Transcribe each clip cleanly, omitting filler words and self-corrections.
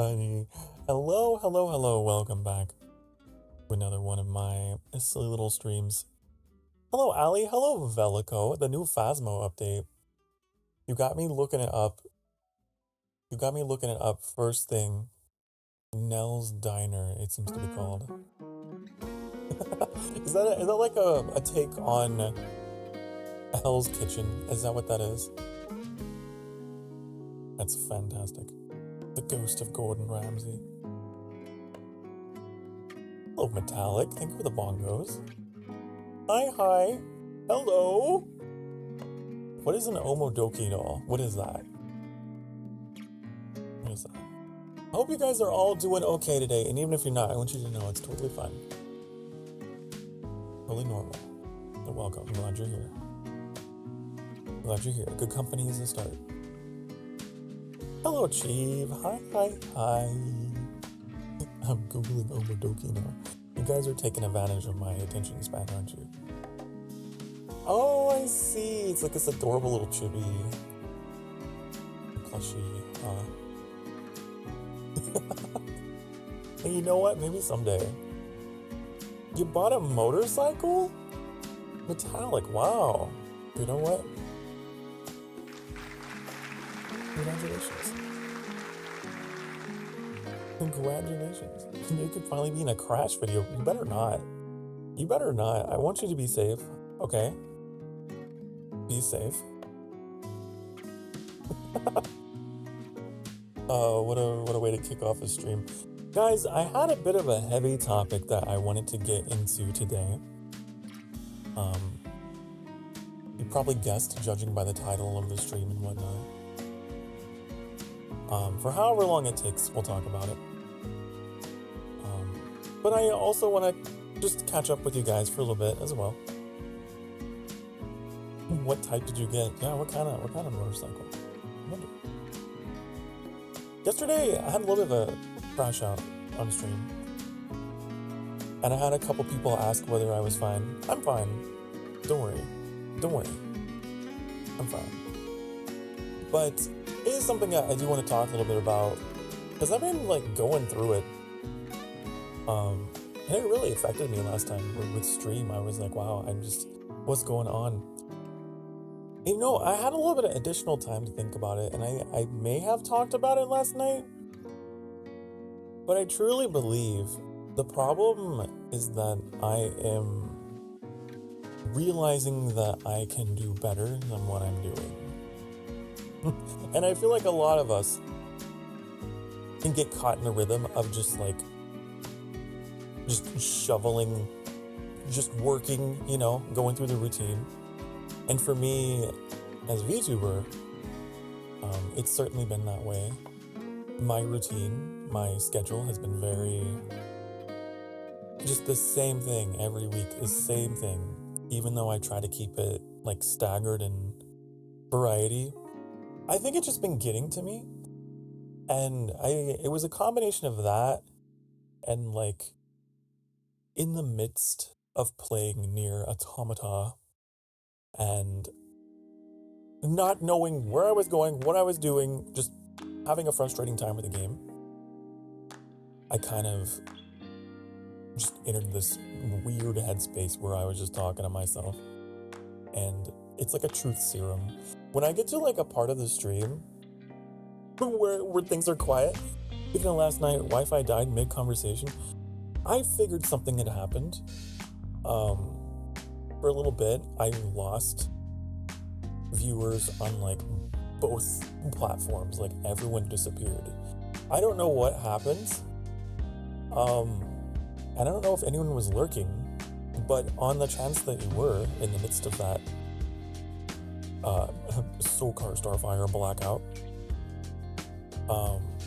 honey. Hello, hello, hello. Welcome back to another one of my silly little streams. Hello, Ali. Hello, Velico. The new Phasmo update. You got me looking it up. First thing. Nell's Diner, it seems to be called. Is that like a take on Hell's Kitchen? Is that what that is? That's fantastic. The ghost of Gordon Ramsay. Hello, Metallic. Thank you for the bongos. Hi. Hello. What is an Omodoki doll? What is that? I hope you guys are all doing okay today, and even if you're not, I want you to know it's totally fine. Totally normal. So welcome. I'm glad you're here. Good company is a start. Hello, Chief. Hi. I'm Googling Omodoki now. You guys are taking advantage of my attention span, aren't you? Oh, I see. It's like this adorable little chibi. Plushie. Hey, you know what? Maybe someday. You bought a motorcycle? Metallic. Wow. You know what? Congratulations. You could finally be in a crash video. You better not. I want you to be safe. Okay? Be safe. What a way to kick off a stream. Guys, I had a bit of a heavy topic that I wanted to get into today. You probably guessed, judging by the title of the stream and whatnot. For however long it takes, we'll talk about it. But I also want to just catch up with you guys for a little bit as well. What type did you get? Yeah, what kind of motorcycle? I wonder. Yesterday, I had a little bit of a crash out on stream. And I had a couple people ask whether I was fine. I'm fine. Don't worry. I'm fine. But it is something that I do want to talk a little bit about. Because I've been, going through it. And it really affected me last time with stream. I was like, wow, what's going on? You know, I had a little bit of additional time to think about it, and I may have talked about it last night, but I truly believe the problem is that I am realizing that I can do better than what I'm doing. And I feel like a lot of us can get caught in the rhythm of just shoveling, just working, going through the routine. And for me, as VTuber, it's certainly been that way. My routine, my schedule has been very... just the same thing every week, the same thing. Even though I try to keep it, staggered and variety. I think it's just been getting to me. And it was a combination of that and, in the midst of playing near Automata and not knowing where I was going, what I was doing, just having a frustrating time with the game, I kind of just entered this weird headspace where I was just talking to myself. And it's like a truth serum. When I get to a part of the stream where things are quiet, even last night, Wi-Fi died mid-conversation, I figured something had happened. For a little bit, I lost viewers on both platforms. Everyone disappeared. I don't know what happened. And I don't know if anyone was lurking, but on the chance that you were in the midst of that Sokar Starfire blackout,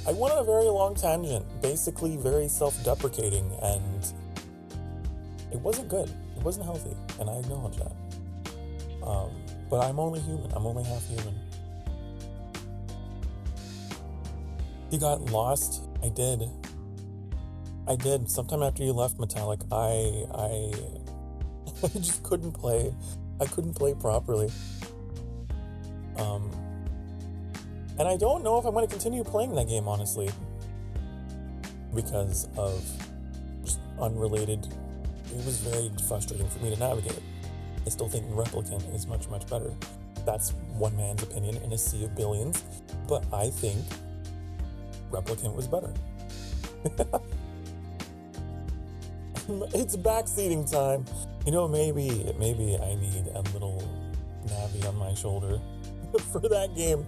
I went on a very long tangent, basically very self-deprecating, and it wasn't good. It wasn't healthy, and I acknowledge that. But I'm only human. I'm only half human. You got lost? I did. Sometime after you left, Metallic, I just couldn't play. I couldn't play properly. And I don't know if I'm going to continue playing that game, honestly. because of just unrelated. It was very frustrating for me to navigate. I still think Replicant is much, much better. That's one man's opinion in a sea of billions, but I think Replicant was better. It's backseating time. You know, maybe I need a little Navi on my shoulder for that game.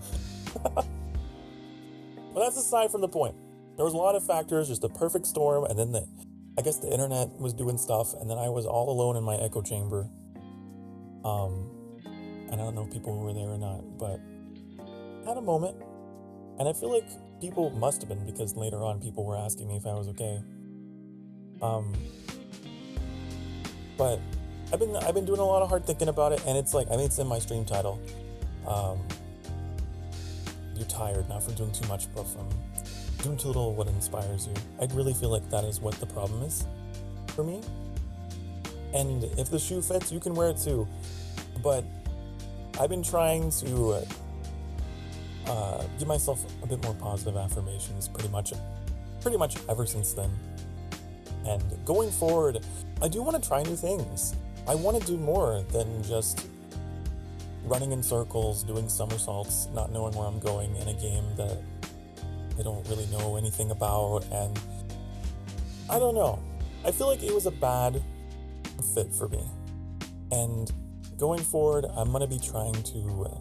But that's aside from the point. There was a lot of factors, just a perfect storm, and then I guess the internet was doing stuff, and then I was all alone in my echo chamber. And I don't know if people were there or not, but I had a moment, and I feel like people must have been, because later on people were asking me if I was okay. But I've been doing a lot of hard thinking about it, and it's like, I mean, it's in my stream title. You're tired, not from doing too much, but from doing too little what inspires you. I really feel like that is what the problem is for me. And if the shoe fits, you can wear it too. But I've been trying to give myself a bit more positive affirmations pretty much ever since then. And going forward, I do want to try new things. I want to do more than just running in circles, doing somersaults, not knowing where I'm going in a game that I don't really know anything about. And I don't know. I feel like it was a bad fit for me. And going forward, I'm going to be trying to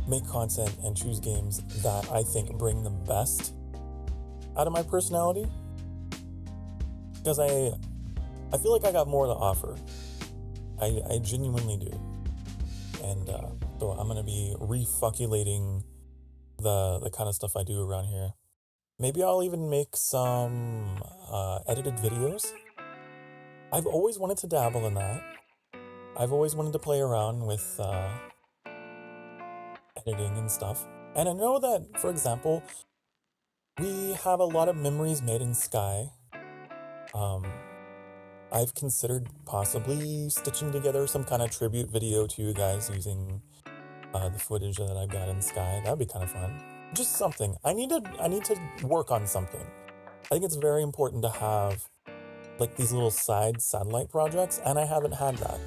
make content and choose games that I think bring the best out of my personality. Because I feel like I got more to offer. I genuinely do. And so I'm going to be refuculating the kind of stuff I do around here. Maybe I'll even make some edited videos. I've always wanted to dabble in that. I've always wanted to play around with editing and stuff. And I know that, for example, we have a lot of memories made in Sky. I've considered possibly stitching together some kind of tribute video to you guys using the footage that I've got in Sky. That'd be kind of fun. Just something. I need to work on something. I think it's very important to have like these little side satellite projects, and I haven't had that.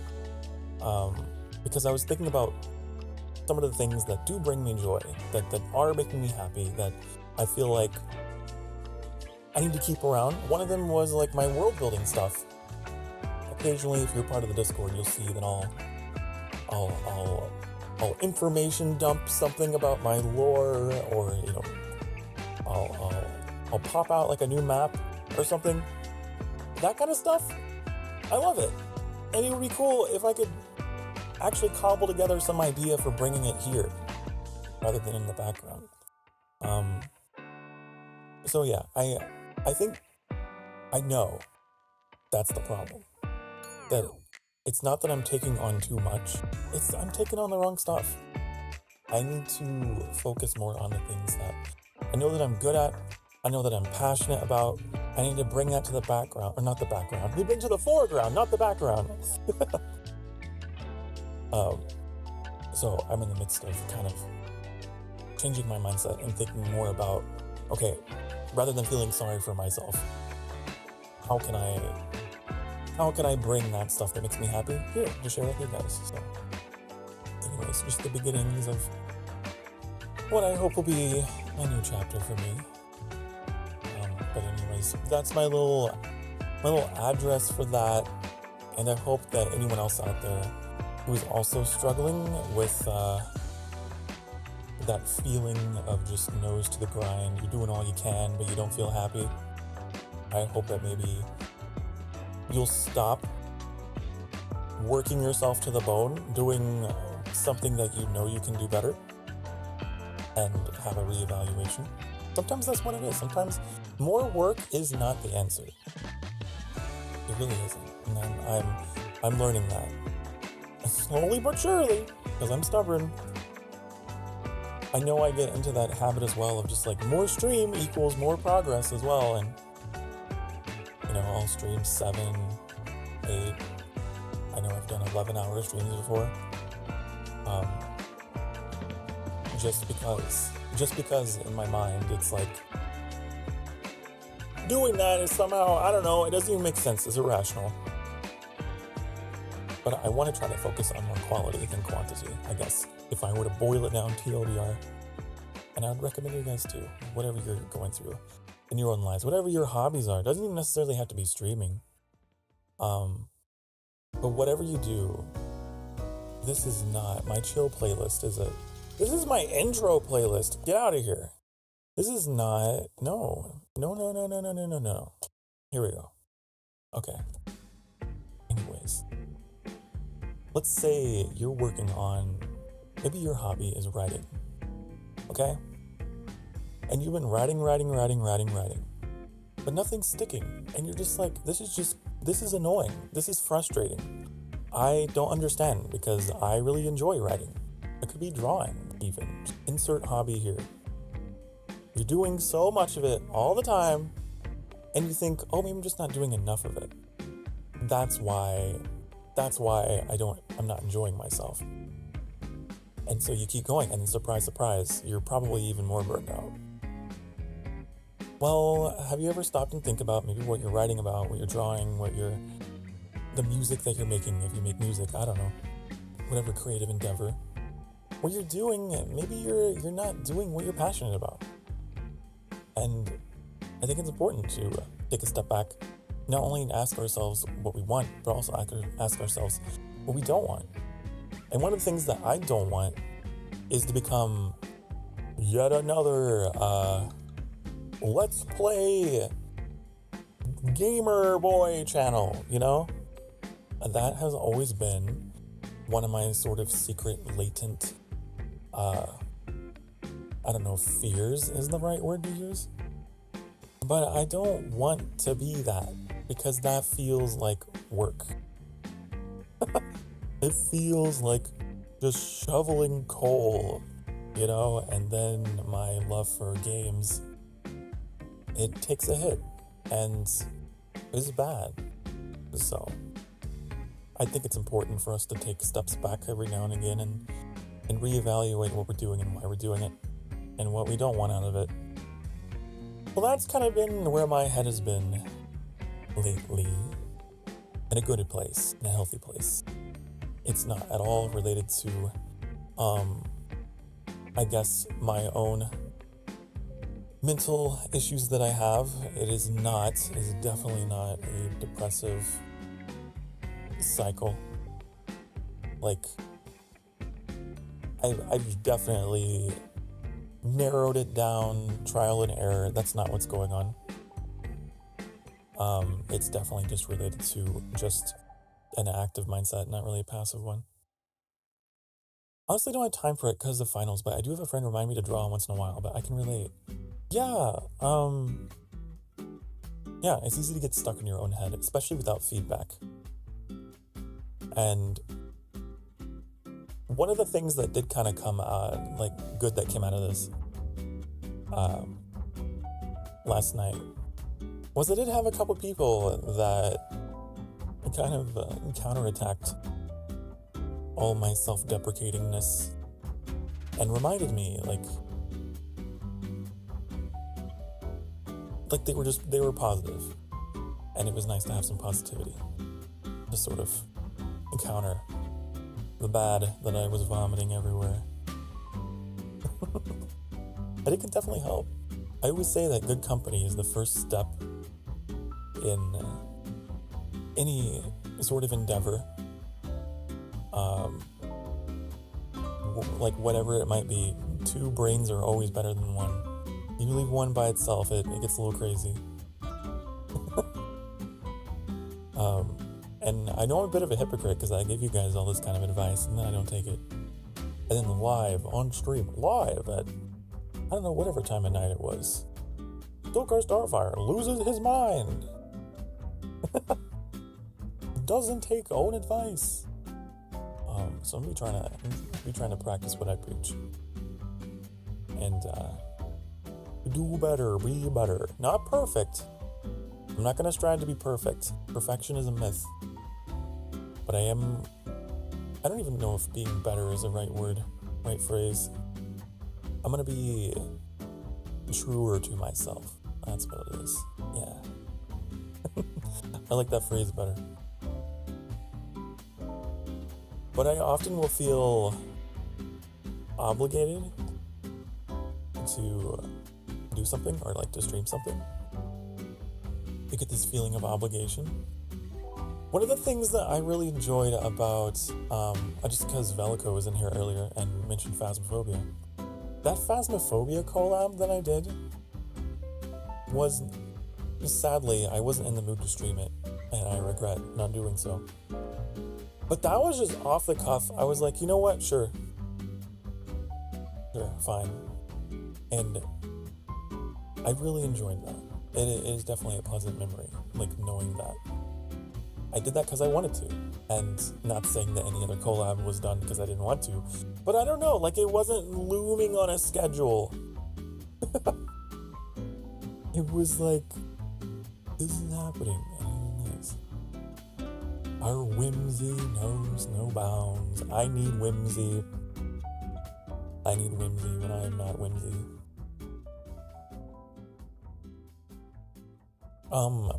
Because I was thinking about some of the things that do bring me joy, that are making me happy, that I feel like I need to keep around. One of them was like my world building stuff. Occasionally, if you're part of the Discord, you'll see that I'll information dump something about my lore, or you know, I'll pop out like a new map or something. That kind of stuff, I love it. And it would be cool if I could actually cobble together some idea for bringing it here rather than in the background. So yeah, I think I know that's the problem. That it's not that I'm taking on too much, it's I'm taking on the wrong stuff. I need to focus more on the things that I know that I'm good at, I know that I'm passionate about. I need to bring that to the background, or not the background. We bring to the foreground, not the background. So I'm in the midst of kind of changing my mindset and thinking more about, okay, rather than feeling sorry for myself, how can I bring that stuff that makes me happy here to share with you guys? So anyways, just the beginnings of what I hope will be a new chapter for me. But anyways, that's my little address for that, and I hope that anyone else out there who is also struggling with that feeling of just nose to the grind, you're doing all you can, but you don't feel happy. I hope that maybe you'll stop working yourself to the bone, doing something that you know you can do better, and have a reevaluation. Sometimes that's what it is. Sometimes more work is not the answer. It really isn't. And I'm learning that. Slowly but surely, because I'm stubborn. I know I get into that habit as well of just like more stream equals more progress as well. And you know, I'll stream 7, 8. I know I've done 11-hour streams before. Just because in my mind it's like doing that is somehow, I don't know, it doesn't even make sense. It's irrational. But I want to try to focus on more quality than quantity, I guess, if I were to boil it down TLDR. And I would recommend you guys too, whatever you're going through in your own lives, whatever your hobbies are. It doesn't even necessarily have to be streaming. But whatever you do, this is not my chill playlist, is it? This is my intro playlist. Get out of here. This is not, no. Here we go. Okay. Anyways, let's say you're working on, maybe your hobby is writing, okay? And you've been writing, but nothing's sticking. And you're just like, this is annoying. This is frustrating. I don't understand because I really enjoy writing. It could be drawing even. Just insert hobby here. You're doing so much of it all the time and you think, oh, maybe I'm just not doing enough of it. That's why I'm not enjoying myself. And so you keep going and then surprise, you're probably even more burned out. Well, have you ever stopped and think about maybe what you're writing about, what you're drawing, the music that you're making, if you make music, I don't know, whatever creative endeavor, what you're doing, maybe you're not doing what you're passionate about. And I think it's important to take a step back, not only ask ourselves what we want, but also ask ourselves what we don't want. And one of the things that I don't want is to become yet another let's play gamer boy channel, you know? That has always been one of my sort of secret latent, I don't know if fears is the right word to use, but I don't want to be that because that feels like work. It feels like just shoveling coal, you know, and then my love for games, it takes a hit and is bad. So I think it's important for us to take steps back every now and again and reevaluate what we're doing and why we're doing it and what we don't want out of it. Well, that's kind of been where my head has been lately, in a good place, in a healthy place. It's not at all related to, I guess, my own mental issues that I have. It is definitely not a depressive cycle. Like, I've definitely narrowed it down, trial and error. That's not what's going on. It's definitely just related to just an active mindset, not really a passive one. Honestly, I don't have time for it because of finals, but I do have a friend remind me to draw once in a while, but I can relate. Yeah, it's easy to get stuck in your own head, especially without feedback. And one of the things that did kind of come good that came out of this last night was I did have a couple people that kind of counterattacked all my self-deprecatingness and reminded me like they were positive, and it was nice to have some positivity to sort of encounter the bad that I was vomiting everywhere. And it can definitely help. I always say that good company is the first step in any sort of endeavor, like whatever it might be. 2 brains are always better than 1. You leave one by itself, it gets a little crazy. And I know I'm a bit of a hypocrite because I give you guys all this kind of advice and then I don't take it. And then live, on stream, live at, I don't know, whatever time of night it was, Sokar Starfire loses his mind. Doesn't take own advice. So I'm trying to practice what I preach. And do better, be better. Not perfect. I'm not gonna strive to be perfect. Perfection is a myth. But I don't even know if being better is the right word, right phrase. I'm gonna be truer to myself. That's what it is. Yeah. I like that phrase better. But I often will feel obligated to do something or like to stream something. You get this feeling of obligation. One of the things that I really enjoyed about, just because Velico was in here earlier and mentioned Phasmophobia, that Phasmophobia collab that I did was, sadly, I wasn't in the mood to stream it, and I regret not doing so. But that was just off the cuff. I was like, you know what? Sure, fine. And I really enjoyed that. It is definitely a pleasant memory, like knowing that. I did that because I wanted to, and not saying that any other collab was done because I didn't want to, but I don't know, like it wasn't looming on a schedule. It was like, this is happening, and it is. Our whimsy knows no bounds. I need whimsy. I need whimsy when I am not whimsy.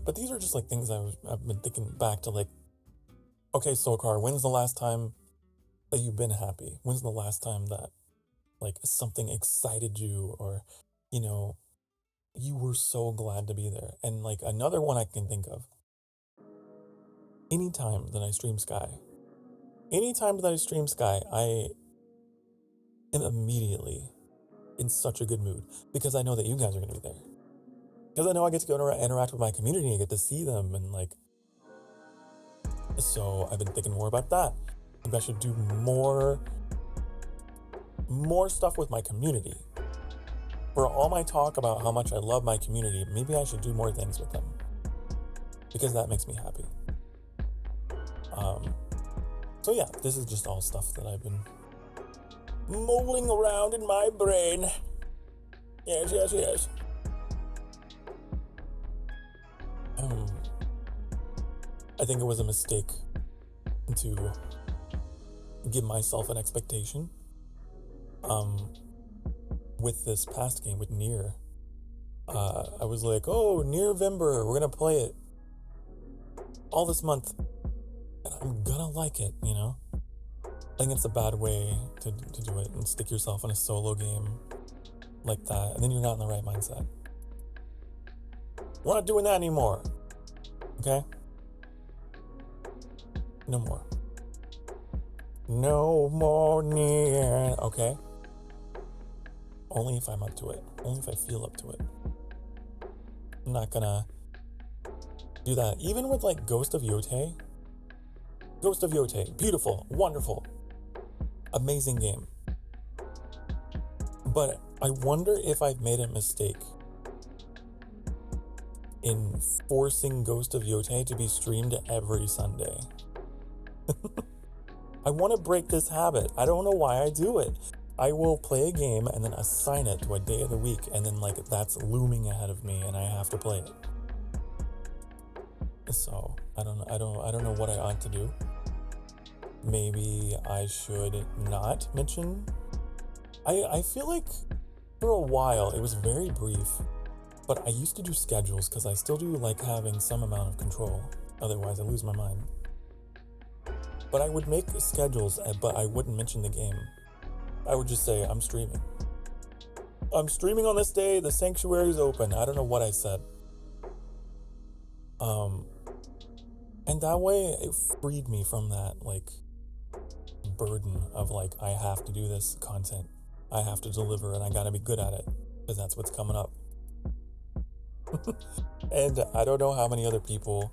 But these are just like things I've been thinking back to, like, okay, Sokar, when's the last time that you've been happy? When's the last time that, like, something excited you, or, you know, you were so glad to be there? And, like, another one I can think of, anytime that I stream Sky, I am immediately in such a good mood because I know that you guys are going to be there. Because I know I get to go interact with my community and get to see them, and like, so I've been thinking more about that. Maybe I should do more stuff with my community. For all my talk about how much I love my community, maybe I should do more things with them, because that makes me happy. So yeah, this is just all stuff that I've been mulling around in my brain. Yes. I think it was a mistake to give myself an expectation. With this past game, with Nier, I was like, oh, Nier-vember, we're gonna play it all this month, and I'm gonna like it, you know? I think it's a bad way to do it and stick yourself in a solo game like that, and then you're not in the right mindset. We're not doing that anymore, okay? No more. No more Nier, okay? Only if I'm up to it. Only if I feel up to it. I'm not gonna do that. Even with like Ghost of Yotei. Beautiful, wonderful, amazing game. But I wonder if I've made a mistake in forcing Ghost of Yotei to be streamed every Sunday. I want to break this habit. I don't know why I do it. I will play a game and then assign it to a day of the week, and then like that's looming ahead of me and I have to play it. So I don't know what I ought to do. Maybe I should not mention. I feel like for a while it was very brief, but I used to do schedules because I still do like having some amount of control. Otherwise I lose my mind. But I would make schedules, but I wouldn't mention the game. I would just say, I'm streaming. I'm streaming on this day, the sanctuary is open. I don't know what I said. And that way it freed me from that, like, burden of, like, I have to do this content. I have to deliver, and I gotta be good at it, because that's what's coming up. And I don't know how many other people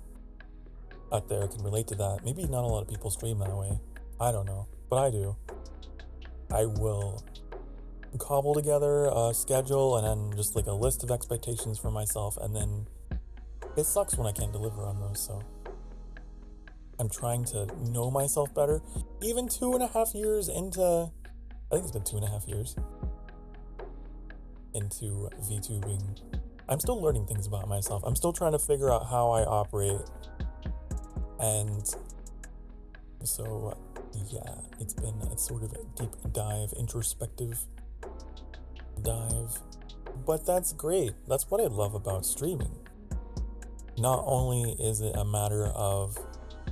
out there can relate to that. Maybe not a lot of people stream that way. I don't know, but I do. I will cobble together a schedule and then just like a list of expectations for myself, and then it sucks when I can't deliver on those, so I'm trying to know myself better. Even 2.5 years into, I think it's been 2.5 years into VTubing, I'm still learning things about myself. I'm still trying to figure out how I operate. And so, yeah, it's sort of a deep dive, introspective dive But that's great. That's what I love about streaming. Not only is it a matter of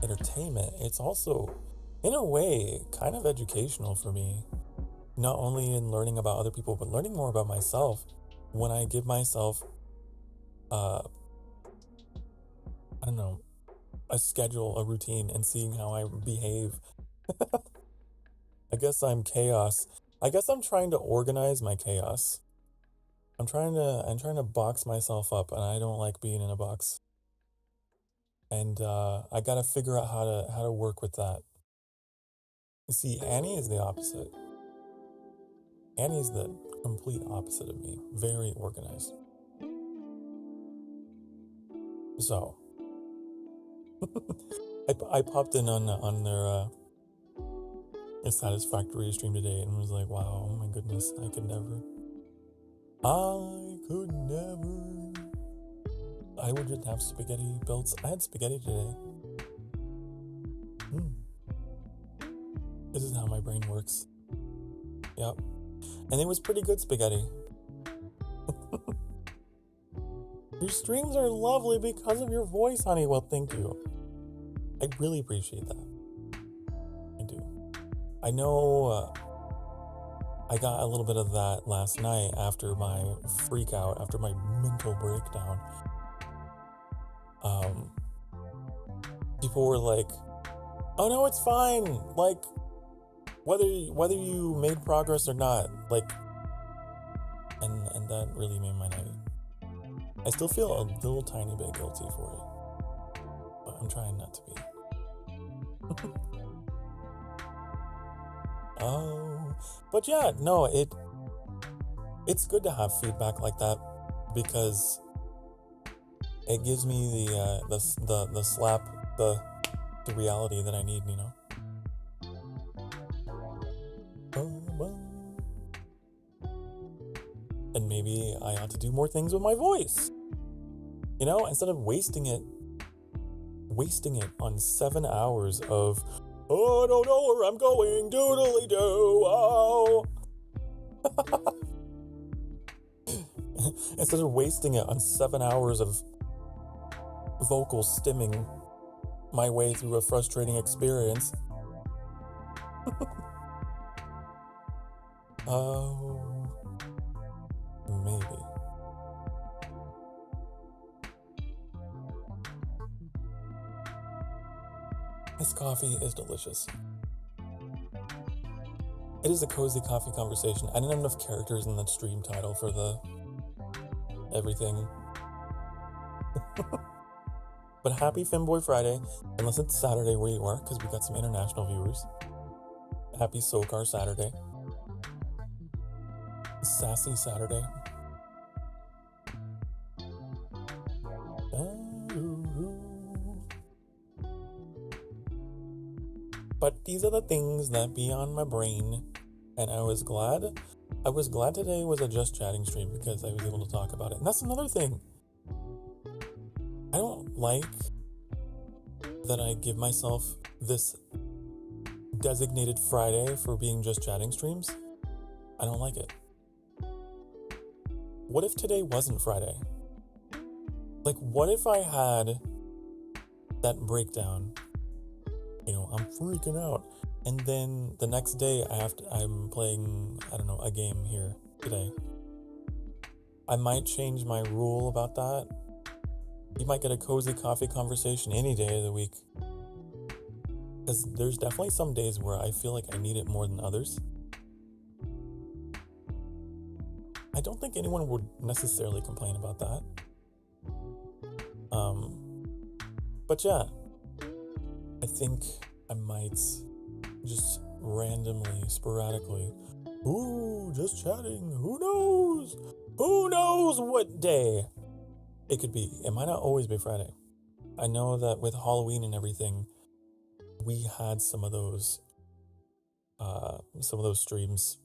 entertainment, it's also, in a way, kind of educational for me. Not only in learning about other people, but learning more about myself when I give myself, I don't know, a schedule, a routine, and seeing how I behave. I guess I'm chaos. I guess I'm trying to organize my chaos. I'm trying to box myself up, and I don't like being in a box. And I gotta figure out how to work with that. You see, Annie is the opposite. Annie's the complete opposite of me. Very organized. So I popped in on their Satisfactory stream today and was like, wow, oh my goodness, I could never. I would just have spaghetti built. I had spaghetti today. This is how my brain works. Yep. And it was pretty good spaghetti. Your streams are lovely because of your voice, honey. Well, thank you. I really appreciate that. I do. I know I got a little bit of that last night after my freak out, after my mental breakdown. People were like, oh no, it's fine. Like, whether you made progress or not, like, and that really made my night. I still feel a little tiny bit guilty for it, but I'm trying not to be. Oh, but yeah, no, it's good to have feedback like that because it gives me the slap, the reality that I need, you know. And maybe I ought to do more things with my voice. You know, instead of wasting it on 7 hours of, oh, I don't know where I'm going, doodly doo, oh. Instead of wasting it on 7 hours of vocal stimming my way through a frustrating experience. Oh, maybe. This coffee is delicious. It is a cozy coffee conversation. I didn't have enough characters in the stream title for the everything. But happy Femboy Friday, unless it's Saturday where you are, because we got some international viewers. Happy Sokar Saturday. Sassy Saturday. But these are the things that be on my brain, and I was glad today was a just chatting stream because I was able to talk about it. And that's another thing. I don't like that I give myself this designated Friday for being just chatting streams. I don't like it. What if today wasn't Friday? Like, what if I had that breakdown? You know, I'm freaking out. And then the next day I'm playing, I don't know, a game here today. I might change my rule about that. You might get a cozy coffee conversation any day of the week. Because there's definitely some days where I feel like I need it more than others. I don't think anyone would necessarily complain about that. But yeah, I think I might just randomly, sporadically, just chatting, who knows? Who knows what day it could be? It might not always be Friday. I know that with Halloween and everything, we had some of those streams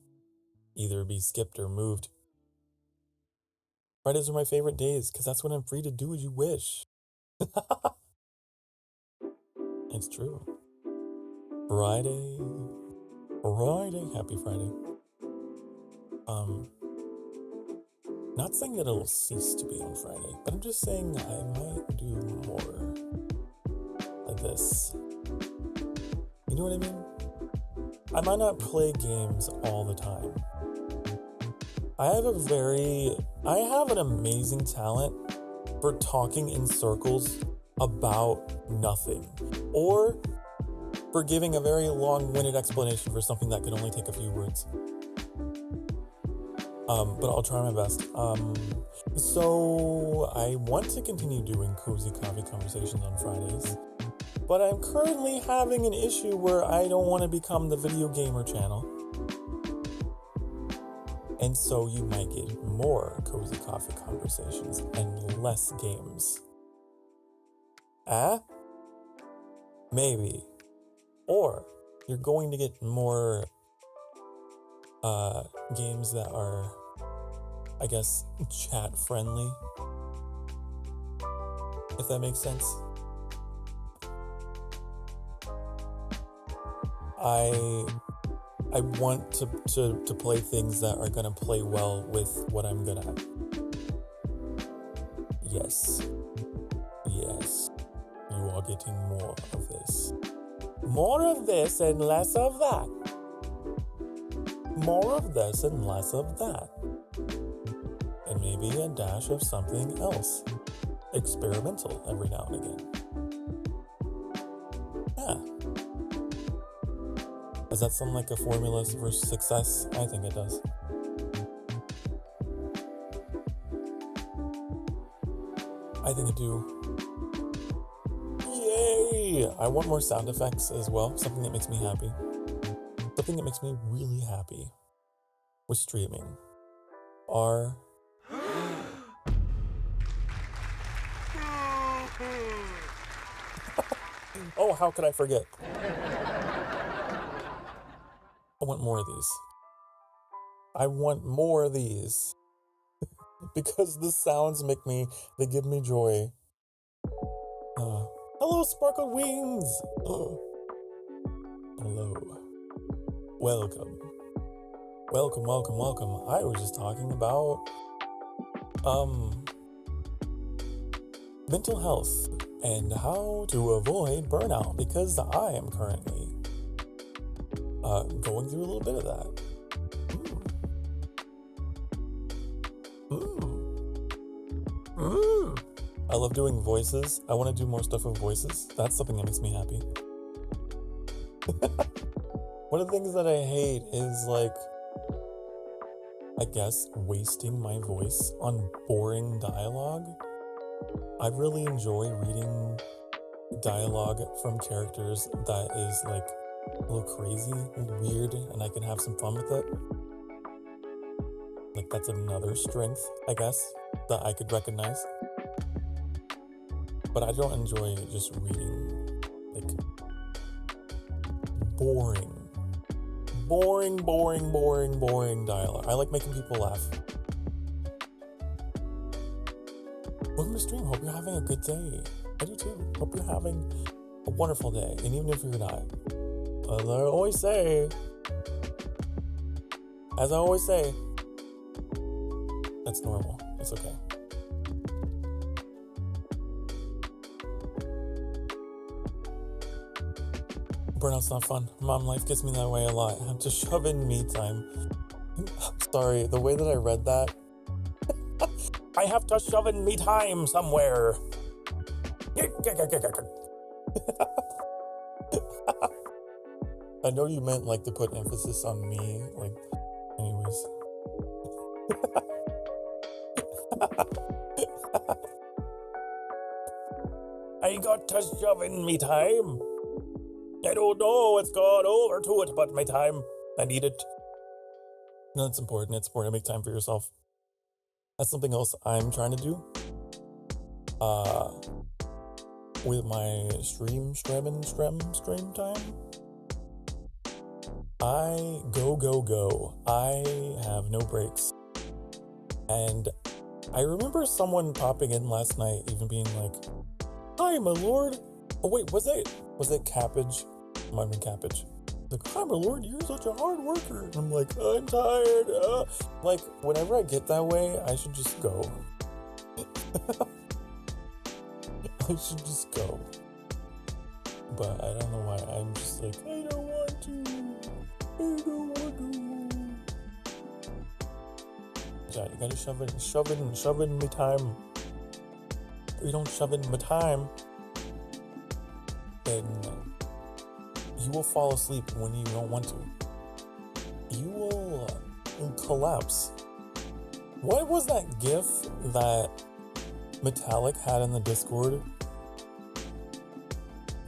either be skipped or moved. Fridays are my favorite days because that's when I'm free to do as you wish. It's true. Friday, happy Friday. Not saying that it'll cease to be on Friday, but I'm just saying I might do more of this. You know what I mean? I might not play games all the time. I have an amazing talent for talking in circles about nothing, or for giving a very long-winded explanation for something that could only take a few words. But I'll try my best. So I want to continue doing cozy coffee conversations on Fridays, but I'm currently having an issue where I don't want to become the video gamer channel. And so you might get more cozy coffee conversations and less games. Maybe. Or you're going to get more games that are, I guess, chat friendly. If that makes sense. I want to play things that are gonna play well with what I'm good at. Yes. You are getting more of this. More of this and less of that. More of this and less of that. And maybe a dash of something else. Experimental every now and again. Yeah. Does that sound like a formula for success? I think it does. I think I do. Yay! I want more sound effects as well. Something that makes me happy. Something that makes me really happy with streaming are... Oh, how could I forget? I want more of these. I want more of these. Because the sounds they give me joy. Hello, sparkled wings! Hello. Welcome. I was just talking about, mental health and how to avoid burnout, because I am currently going through a little bit of that. I love doing voices. I want to do more stuff with voices. That's something that makes me happy. One of the things that I hate is, like, I guess, wasting my voice on boring dialogue. I really enjoy reading dialogue from characters that is, like, a little crazy and weird, and I can have some fun with it. Like, that's another strength, I guess, that I could recognize. But I don't enjoy just reading, like, boring dialogue. I like making people laugh. Welcome to stream. Hope you're having a good day. I do too. Hope you're having a wonderful day. And even if you're not, as I always say, that's normal. It's okay. Burnout's not fun. Mom life gets me that way a lot. I have to shove in me time. Sorry, the way that I read that. I have to shove in me time somewhere. I know you meant, like, to put emphasis on me, like, anyways. I got to shove in me time. I don't know what's gone over to it, but my time, I need it. No, it's important. It's important to make time for yourself. That's something else I'm trying to do. With my stream time. I go. I have no breaks. And I remember someone popping in last night, even being like, "Hi, my lord." Oh wait, was it Cabbage? Might have been Cabbage. Like, hi, my lord, you're such a hard worker. And I'm like, I'm tired. Like, whenever I get that way, I should just go. I should just go. But I don't know why. I'm just like, I don't want to. I don't want to. Yeah, you gotta shove it in my time. If you don't shove it in my time, then you will fall asleep when you don't want to. You will collapse. What was that GIF that Metallic had in the Discord?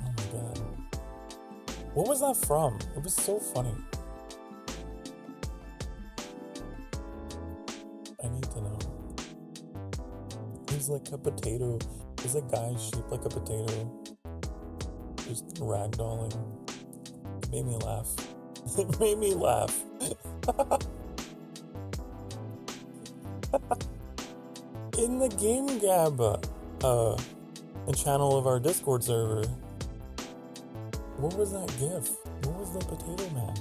Oh my god. What was that from? It was so funny. I need to know. He's like a potato. He's a guy shaped like a potato. Just ragdolling. It made me laugh. It made me laugh. In the Game Gab channel of our Discord server, what was that GIF? What was the potato man?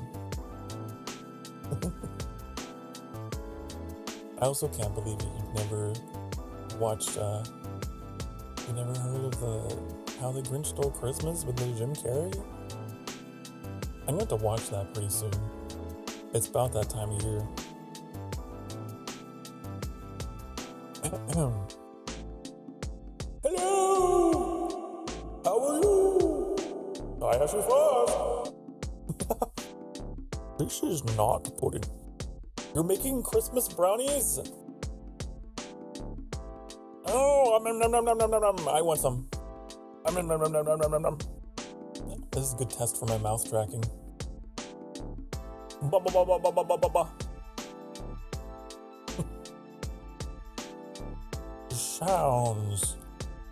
I also can't believe it. You've never watched, you never heard of How the Grinch Stole Christmas with the Jim Carrey? I'm going to watch that pretty soon. It's about that time of year. Hello! How are you? I asked you first. This is not pudding. You're making Christmas brownies? Oh, I want some. This is a good test for my mouth tracking.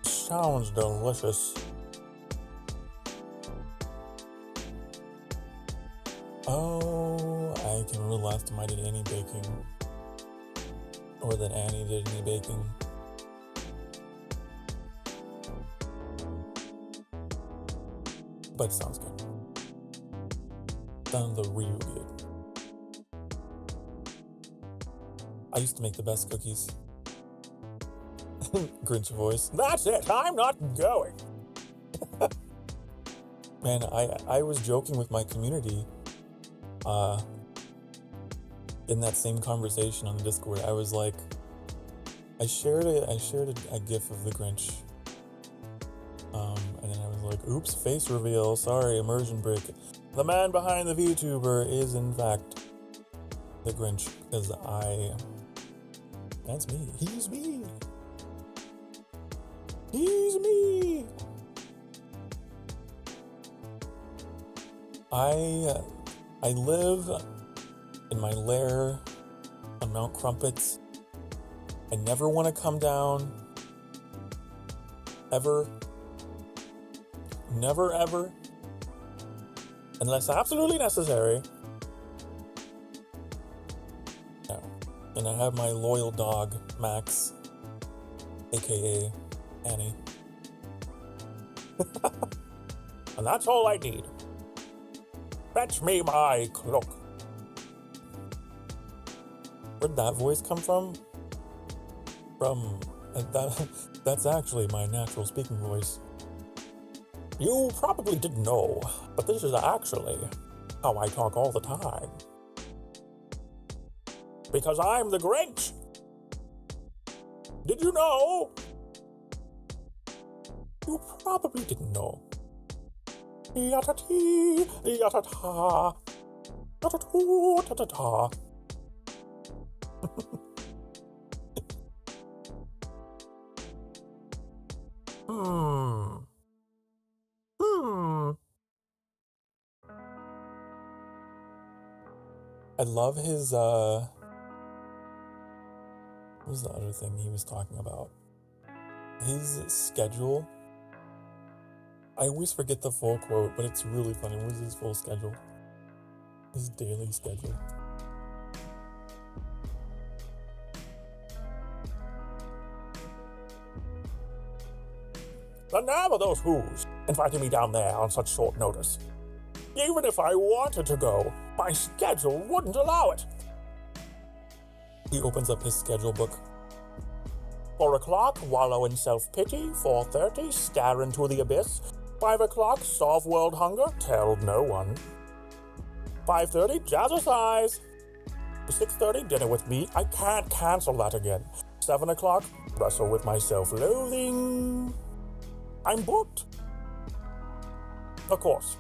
Sounds delicious. Oh, I can remember the last time I did any baking. Or that Annie did any baking. But it sounds good. Sounds real good. I used to make the best cookies. Grinch voice. That's it, I'm not going. Man, I was joking with my community in that same conversation on the Discord. I was like, I shared a GIF of the Grinch. And then I was like, oops, face reveal, sorry, immersion break. The man behind the VTuber is in fact the Grinch, because that's me. He's me. He's me. I live in my lair on Mount Crumpets. I never want to come down. Ever. Never ever. Unless absolutely necessary. No. And I have my loyal dog, Max, aka Annie. And that's all I need. Fetch me my cloak. Where'd that voice come from? That's actually my natural speaking voice. You probably didn't know, but this is actually how I talk all the time. Because I'm the Grinch. Did you know? You probably didn't know. Yatati, yatata, yatatu, tatata. I love his, what was the other thing he was talking about? His schedule. I always forget the full quote, but it's really funny. What is his full schedule? His daily schedule. The nerve of those who's inviting me down there on such short notice. Even if I wanted to go, my schedule wouldn't allow it. He opens up his schedule book. 4 o'clock, wallow in self-pity. 4:30, stare into the abyss. 5 o'clock, solve world hunger. Tell no one. 5:30, jazzercise. 6:30, dinner with me. I can't cancel that again. 7 o'clock, wrestle with my self-loathing. I'm booked. Of course,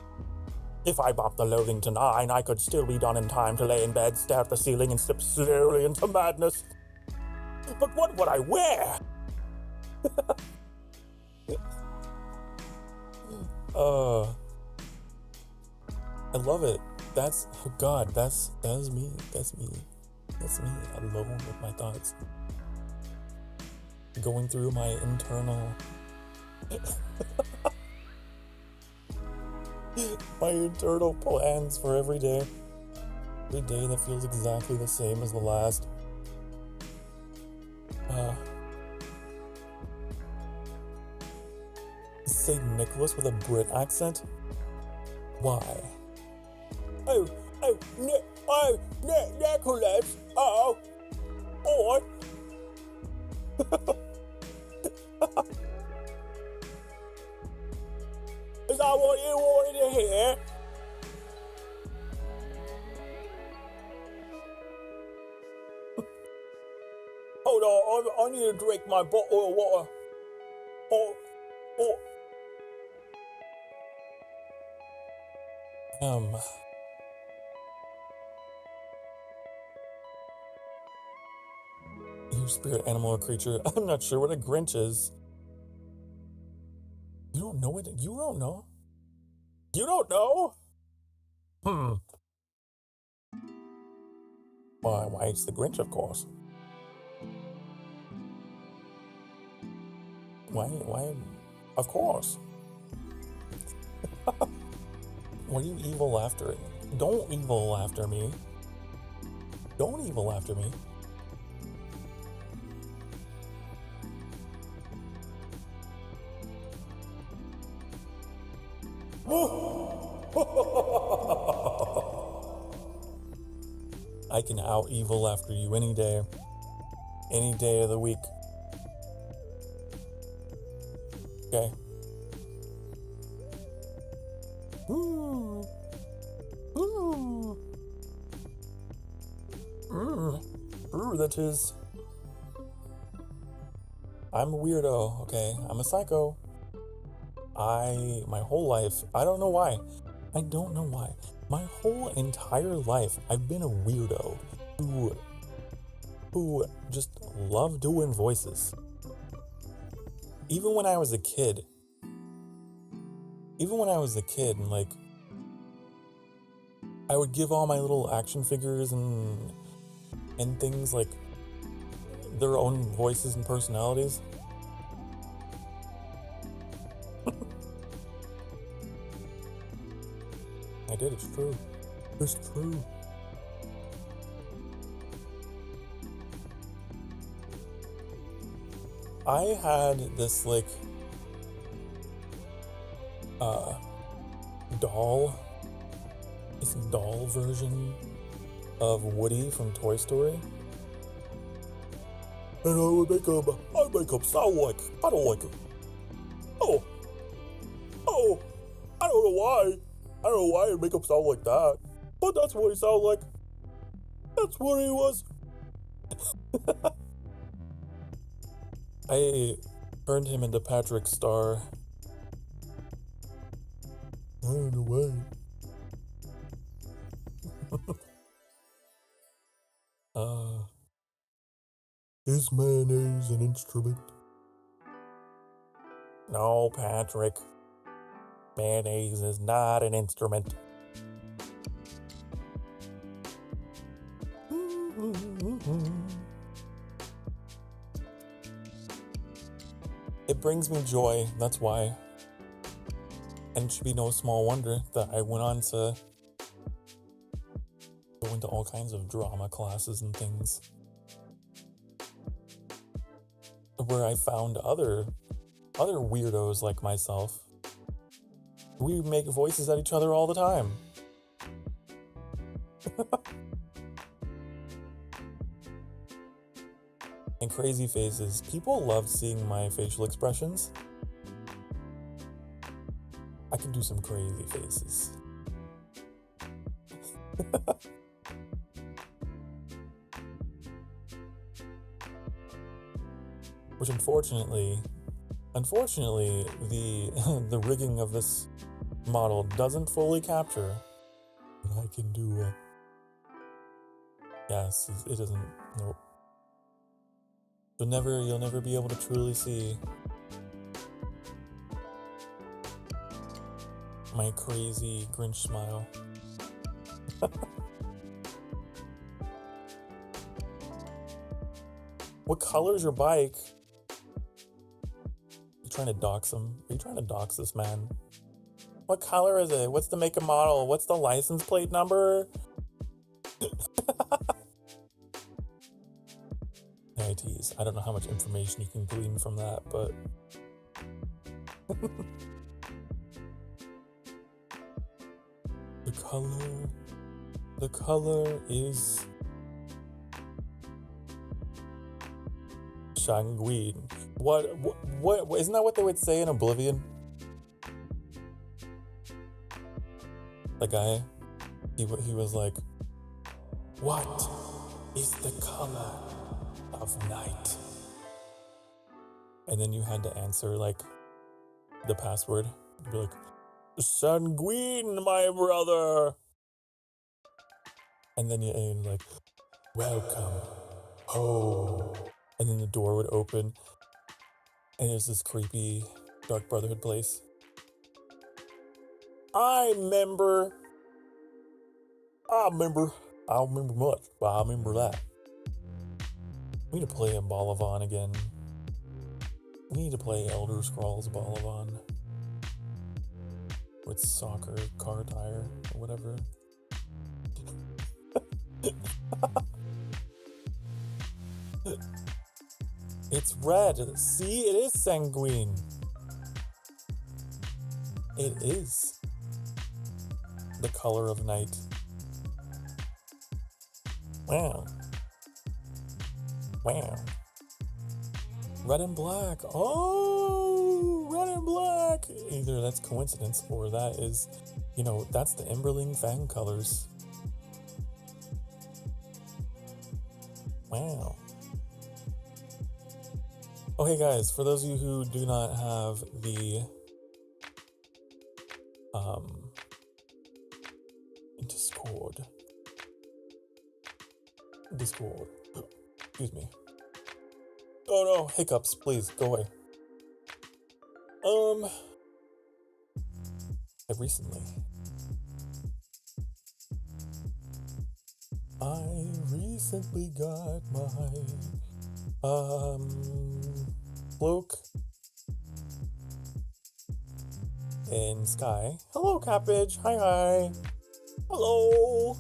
if I bumped the loathing to 9, I could still be done in time to lay in bed, stare at the ceiling, and slip slowly into madness. But what would I wear? I love it. That's, oh God, that's me. That's me. That's me alone with my thoughts. Going through my internal... my internal plans for every day. Every day that feels exactly the same as the last. Say Nicholas with a Brit accent? Why? Nicholas. Oh. Is that what you wanted to hear? Hold on, I need to drink my bottle of water. Your spirit animal or creature. I'm not sure what a Grinch is. You don't know it? You don't know? You don't know? Why it's the Grinch, of course. Why? Of course. Why are you evil laughter? Don't evil after me. Don't evil after me. I can out evil after you any day of the week. Okay. That is. I'm a weirdo, okay? I'm a psycho. My whole life, I don't know why. My whole entire life, I've been a weirdo who just love doing voices. Even when I was a kid, and like, I would give all my little action figures and things like their own voices and personalities. I did, it's true. It's true. I had this like doll version of Woody from Toy Story. And I make him sound like, I don't like it. Oh, I don't know why. I don't know why I'd make him sound like that. But that's what he sounded like. That's what he was. I turned him into Patrick Star. I don't know why. Is mayonnaise an instrument? No, Patrick. Mayonnaise is not an instrument. It brings me joy, that's why. And it should be no small wonder that I went on to go into all kinds of drama classes and things, where I found other weirdos like myself We make voices at each other all the time. And crazy faces. People love seeing my facial expressions. I can do some crazy faces. Which unfortunately, the rigging of this model doesn't fully capture. But I can do it. Yes, it doesn't. Nope. You'll never be able to truly see my crazy Grinch smile. What color is your bike? You trying to dox him? Are you trying to dox this man? What color is it? What's the make and model? What's the license plate number? I tease. I don't know how much information you can glean from that, but the color is sanguine. What isn't that what they would say in Oblivion? The guy, he was like, what is the color of night? And then you had to answer like the password. You'd be like, sanguine, my brother. And then you're like, welcome home. And then the door would open and there's this creepy Dark Brotherhood place. I remember much, but I remember that. We need to play a Bolivan again. We need to play Elder Scrolls Bolivan. With Sokar car tire or whatever. It's red. See, it is sanguine. It is the color of night. Wow. Wow. Red and black. Oh, red and black. Either that's coincidence or that is, that's the Emberling Fang colors. Wow. Okay, guys, for those of you who do not have the Discord. Excuse me. Oh no, hiccups, please, go away. I recently got my cloak in Sky. Hello, Cabbage. Hi. Hello.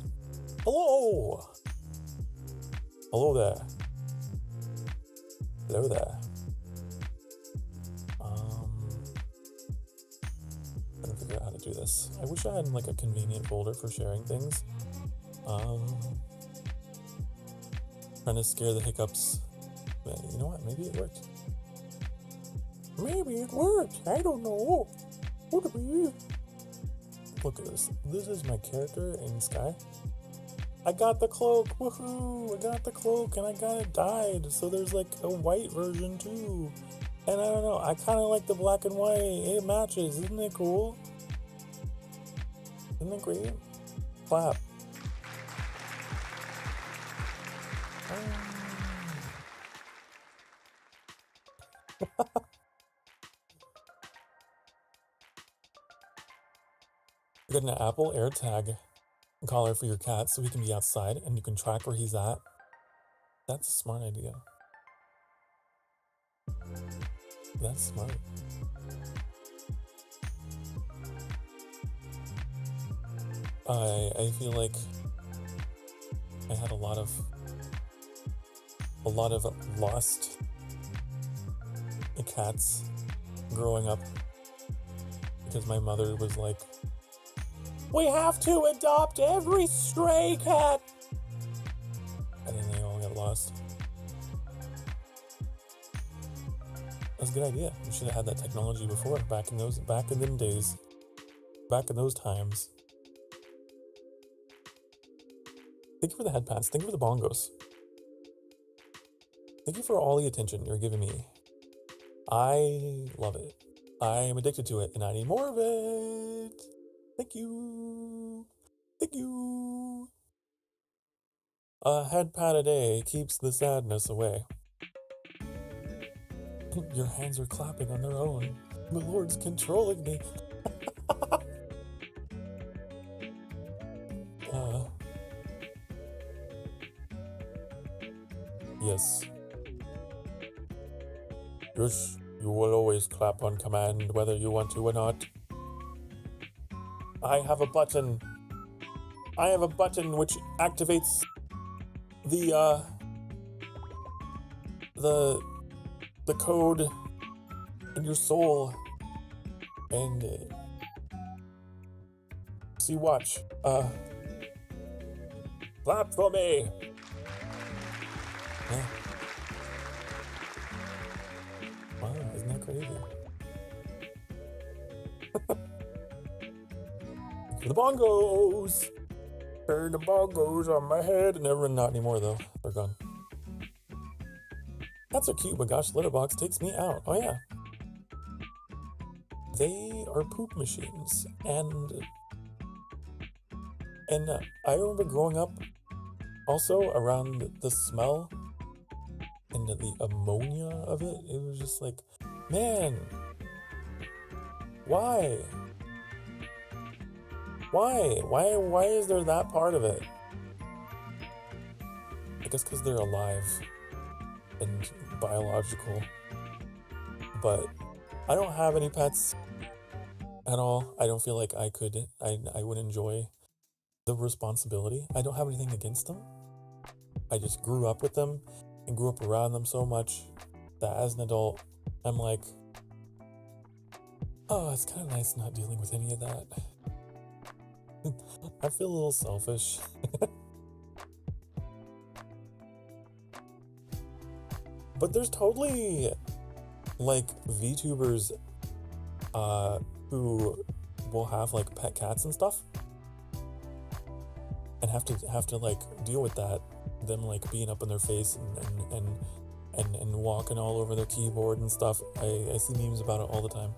Hello there. Hello there. Trying to figure out how to do this. I wish I had like a convenient folder for sharing things. Trying to scare the hiccups. But you know what? Maybe it worked. I don't know. Look at this. This is my character in Sky. I got the cloak. Woohoo! I got the cloak and I got it dyed. So there's like a white version too. And I don't know. I kind of like the black and white. It matches. Isn't it cool? Isn't it great? Clap. You got an Apple AirTag collar for your cat so he can be outside and you can track where he's at. That's a smart idea. That's smart. I feel like I had a lot of lost cats growing up because my mother was like, we have to adopt every stray cat. And then they all got lost. That's a good idea. We should have had that technology before, back in them days. Back in those times. Thank you for the head pats. Thank you for the bongos. Thank you for all the attention you're giving me. I love it. I am addicted to it, and I need more of it. Thank you. Thank you. A head pat a day keeps the sadness away. Your hands are clapping on their own. The Lord's controlling me. Yes. Yes, you will always clap on command, whether you want to or not. I have a button. I have a button which activates the code in your soul. And see, watch. Clap for me. Yeah. Wow, isn't that crazy? The bongos! Turn the bongos on my head. Never, not anymore though. They're gone. That's so cute, but gosh, Litterbox takes me out. Oh yeah. They are poop machines. And I remember growing up also around the smell and the ammonia of it. It was just like, man, why? Why is there that part of it? I guess because they're alive and biological. But I don't have any pets at all. I don't feel like I would enjoy the responsibility. I don't have anything against them. I just grew up with them and grew up around them so much that as an adult, I'm like, oh, it's kind of nice not dealing with any of that. I feel a little selfish. But there's totally like VTubers who will have like pet cats and stuff and have to like deal with that, them like being up in their face and walking all over their keyboard and stuff. I see memes about it all the time.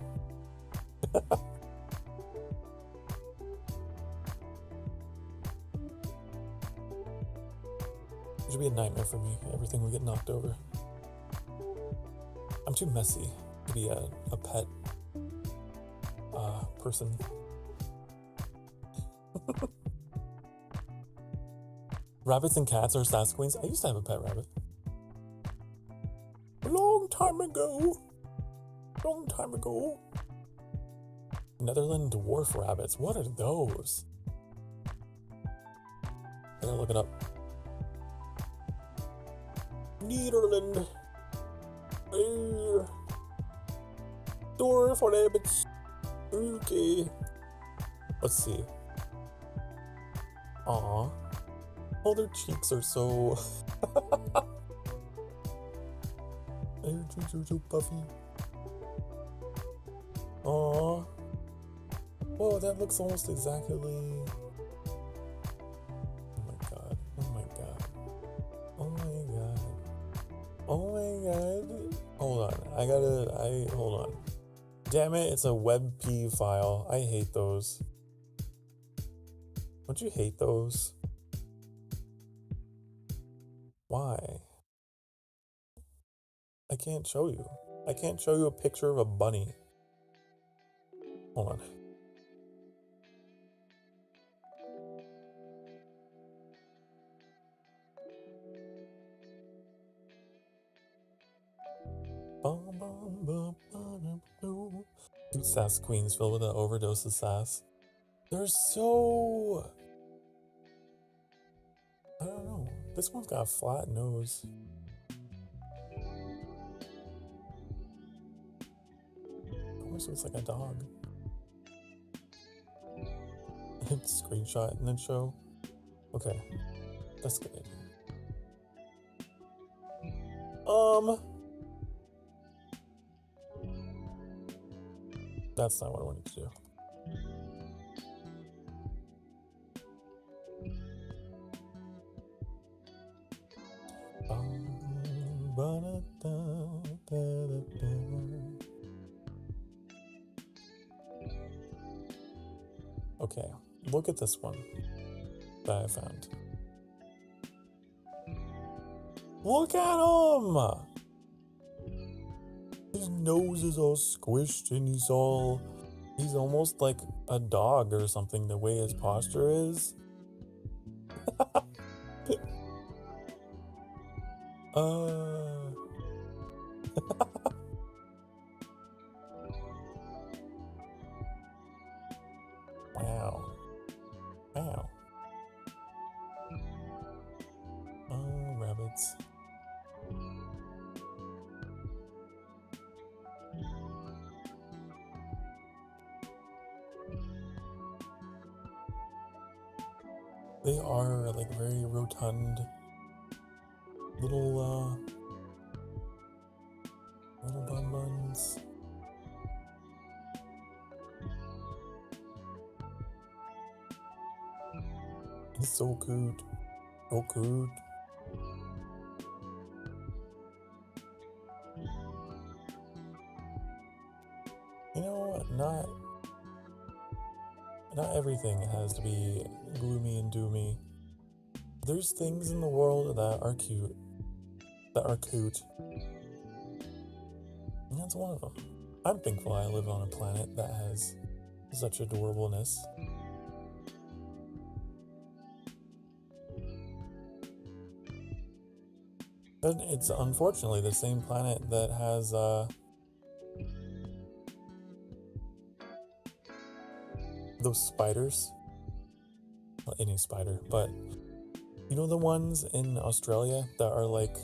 It should be a nightmare for me. Everything would get knocked over. I'm too messy to be a pet person. Rabbits and cats are sass queens. I used to have a pet rabbit. A long time ago. Netherland dwarf rabbits. What are those? I gotta look it up. Netherland. Dwarf rabbits. Okay. Let's see. Aw. Oh, their cheeks are so... Their cheeks are so puffy. Aw. Whoa, that looks almost exactly... Oh my god. Hold on. Hold on. Damn it, it's a WebP file. I hate those. Don't you hate those? Why? I can't show you. I can't show you a picture of a bunny. Hold on. Two sass queens filled with an overdose of sass. They're so... I don't know. This one's got a flat nose. Almost looks like a dog. Screenshot and then show. Okay, that's good. That's not what I wanted to do. Okay, look at this one that I found. Look at him! His nose is all squished and he's almost like a dog or something, the way his posture is. Wow. Wow. Oh, rabbits. They are like very rotund little bonbons. He's so cute. So cute. You know, not everything has to be gloomy and doomy. There's things in the world that are cute. And that's one of them. I'm thankful I live on a planet that has such adorableness. But it's unfortunately the same planet that has those spiders. Not any spider, but you know the ones in Australia that are like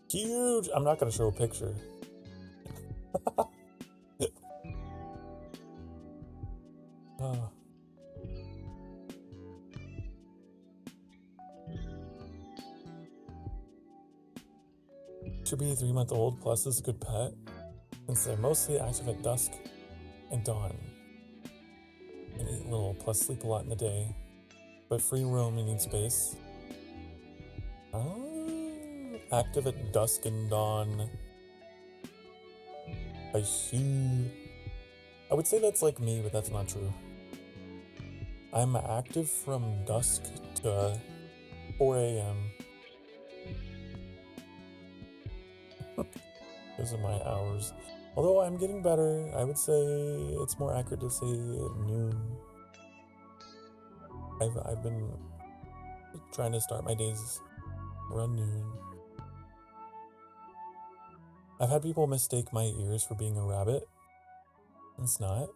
huge? I'm not going to show a picture. Oh. Should be 3-month-old plus is a good pet, since they're mostly active at dusk and dawn, and eat little plus sleep a lot in the day, but free roam and need space. Active at dusk and dawn. I see. I would say that's like me, but that's not true. I'm active from dusk to 4 a.m. Those are my hours. Although I'm getting better, I would say it's more accurate to say noon. I've been trying to start my days around noon. I've had people mistake my ears for being a rabbit. It's not.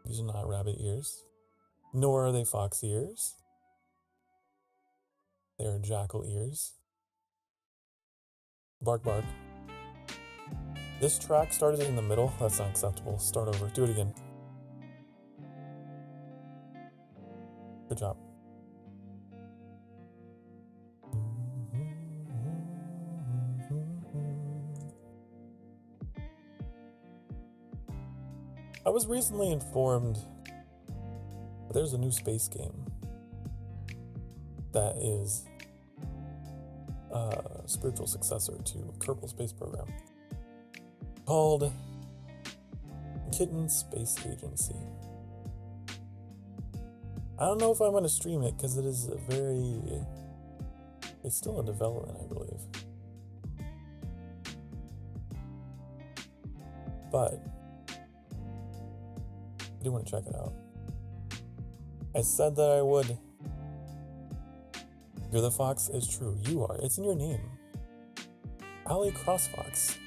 These are not rabbit ears. Nor are they fox ears. They are jackal ears. Bark, bark. This track started in the middle. That's not acceptable. Start over. Do it again. Good job. I was recently informed that there's a new space game that is a spiritual successor to Kerbal Space Program called Kitten Space Agency. I don't know if I'm going to stream it because it is it's still in development, I believe. But I do want to check it out. I said that I would. You're the fox is true. You are. It's in your name. Alley Crossfox.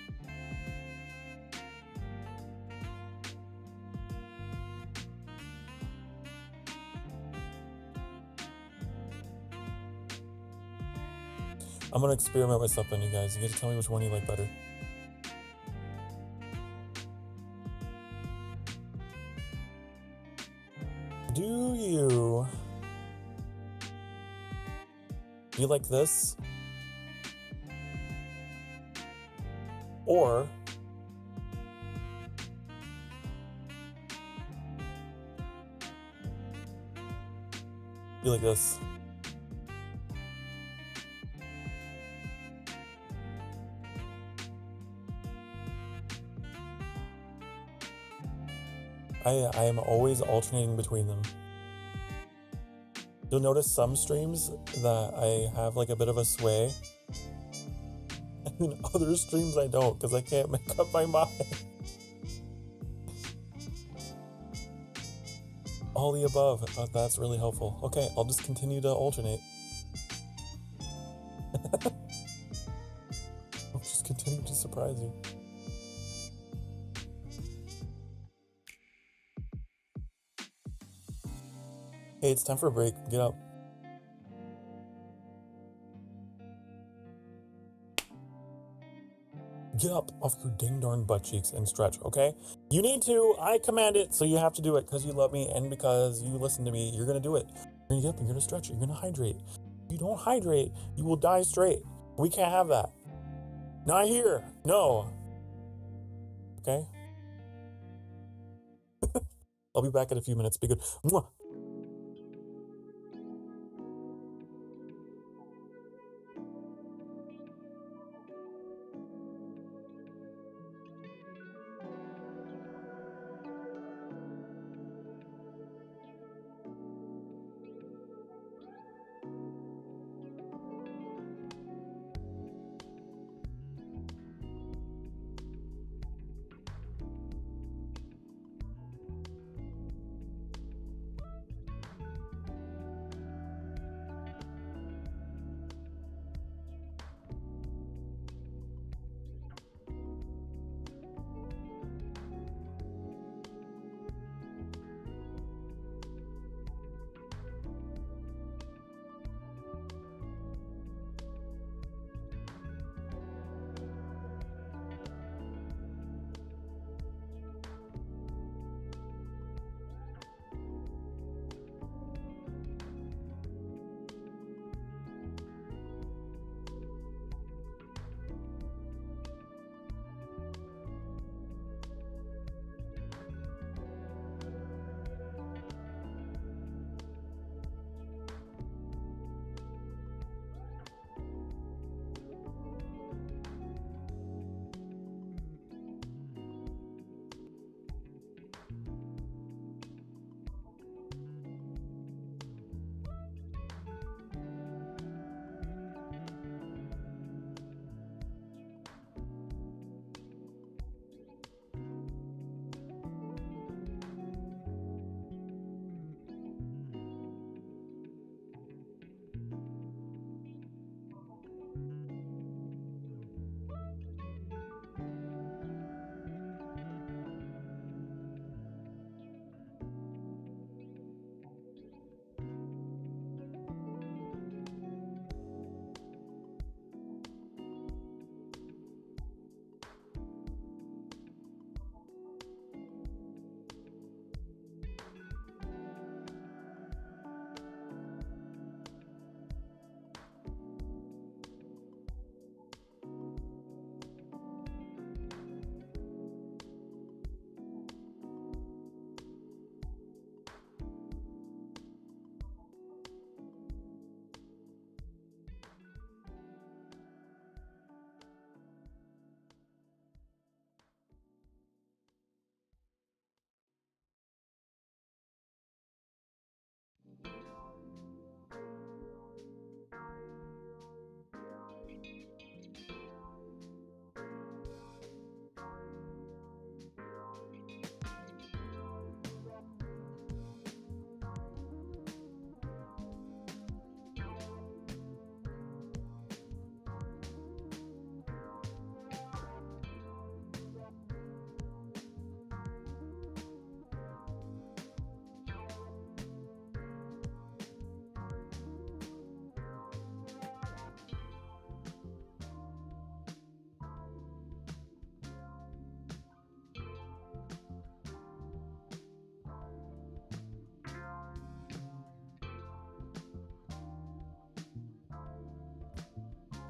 I'm gonna experiment with something, you guys. You get to tell me which one you like better. Do you? You like this? Or you like this? I am always alternating between them. You'll notice some streams that I have like a bit of a sway, and in other streams I don't, because I can't make up my mind. All the above. That's really helpful. Okay, I'll just continue to alternate. I'll just continue to surprise you. Hey, it's time for a break. Get up. Get up off your ding darn butt cheeks and stretch, okay? You need to. I command it, so you have to do it because you love me and because you listen to me. You're going to do it. You're going to get up, you're going to stretch, you're going to hydrate. If you don't hydrate, you will die straight. We can't have that. Not here. No. Okay? I'll be back in a few minutes. Be good. Mwah.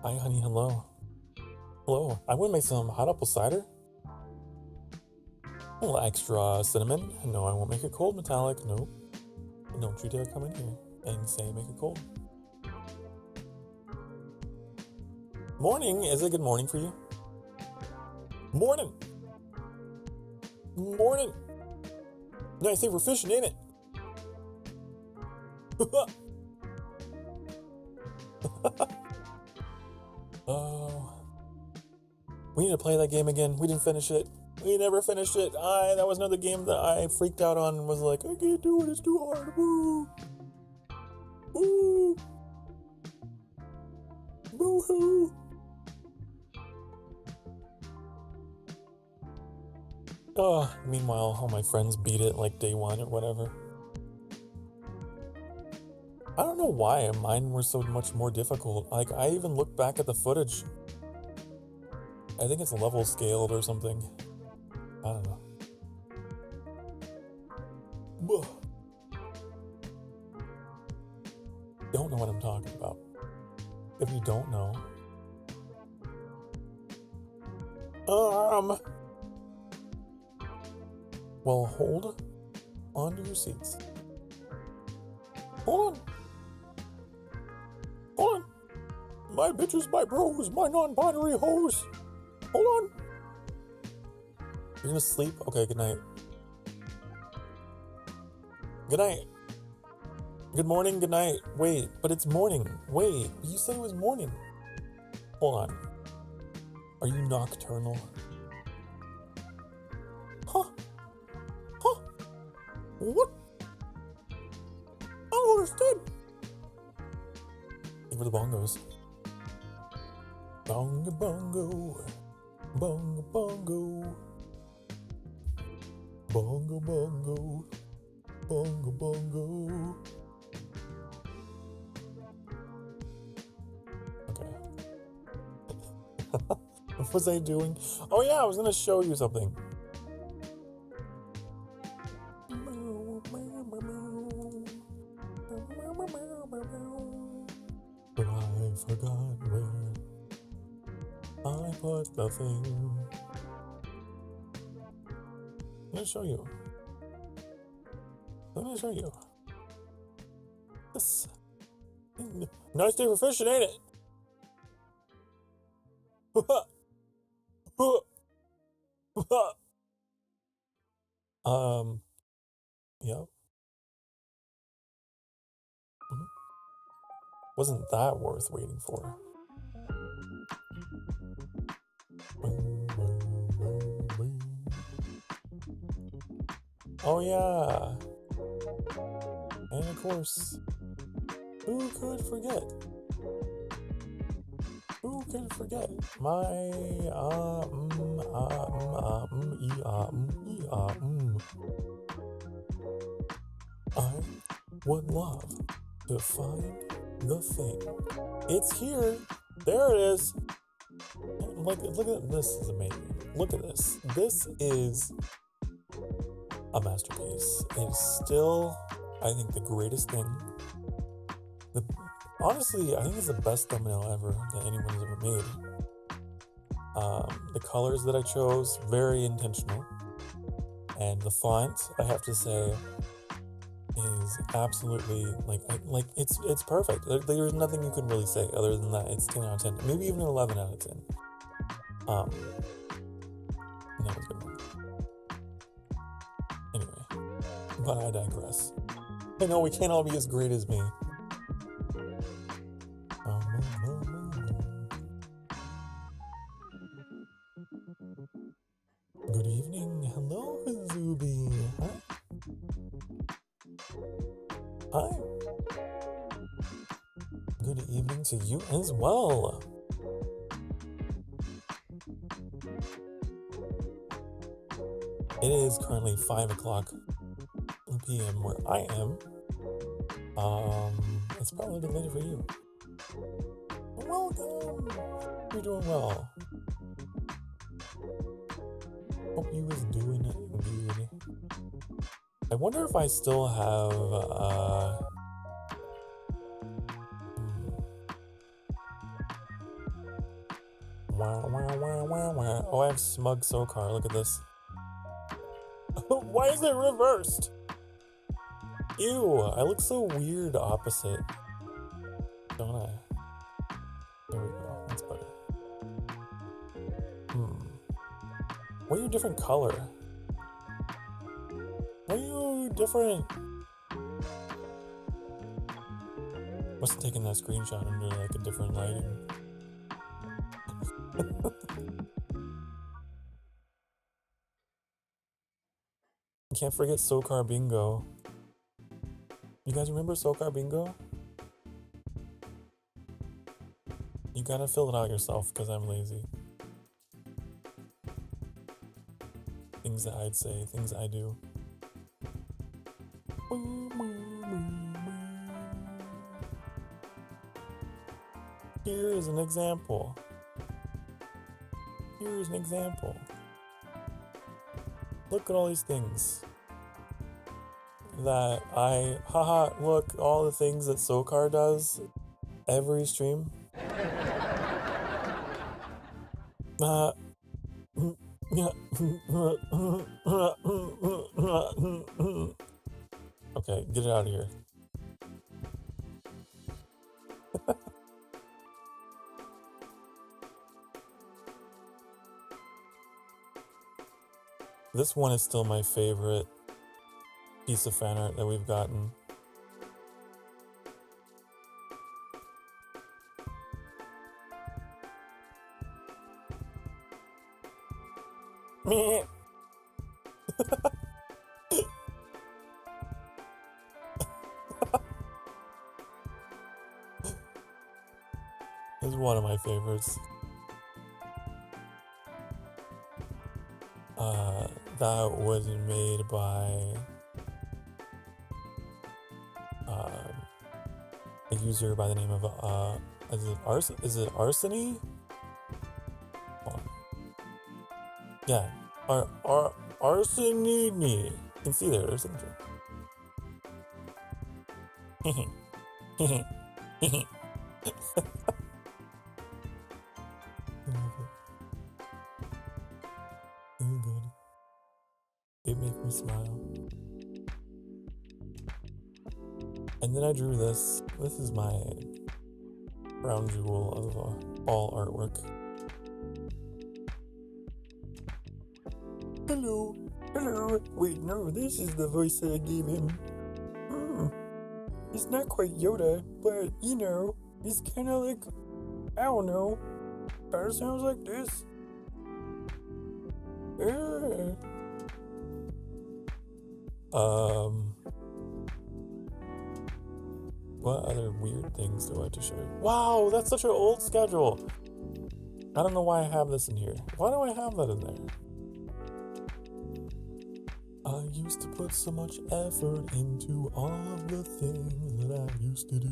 Hi, honey. Hello. Hello. I want to make some hot apple cider. A little extra cinnamon. No, I won't make it cold metallic. Nope. Don't you dare come in here and say make it cold. Morning. Is it good morning for you? Morning. Morning. Nice day for fishing, ain't it? Oh. We need to play that game again. We didn't finish it. We never finished it. That was another game that I freaked out on and was like, I can't do it, it's too hard. Woo! Woo! Boo-hoo! Meanwhile, all my friends beat it like day one or whatever. I don't know why mine were so much more difficult. Like, I even looked back at the footage. I think it's level scaled or something. I don't know. Don't know what I'm talking about. If you don't know, well, hold on to your seats. Hold on. Hold on. My bitches, my bros, my non-binary hoes. Hold on. You're gonna sleep? Okay, good night. Good night. Good morning, good night. Wait, but it's morning. Wait, you said it was morning. Hold on. Are you nocturnal? Huh? Huh? What? I don't understand. Think for the bongos. Bongo bongo. Bongo bongo. Bongo bongo. Bongo bongo. Okay. What was I doing? Oh yeah, I was gonna show you something. But I forgot where I put the thing. I'm gonna show you. I'm gonna show you. This. Nice day for fishing, ain't it? Yep. Wasn't that worth waiting for? Oh yeah. And of course, who could forget? Who could forget my I would love to find the thing. It's here. There it is. Look at this. Is amazing. Look at this. This is a masterpiece. It's still, I think, the greatest thing. Honestly, I think it's the best thumbnail ever that anyone has ever made. The colors that I chose, very intentional. And the font, I have to say, is absolutely like it's perfect. There's nothing you can really say other than that. It's 10 out of 10, maybe even an 11 out of 10. That was a good one. Anyway, but I digress. I know we can't all be as great as me. Good evening. Hello, Zuby. Hi. Good evening to you as well. It is currently 5 o'clock p.m. where I am. It's probably a bit later for you. Welcome. You're doing well. Hope you is doing good. I wonder if I still have Oh, I have smug Sokar. Look at this. Why is it reversed? Ew, I look so weird opposite. Don't I? There we go. That's better. Why are you a different color? Why are you different? Must have taken that screenshot under like a different lighting. Can't forget Sokar Bingo. You guys remember Sokar Bingo? You gotta fill it out yourself because I'm lazy. Things that I'd say, things I do. Here is an example. Here is an example. Look at all these things that haha, look, all the things that Sokar does every stream. Okay, get it out of here. This one is still my favorite piece of fan art that we've gotten. Meh. It's one of my favorites. That was made by a user by the name of is it Arseny? Yeah, Arsenini. You can see there, there's signature. Good. It made me smile. And then I drew this. This is my crown jewel of all artwork. Hello, hello. Wait, no, this is the voice that I gave him. It's not quite Yoda, but you know, he's kind of like, I don't know, kind of sounds like this. What other weird things do I have to show you? Wow, that's such an old schedule. I don't know why I have this in here. Why do I have that in there? I used to put so much effort into all of the things that I used to do.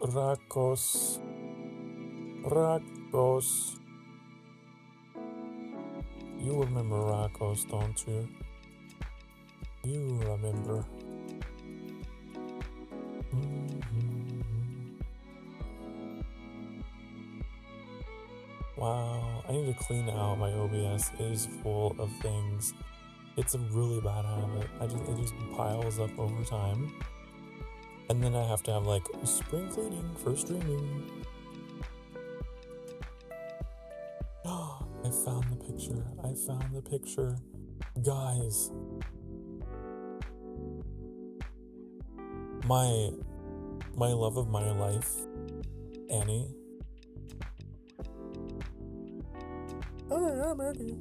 Rakos. You remember Rakos, don't you? You remember. Wow, I need to clean out my OBS. It is full of things. It's a really bad habit. It just piles up over time. And then I have to have like spring cleaning for streaming. I found the picture. Guys. My love of my life, Annie. I'm Annie.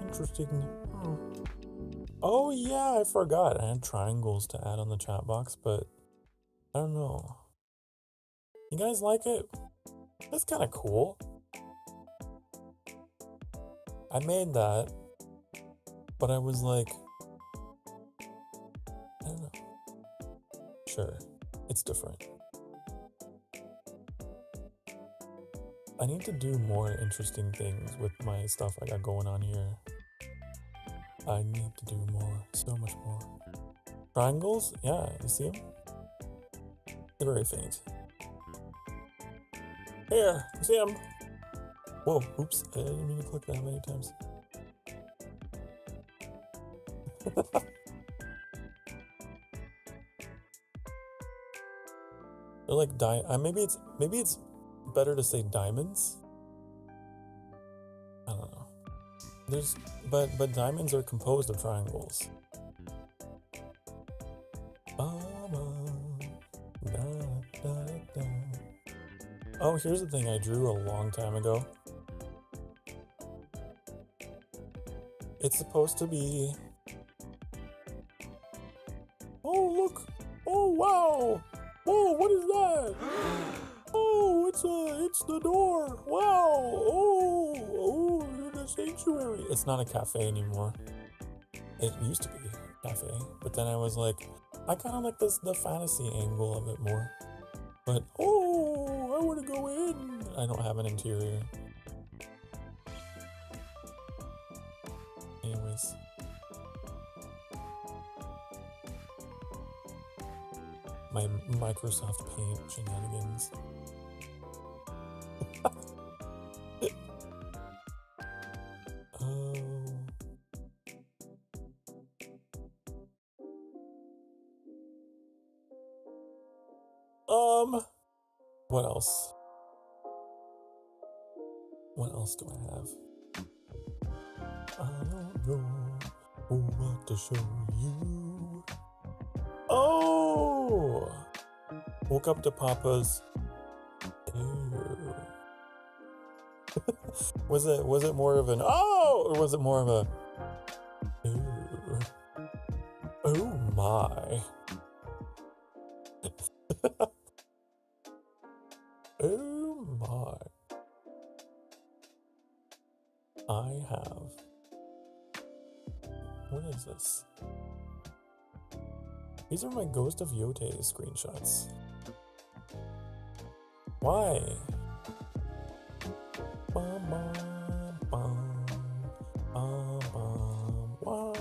Interesting. Oh yeah, I forgot. I had triangles to add on the chat box, but I don't know. You guys like it? That's kind of cool. I made that, but I was like, I don't know. Sure, it's different. I need to do more interesting things with my stuff I got going on here. I need to do more, so much more. Triangles? Yeah, you see them? They're very faint. Here, you see them? Whoa, oops, I didn't mean to click that many times. They're like maybe it's better to say diamonds. I don't know. But diamonds are composed of triangles. Oh, here's the thing I drew a long time ago. It's supposed to be. Oh, look! Oh, wow! Whoa, what is that? Oh, it's the door. Wow! Oh, the sanctuary. It's not a cafe anymore. It used to be a cafe, but then I was like, I kind of like the fantasy angle of it more. But oh, I want to go in. I don't have an interior. Anyways. My Microsoft Paint shenanigans. What else? What else do I have? I don't know what to show you. Oh! Woke up to Papa's. Ew. Was it more of an oh, or was it more of a ew? Oh my. Oh my. I have. What is this? These are my Ghost of Yote screenshots. Why? Bum, bum, bum, bum, bum. Wow.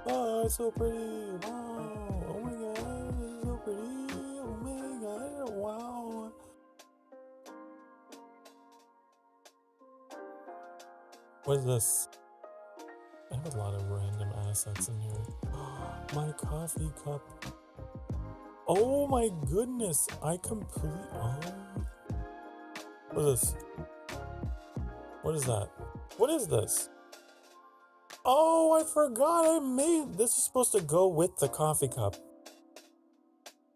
Oh, it's so pretty. Wow. Oh my god, it's so pretty. Oh my god, wow. What is this? I have a lot of random assets in here. My coffee cup. Oh my goodness, I completely. Oh. What is this? What is that? What is this? Oh, I forgot I made. This is supposed to go with the coffee cup.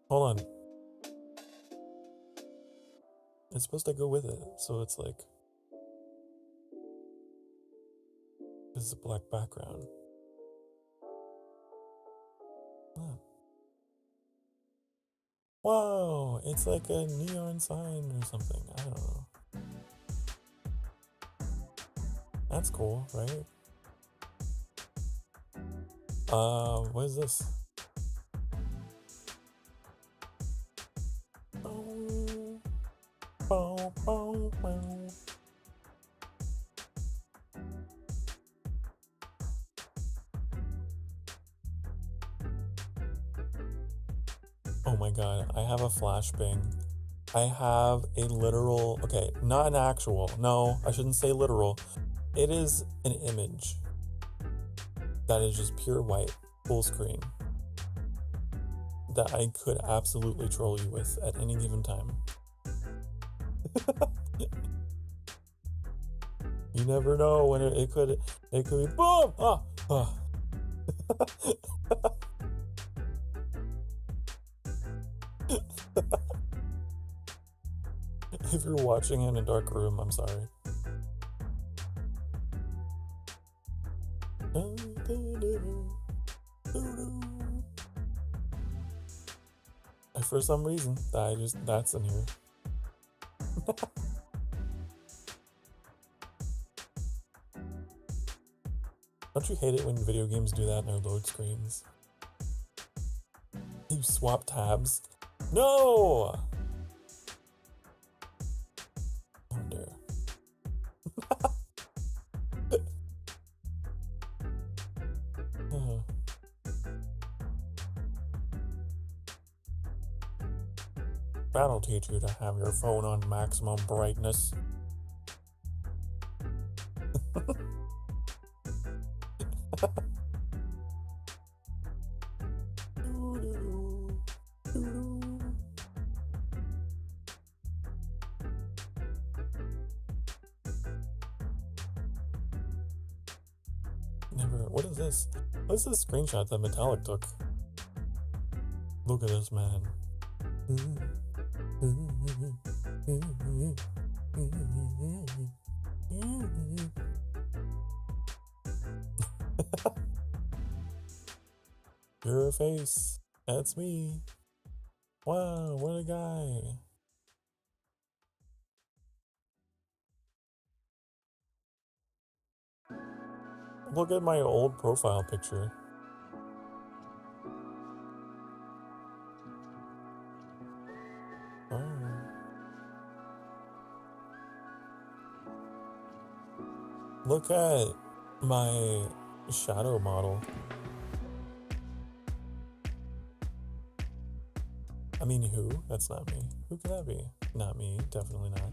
Hold on. It's supposed to go with it, so it's like. This is a black background. Huh. Wow, it's like a neon sign or something. I don't know. That's cool, right? What is this? Bow, bow, bow, bow. Oh my god, I have a flashbang. I have a literal, okay, not an actual, no, I shouldn't say literal. It is an image that is just pure white, full screen, that I could absolutely troll you with at any given time. You never know when it could be boom! Ah, ah. If you're watching in a dark room, I'm sorry. For some reason, that's in here. Don't you hate it when video games do that in their load screens? You swap tabs? No! Oh dear. That'll teach you to have your phone on maximum brightness. Never. What is this? What is this screenshot that Metallic took? Look at this man. Your face. That's me. Wow, what a guy. Look at my old profile picture. Oh. Look at my shadow model. I mean, who? That's not me. Who could that be? Not me. Definitely not.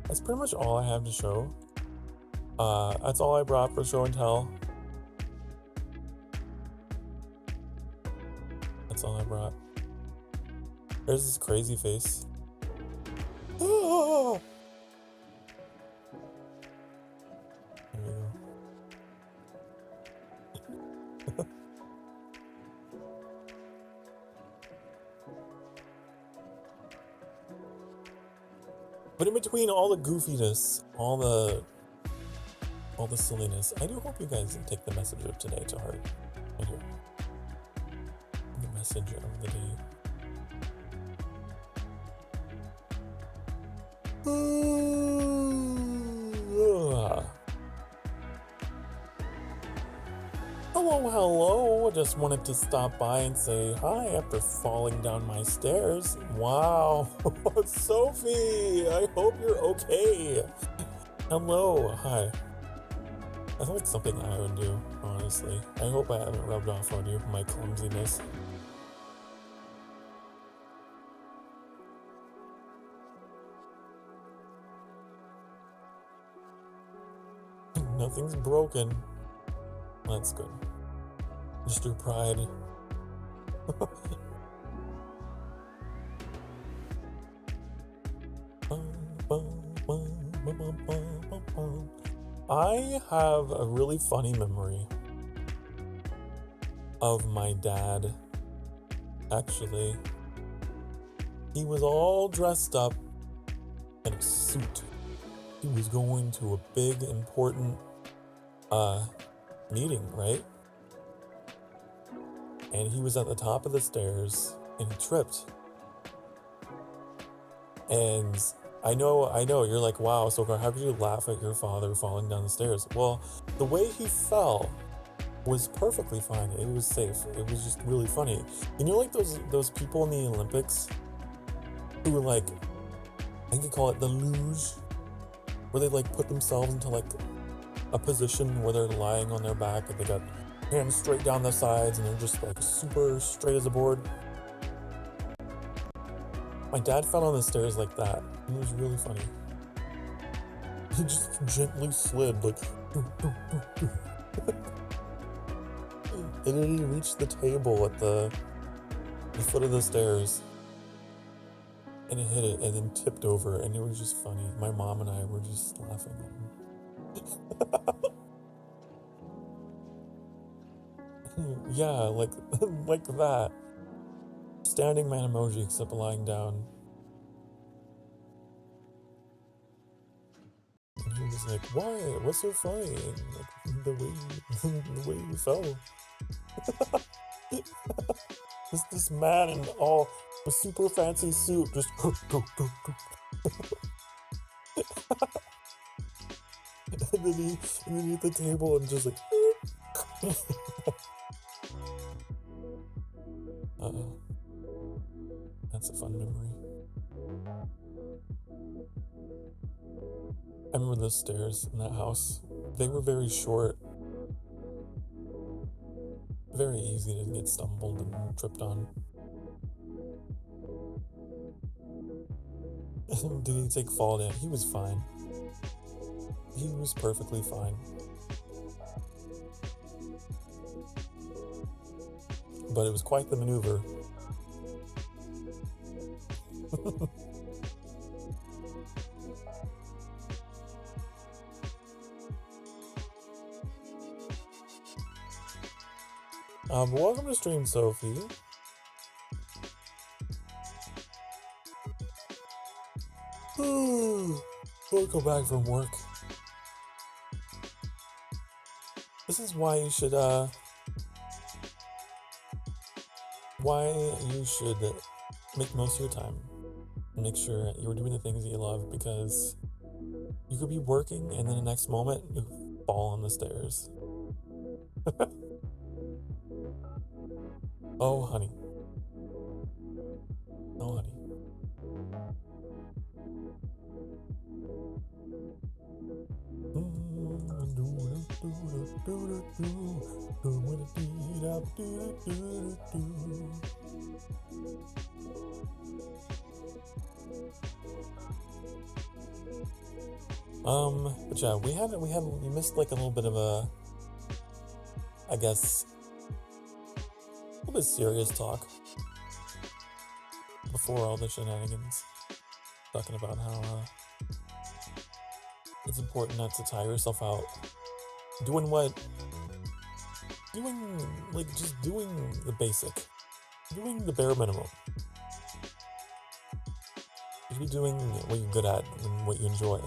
That's pretty much all I have to show. That's all I brought for show and tell. That's all I brought. There's this crazy face. Oh! There we go. But in between all the goofiness, all the silliness, I do hope you guys take the message of today to heart. I do. The message of the day. Hello. Just wanted to stop by and say hi after falling down my stairs. Wow. Sophie, I hope you're okay. Hello. Hi. That's like something I would do, honestly. I hope I haven't rubbed off on you, my clumsiness. Nothing's broken. That's good. Just your pride. I have a really funny memory of my dad. Actually, he was all dressed up in a suit. He was going to a big, important meeting, right? And he was at the top of the stairs and he tripped. And I know, you're like, wow, Sokar, how could you laugh at your father falling down the stairs? Well, the way he fell was perfectly fine. It was safe. It was just really funny. You know, like those people in the Olympics who were like, I think they call it the luge, where they like put themselves into like a position where they're lying on their back and they got hands straight down the sides and they're just like super straight as a board. My dad fell on the stairs like that. It was really funny. He just gently slid like and then he reached the table at the foot of the stairs and it hit it and then tipped over, and it was just funny. My mom and I were just laughing at him. Yeah, like that. Standing man emoji, except lying down. And he was like, why? What's so funny? Like, the way you fell. this man in all a super fancy suit just go. and then he at the table and just like that's a fun memory. I remember the stairs in that house. They were very short. Very easy to get stumbled and tripped on. Did he take fall down? He was fine. He was perfectly fine. But it was quite the maneuver. Welcome to stream, Sophie. Welcome back from work. This is why you should, make most of your time. Make sure you're doing the things that you love, because you could be working and then the next moment you fall on the stairs. Oh, honey. Oh, honey. But yeah, we missed like a little bit of a, I guess, a little bit serious talk before all the shenanigans. Talking about how it's important not to tire yourself out. Doing the basic. Doing the bare minimum. You should be doing what you're good at and what you enjoy.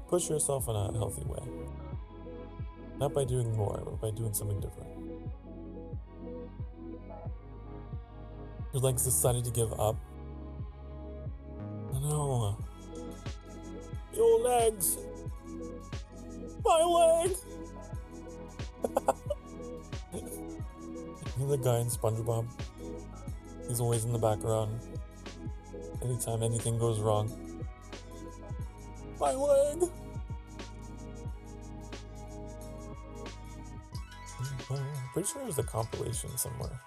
Push yourself in a healthy way. Not by doing more, but by doing something different. Your legs decided to give up. No. Your legs! My leg! You're the guy in SpongeBob. He's always in the background. Anytime anything goes wrong. My leg! Pretty sure there's a compilation somewhere.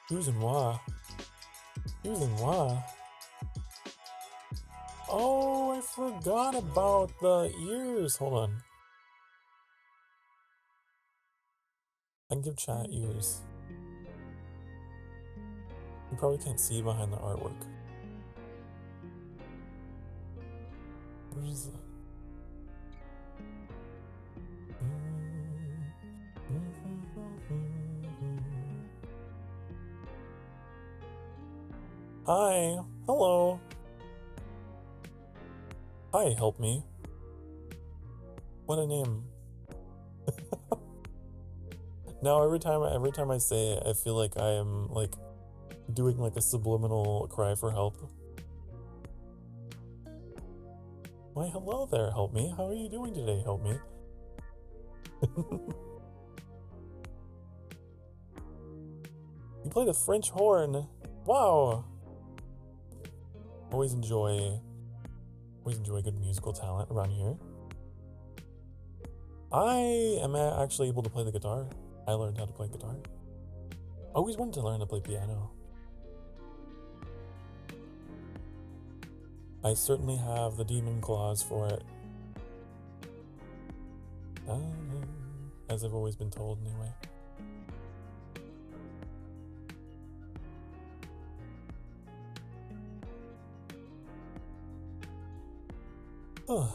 Who's and why? Who's and why? Oh, I forgot about the ears. Hold on. I can give chat ears. You probably can't see behind the artwork. What is that? Hi. Hello. Hi, help me. What a name. Now every time I say it, I feel like I am like doing like a subliminal cry for help. Why, hello there, help me. How are you doing today, help me? You play the French horn. Wow. Always enjoy good musical talent around here. I am actually able to play the guitar. I learned how to play guitar. I always wanted to learn to play piano. I certainly have the demon claws for it. As I've always been told anyway. I've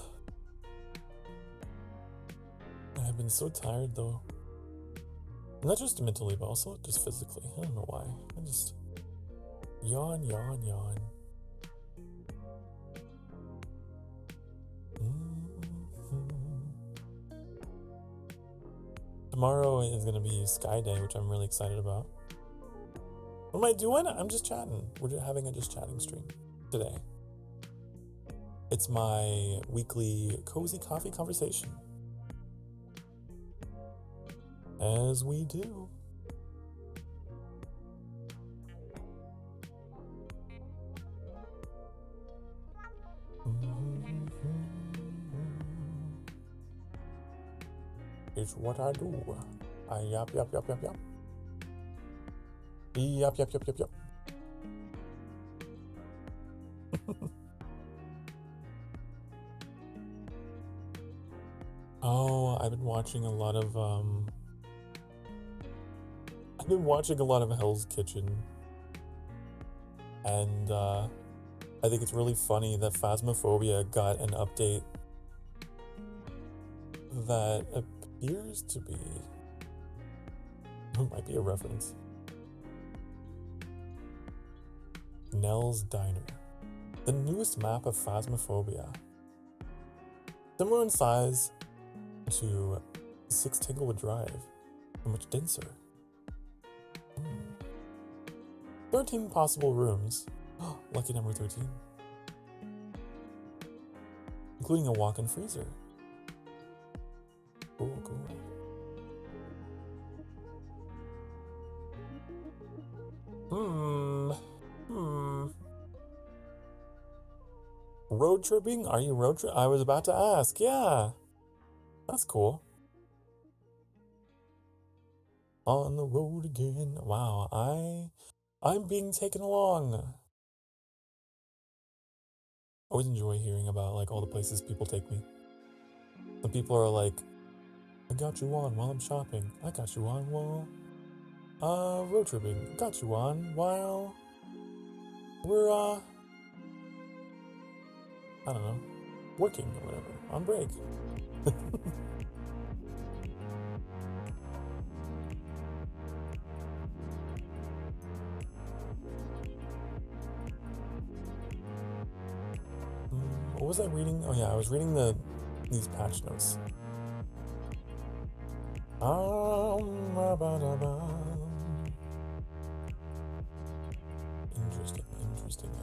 been so tired though. Not just mentally, but also just physically. I don't know why. I just yawn, yawn, yawn. Tomorrow is gonna be Sky Day, which I'm really excited about. What am I doing? I'm just chatting. We're having a just chatting stream today. It's my weekly cozy coffee conversation. As we do. It's what I do. I yap, yap, yap, yap, yap. Yap, yap, yap, yap, yap. Oh, I've been watching a lot of Hell's Kitchen, and I think it's really funny that Phasmophobia got an update that appears to be, it might be a reference, Nell's Diner, the newest map of Phasmophobia, similar in size to 6 Tanglewood Drive, but much denser. 13 possible rooms. Lucky number 13. Including a walk-in freezer. Cool, cool. Road tripping? Are you road trip? I was about to ask. Yeah. That's cool. On the road again. Wow, I'm being taken along. I always enjoy hearing about like all the places people take me. Some people are like, I got you on while I'm shopping. I got you on while road tripping. Got you on while we're I don't know, working or whatever, on break. What was I reading? Oh yeah, I was reading these patch notes.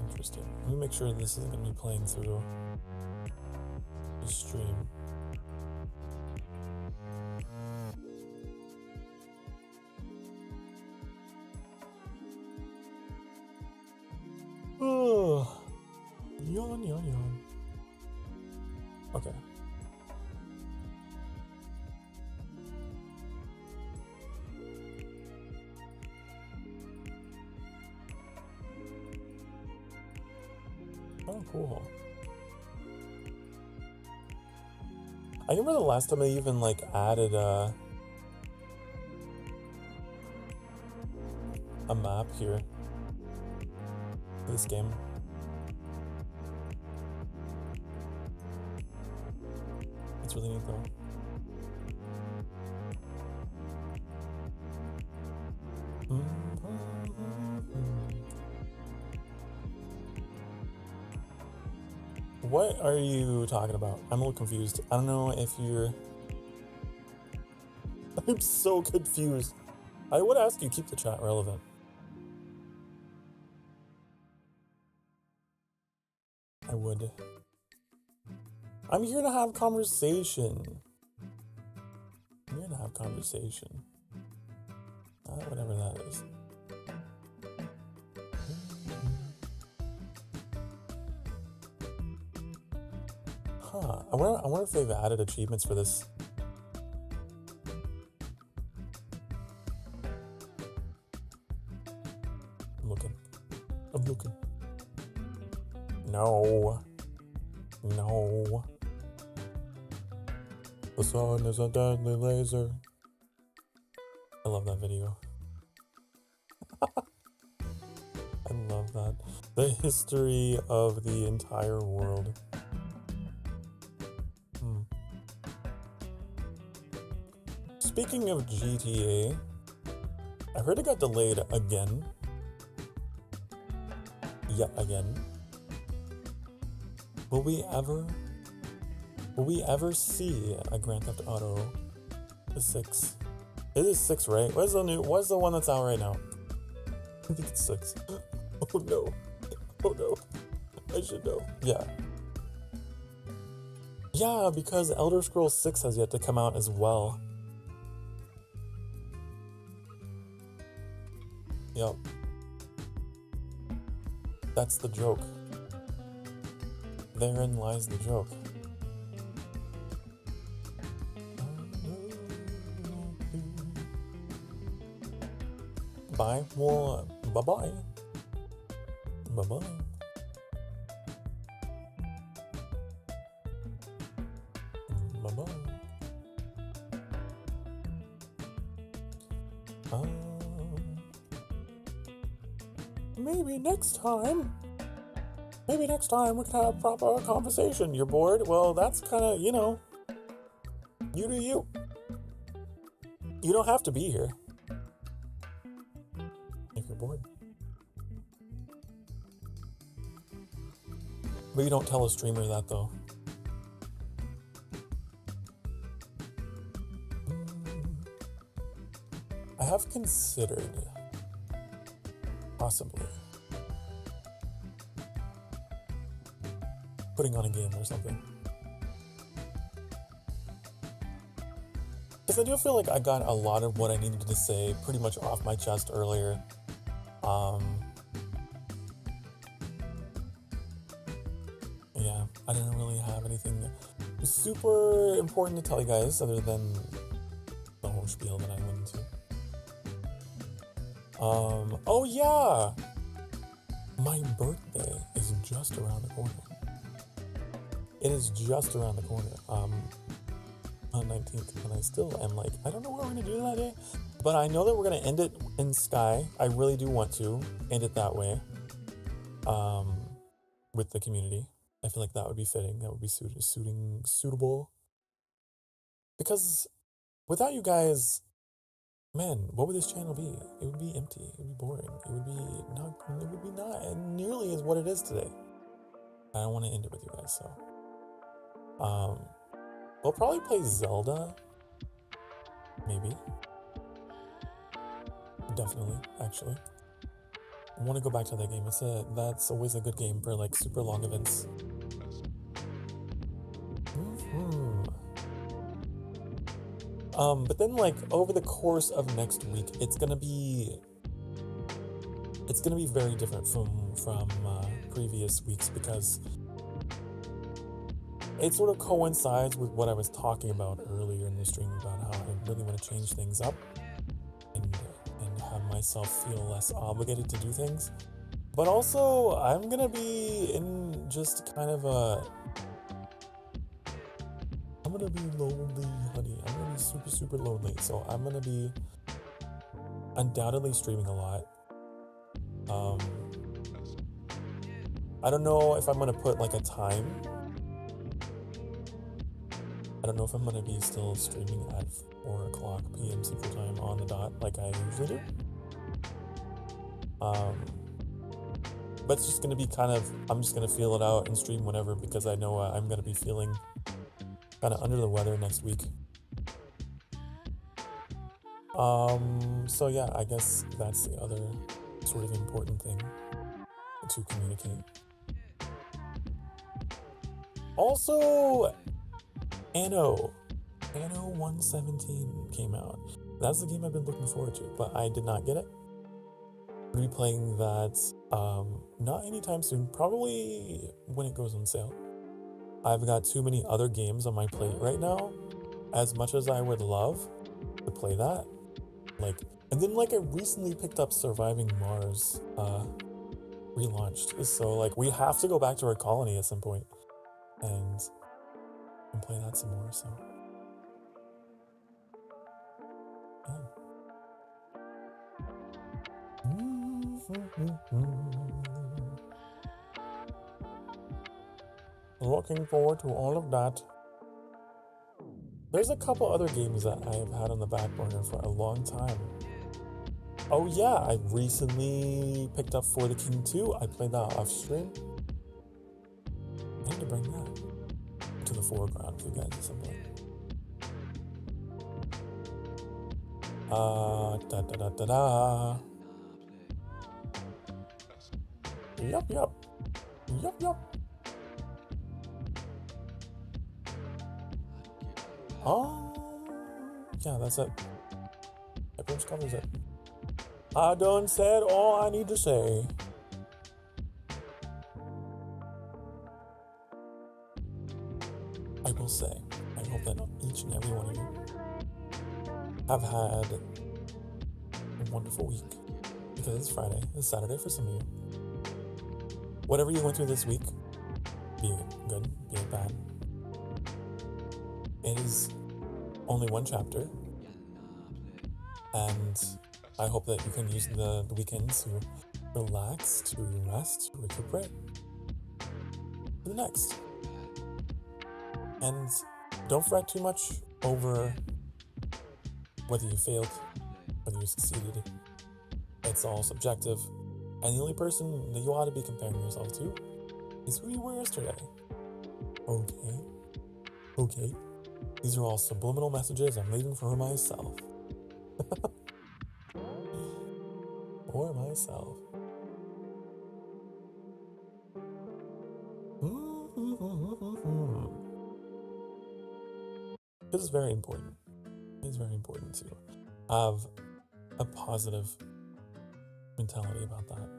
Interesting. Let me make sure this isn't going to be playing through the stream. Oh, yawn. Okay. Oh, cool. I remember the last time I even like added a map here to this game. It's really neat though. What are you talking about? I'm a little confused. I don't know if you're... I'm so confused. I would ask you keep the chat relevant. I would. I'm here to have conversation. I'm here to have conversation. Whatever that is. Huh. I wonder if they've added achievements for this. I'm looking. No. The sun is a deadly laser. I love that video. I love that. The history of the entire world. speaking of GTA, I heard it got delayed again. Yet again. Will we ever see a Grand Theft Auto 6? It is 6, right? What's the one that's out right now? I think it's 6. Oh no. Oh no. I should know. Yeah. Yeah, because Elder Scrolls 6 has yet to come out as well. Yep. That's the joke. Therein lies the joke. Bye. Well, bye-bye. Bye-bye. Bye-bye. Maybe next time we can have a proper conversation. You're bored? Well, that's kind of, you know, you do you. You don't have to be here if you're bored. But you don't tell a streamer that, though. I have considered possibly putting on a game or something. Because I do feel like I got a lot of what I needed to say pretty much off my chest earlier. Yeah, I didn't really have anything super important to tell you guys other than the whole spiel that I went into. Oh yeah! My birthday is just around the corner. It is just around the corner. On 19th, and I still am like, I don't know what we're gonna do that day, but I know that we're gonna end it in Sky. I really do want to end it that way. With the community. I feel like that would be fitting. That would be suitable. Because without you guys, man, what would this channel be? It would be empty. It would be boring. It would be not nearly as what it is today. I don't want to end it with you guys, so. We'll probably play Zelda. Maybe. Definitely, actually. I want to go back to that game. That's always a good game for like super long events. But then like over the course of next week, it's gonna be very different from previous weeks because it sort of coincides with what I was talking about earlier in the stream about how I really want to change things up and have myself feel less obligated to do things. But also, I'm gonna be in just kind of I'm gonna be lonely, honey. I'm gonna be super, super lonely. So I'm gonna be undoubtedly streaming a lot. I don't know if I'm gonna put like a time. I don't know if I'm gonna be still streaming at 4 o'clock p.m. Central Time on the dot like I usually do. But it's just gonna be kind of, I'm just gonna feel it out and stream whenever because I know I'm gonna be feeling kind of under the weather next week. So yeah, I guess that's the other sort of important thing to communicate. Also, Anno 117 came out. That's the game I've been looking forward to, but I did not get it. I'm gonna be playing that not anytime soon, probably when it goes on sale. I've got too many other games on my plate right now. As much as I would love to play that, and then I recently picked up Surviving Mars relaunched, so we have to go back to our colony at some point and play that some more. So looking forward to all of that. There's a couple other games that I have had on the back burner for a long time. Oh yeah, I recently picked up For the King 2. I played that off stream. I need to bring that to the foreground for you guys at some point. Da da da da da. Yup, yup. Yup, yup. Yeah, that's it. That pretty much covers it. I done said all I need to say. I will say, I hope that each and every one of you have had a wonderful week. Because it's Friday, it's Saturday for some of you. Whatever you went through this week, be it good, be it bad, it is only one chapter. And I hope that you can use the weekend to relax, to rest, to recuperate for the next. And don't fret too much over whether you failed, whether you succeeded. It's all subjective. And the only person that you ought to be comparing yourself to is who you were yesterday. Okay. Okay. These are all subliminal messages I'm leaving for myself. For myself. This is very important. It's very important to have a positive mentality about that.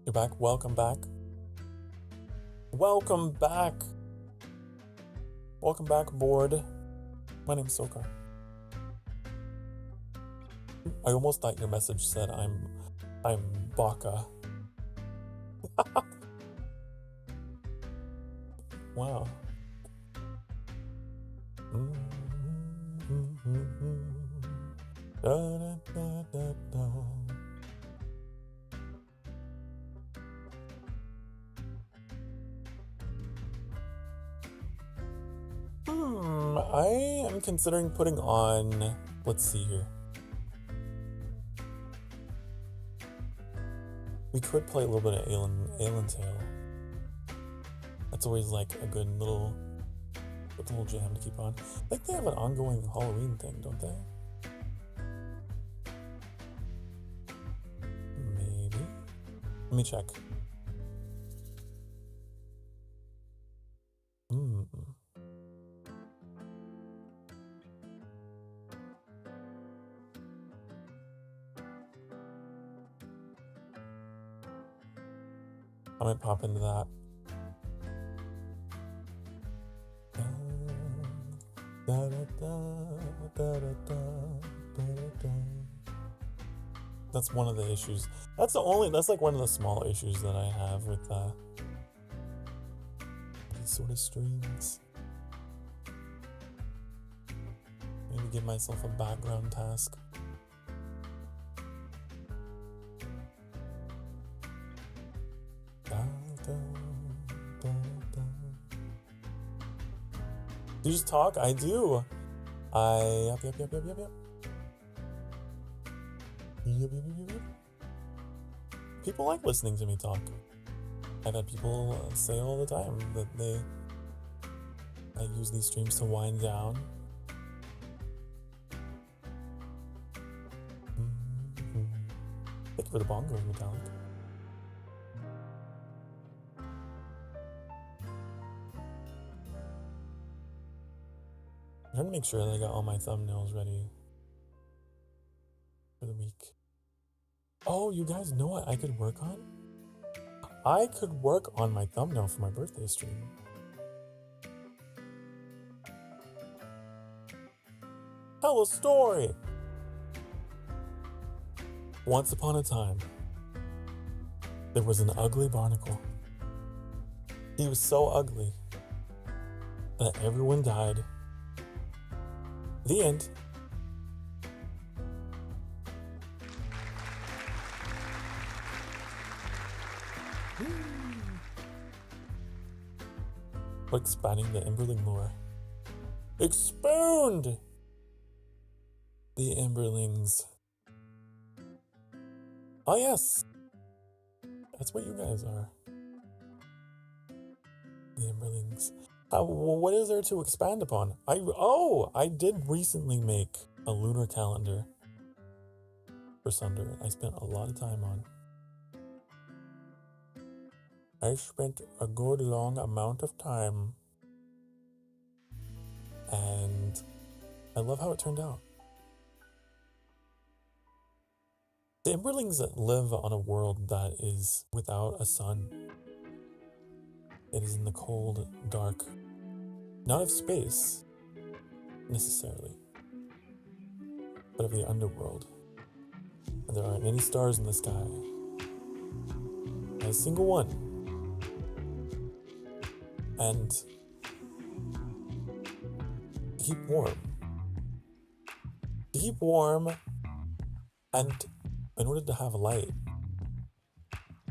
You're back. Welcome back. Welcome back. Welcome back aboard. My name's Sokar. I almost thought your message said I'm Baka. Wow. Da, da, da, da, da. I am considering putting on, let's see here. We could play a little bit of Alien Tale. That's always like a good little jam to keep on. I think they have an ongoing Halloween thing, don't they? Maybe. Let me check. I might pop into that. That's one of the issues. That's like one of the small issues that I have with these sort of streams. Maybe give myself a background task. Do you just talk? I do. Yep. People like listening to me talk. I've had people say all the time that I use these streams to wind down. Thank you for the bongos, Metallic. I'm trying to make sure that I got all my thumbnails ready for the week. Oh, you guys know what I could work on? I could work on my thumbnail for my birthday stream. Tell a story! Once upon a time, there was an ugly barnacle. He was so ugly that everyone died. The end. Or expanding the Emberling lore. Expound the Emberlings. Oh yes, that's what you guys are. The Emberlings. What is there to expand upon? I did recently make a lunar calendar for Sunder. I spent a lot of time on. I spent a good long amount of time, and I love how it turned out. The Emberlings live on a world that is without a sun. It is in the cold, dark, not of space, necessarily, but of the underworld. And there aren't any stars in the sky. Not a single one. And to keep warm. To keep warm, and in order to have light,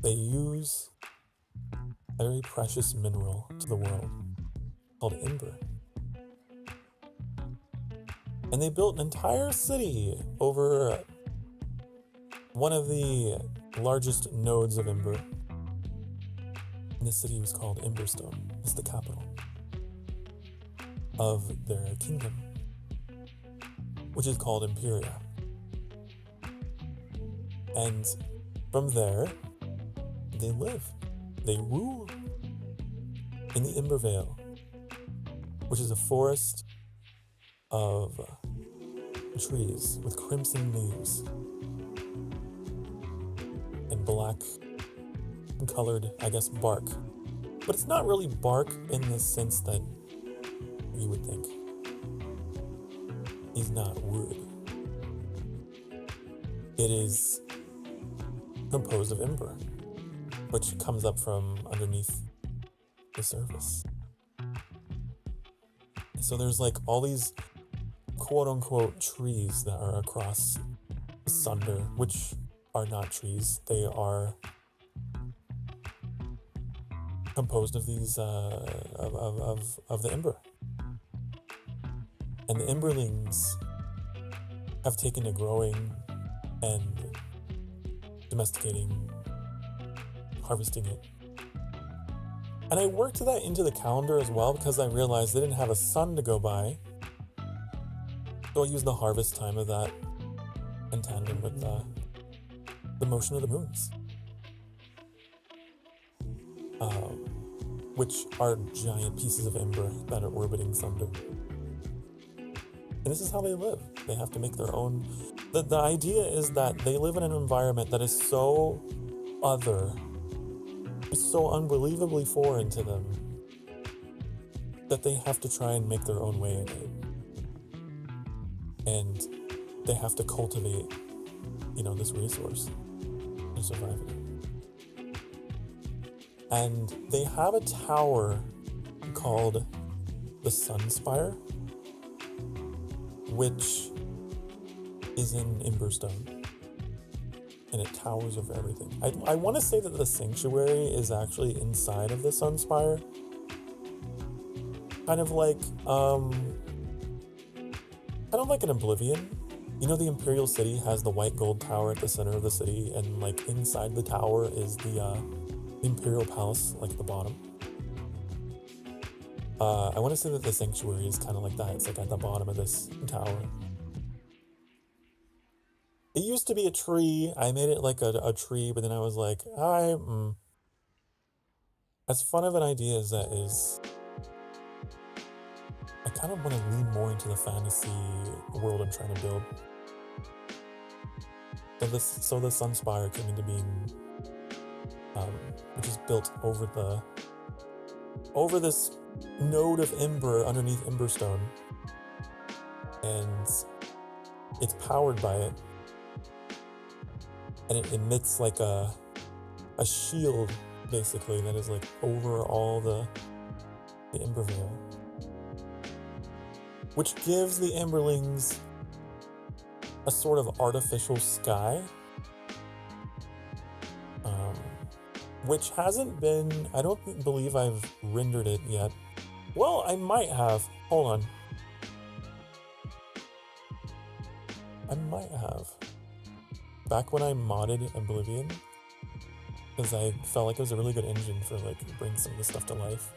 they use a very precious mineral to the world called ember. And they built an entire city over one of the largest nodes of ember. And the city was called Emberstone. It's the capital of their kingdom, which is called Imperia. And from there, they live. They rule in the Ember Vale, which is a forest of trees with crimson leaves and black colored, I guess, bark. But it's not really bark in the sense that you would think. He's not wood. It is composed of ember, which comes up from underneath the surface. So there's like all these quote-unquote trees that are across Sunder, which are not trees. They are composed of these of the ember. And the Emberlings have taken to growing and domesticating, harvesting it. And I worked that into the calendar as well because I realized they didn't have a sun to go by. So I used the harvest time of that in tandem with the motion of the moons. Which are giant pieces of ember that are orbiting Sunder. And this is how they live. They have to make their own. The idea is that they live in an environment that is so other, it's so unbelievably foreign to them, that they have to try and make their own way in it. And they have to cultivate, this resource to survive in it. And they have a tower called the Sunspire, which is in Emberstone, and it towers over everything. I want to say that the sanctuary is actually inside of the Sunspire, kind of like an Oblivion. The Imperial City has the white gold tower at the center of the city, and like inside the tower is the Imperial Palace, like at the bottom. I want to say that the sanctuary is kind of like that. It's like at the bottom of this tower. It used to be a tree. I made it like a tree, but then I was like, as fun of an idea as that is, I kind of want to lean more into the fantasy world I'm trying to build. So the Sunspire came into being, which is built over this node of ember underneath Emberstone, and it's powered by it, and it emits like a shield basically that is like over all the Ember Vale, which gives the Emberlings a sort of artificial sky, which hasn't been, I don't believe I've rendered it yet. Well, I might have. Hold on. I might have. Back when I modded Oblivion, because I felt like it was a really good engine for like bringing some of the stuff to life.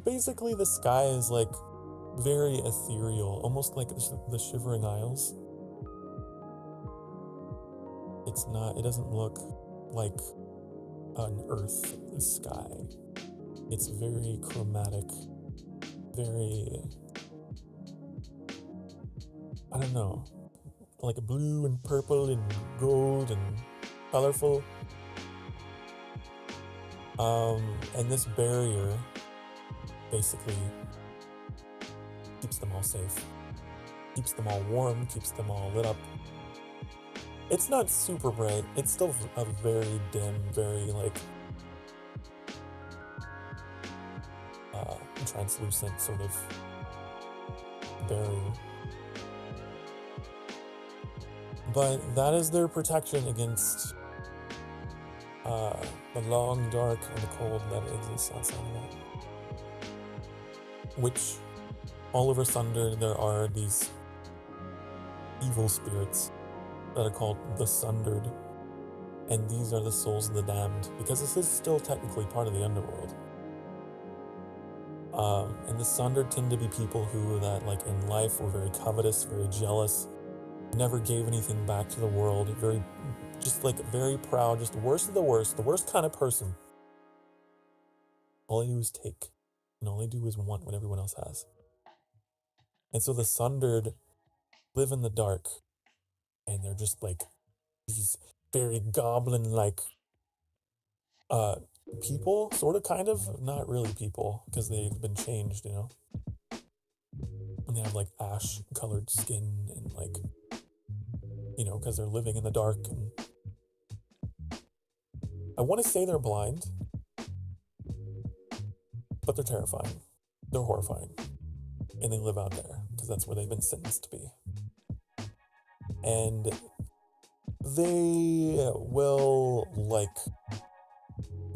Basically the sky is like very ethereal, almost like the Shivering Isles. It doesn't look like an Earth sky. It's very chromatic, very, I don't know, like blue and purple and gold and colorful. And this barrier basically keeps them all safe, keeps them all warm, keeps them all lit up. It's not super bright. It's still a very dim, very like translucent sort of barrier. But that is their protection against the long dark and the cold that exists outside of that. Which, all over Sunder, there are these evil spirits that are called the Sundered, and these are the souls of the damned, because this is still technically part of the underworld. And the Sundered tend to be people who that like in life were very covetous, very jealous, never gave anything back to the world, very proud, just the worst of the worst kind of person. All they do is take, and all they do is want what everyone else has. And so the Sundered live in the dark, and they're just like these very goblin-like people, sort of, kind of, not really people, because they've been changed, you know? And they have like ash-colored skin, and like, you know, because they're living in the dark, and I want to say they're blind, but they're terrifying. They're horrifying. And they live out there, because that's where they've been sentenced to be. And they will, like,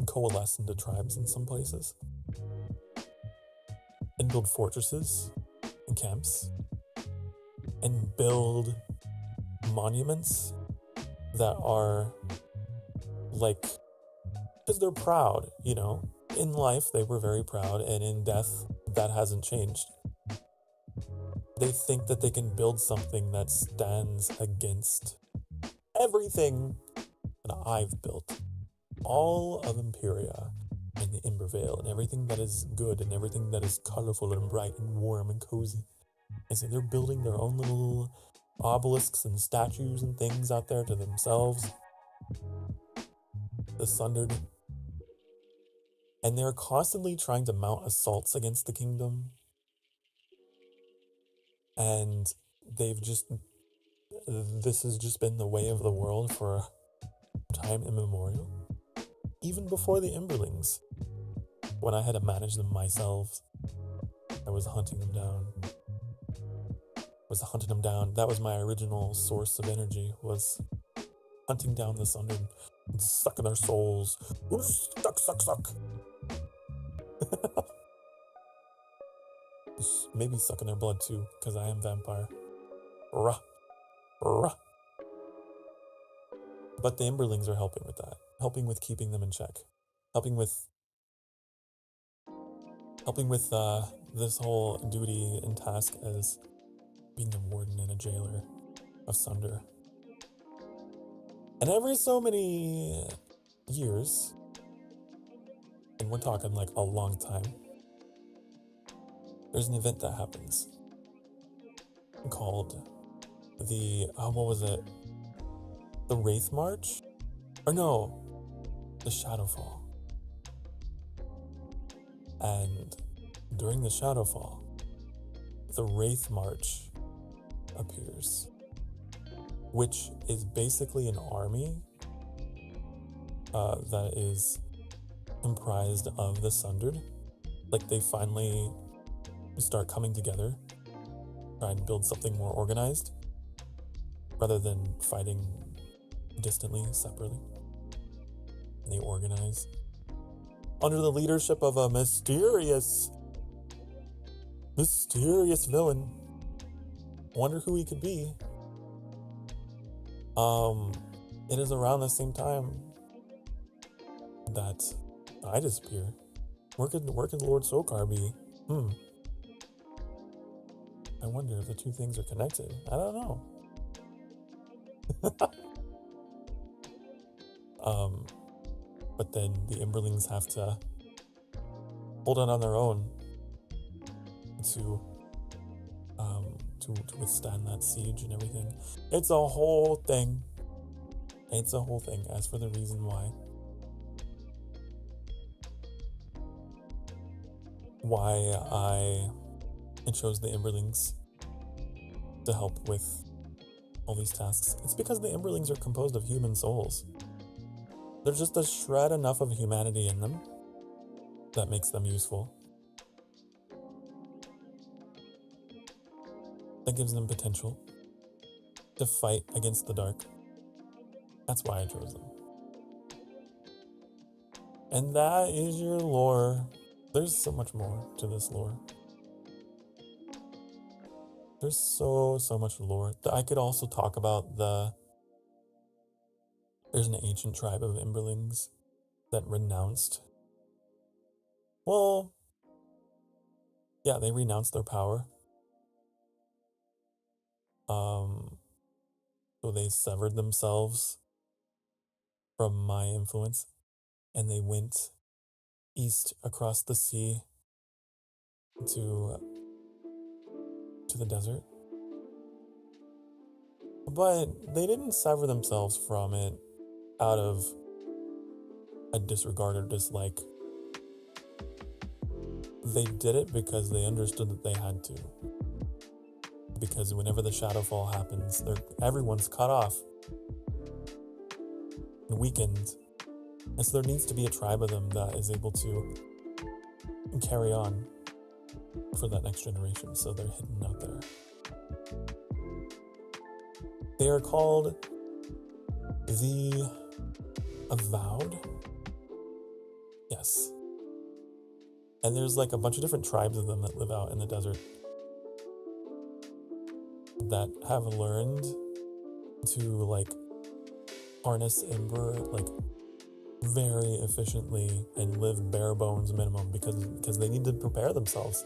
coalesce into tribes in some places. And build fortresses and camps. And build monuments that are, like, because they're proud, you know? In life, they were very proud, and in death, that hasn't changed. They think that they can build something that stands against everything that I've built. All of Imperia and the Embervale and everything that is good and everything that is colorful and bright and warm and cozy. And so they're building their own little obelisks and statues and things out there to themselves. The Sundered. And they're constantly trying to mount assaults against the kingdom. And this has just been the way of the world for time immemorial. Even before the Emberlings, when I had to manage them myself, I was hunting them down. That was my original source of energy, was hunting down the Sundered and sucking their souls. Suck. Maybe sucking their blood too, because I am vampire. Rah. But the Emberlings are helping with that. Helping with keeping them in check. Helping with this whole duty and task as being the warden and a jailer of Sunder. And every so many years, and we're talking like a long time, there's an event that happens called the, the Wraith March? Or no, the Shadowfall. And during the Shadowfall, the Wraith March appears, which is basically an army that is comprised of the Sundered. Like, they finally start coming together, try and build something more organized, rather than fighting distantly, separately. And they organize under the leadership of a mysterious villain. Wonder who he could be. It is around the same time that I disappear. Where could Lord Sokar be? I wonder if the two things are connected. I don't know. But then the Emberlings have to hold on their own to withstand that siege and everything. It's a whole thing. It's a whole thing. As for the reason why I chose the Emberlings to help with all these tasks, it's because the Emberlings are composed of human souls. There's just a shred enough of humanity in them that makes them useful. That gives them potential to fight against the dark. That's why I chose them. And that is your lore. There's so much more to this lore. There's so much lore. I could also talk about there's an ancient tribe of Emberlings that renounced. Well, yeah, they renounced their power. So they severed themselves from my influence, and they went east across the sea to the desert. But they didn't sever themselves from it out of a disregard or dislike. They did it because they understood that they had to. Because whenever the Shadowfall happens, everyone's cut off and weakened. And so there needs to be a tribe of them that is able to carry on for that next generation. So they're hidden out there. They are called the Avowed. Yes. And there's like a bunch of different tribes of them that live out in the desert that have learned to like harness Ember like very efficiently and live bare bones minimum because they need to prepare themselves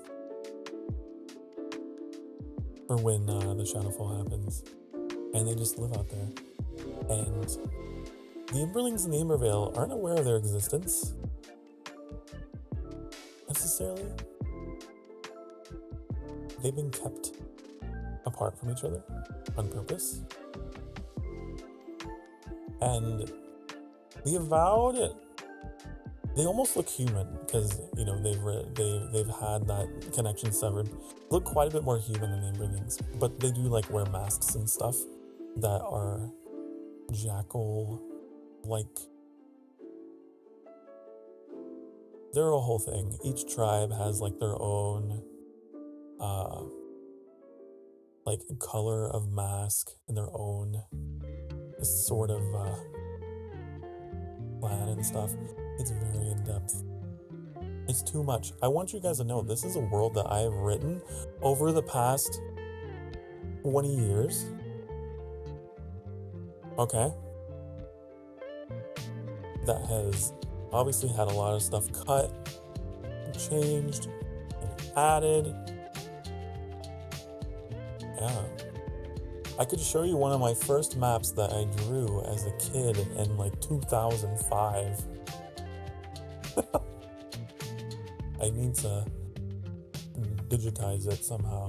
for when the Shadowfall happens, and they just live out there. And the Emberlings in the Embervale aren't aware of their existence necessarily. They've been kept apart from each other on purpose. And the Avowed, they almost look human because, you know, they've had that connection severed. Look quite a bit more human than the Emberlings, but they do like wear masks and stuff that are jackal-like. They're a whole thing. Each tribe has like their own like color of mask and their own sort of plan and stuff. It's very in-depth. It's too much. I want you guys to know this is a world that I have written over the past 20 years. Okay? That has obviously had a lot of stuff cut, and changed, and added. Yeah. I could show you one of my first maps that I drew as a kid in like 2005. I need to digitize it somehow.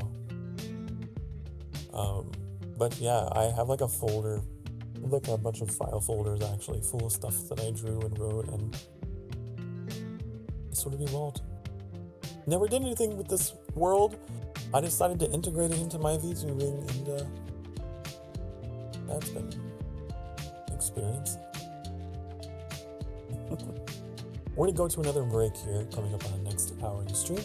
But yeah, I have like a folder, like a bunch of file folders actually, full of stuff that I drew and wrote, and it sort of evolved. Never did anything with this world. I decided to integrate it into my VTubing, and that's been an experience. We're going to go to another break here, coming up on the next hour of the stream.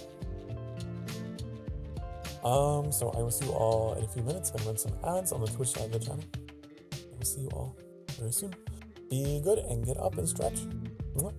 So I will see you all in a few minutes. I'm going to run some ads on the Twitch side of the channel. I will see you all later. very soon. Be good and get up and stretch. Mwah.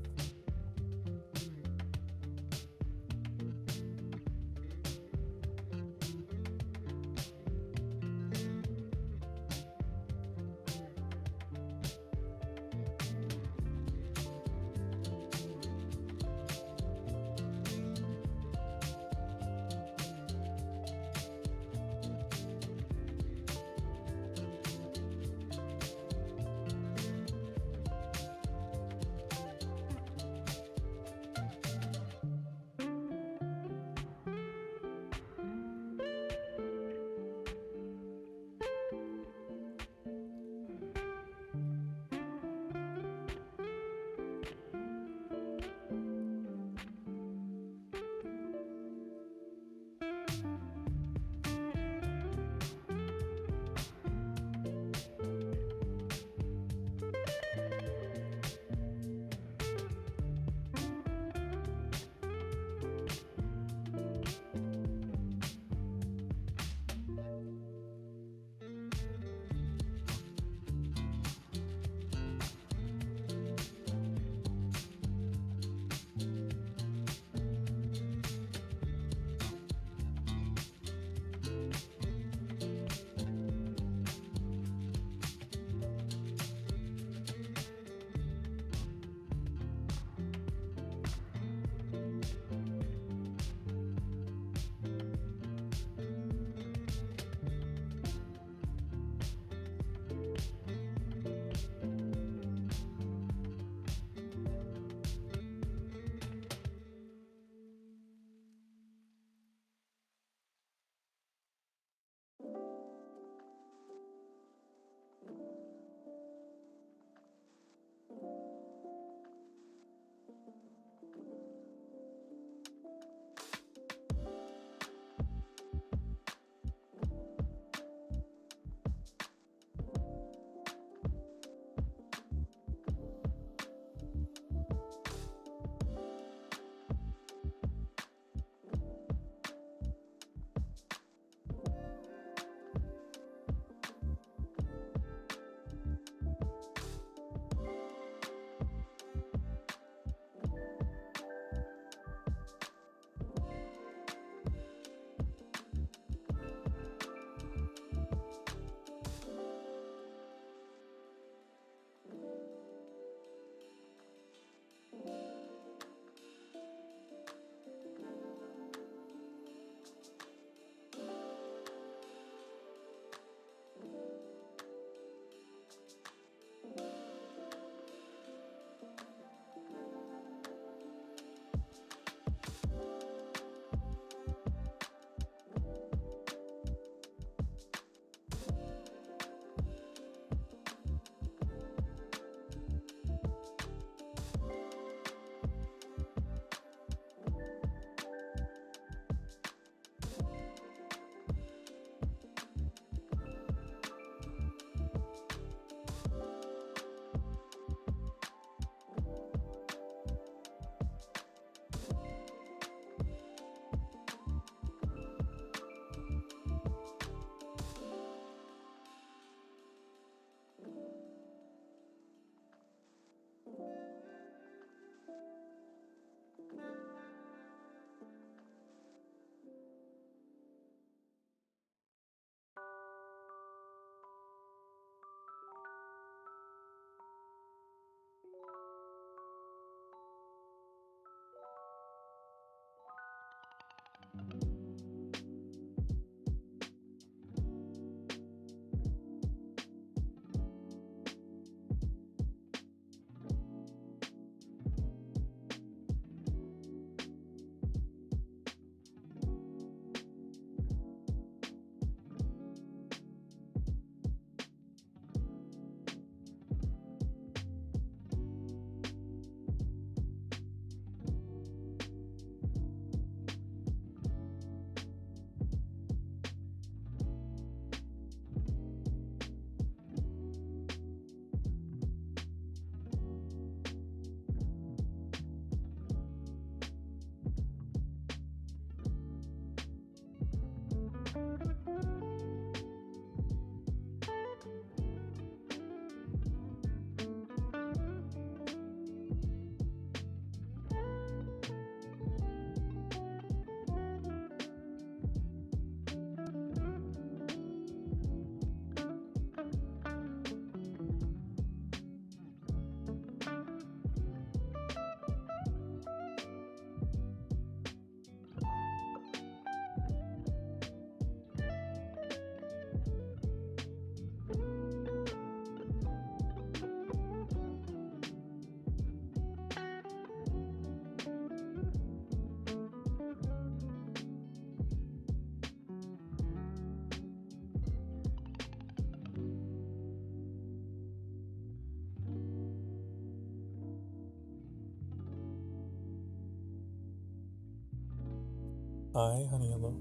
Hi, honey, hello.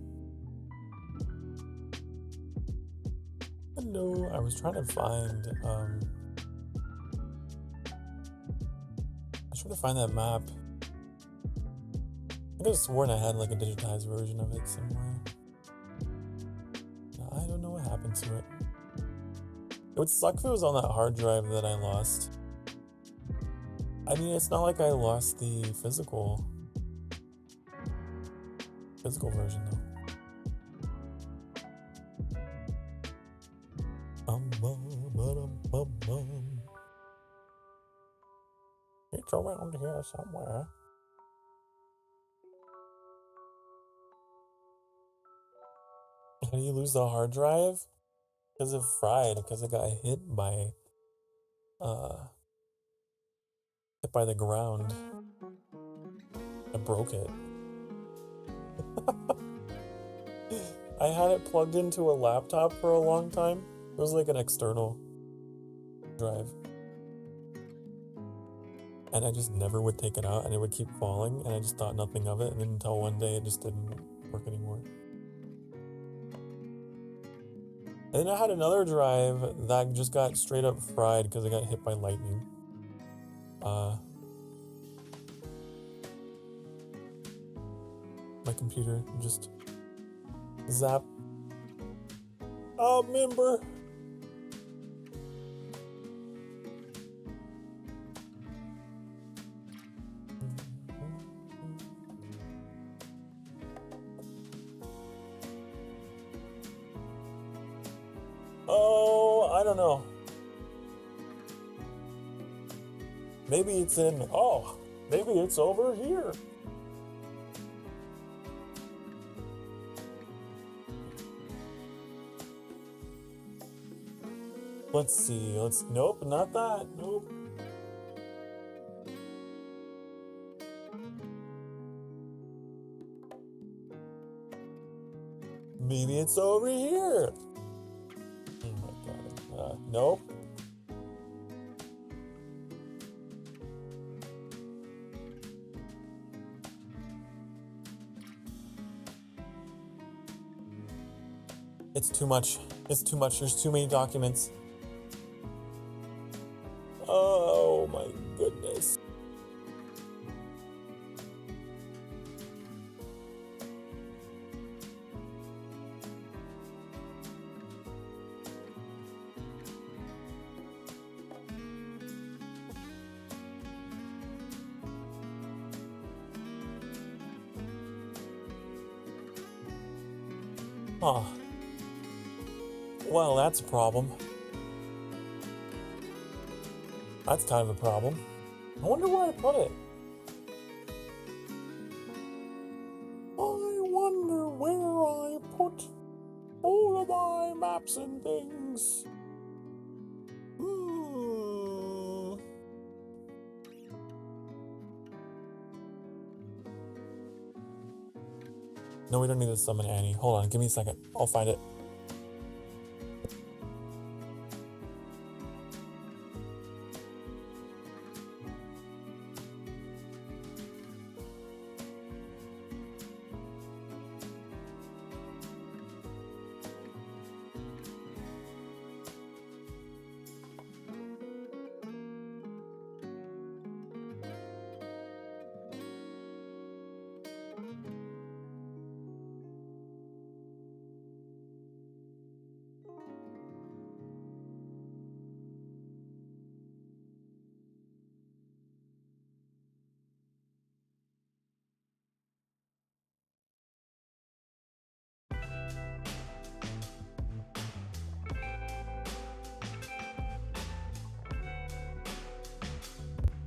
Hello, I was trying to find, I was trying to find that map. I could have sworn I had like a digitized version of it somewhere. I don't know what happened to it. It would suck if it was on that hard drive that I lost. I mean, it's not like I lost the physical version though. It's around here somewhere. How do you lose the hard drive? Because it fried, because it got hit by the ground. I broke it. I had it plugged into a laptop for a long time. It was like an external drive. And I just never would take it out and it would keep falling and I just thought nothing of it, and until one day it just didn't work anymore. And then I had another drive that just got straight up fried because it got hit by lightning. My computer just zap. Oh, member. Oh, I don't know. Maybe it's in, oh, maybe it's over here. Let's see, nope, not that, nope. Maybe it's over here. Oh my god, nope. It's too much, there's too many documents. Oh my goodness. Huh. Well, that's a problem. That's kind of a problem. I wonder where I put it. I wonder where I put all of my maps and things. No, we don't need to summon Annie. Hold on, give me a second. I'll find it.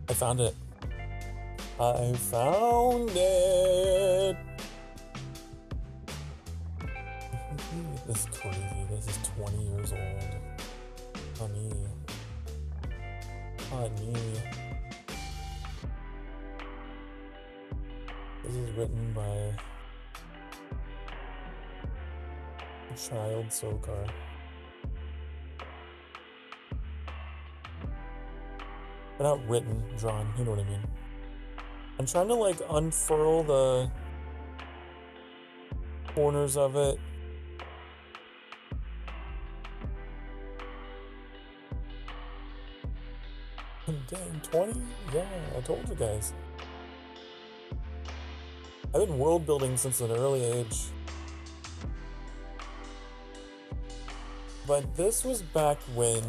I found it. I found it. This is crazy. This is 20 years old. Honey. This is written by child Sokar. But not written, drawn, you know what I mean. I'm trying to like unfurl the corners of it. Dang, 20? Yeah, I told you guys. I've been world building since an early age. But this was back when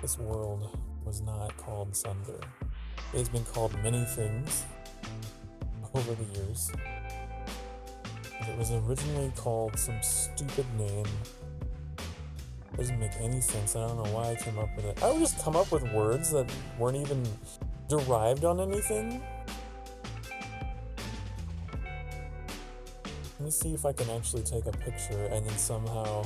this world was not called Sunder. It has been called many things over the years. It was originally called some stupid name. It doesn't make any sense. I don't know why I came up with it. I would just come up with words that weren't even derived on anything. Let me see if I can actually take a picture and then somehow...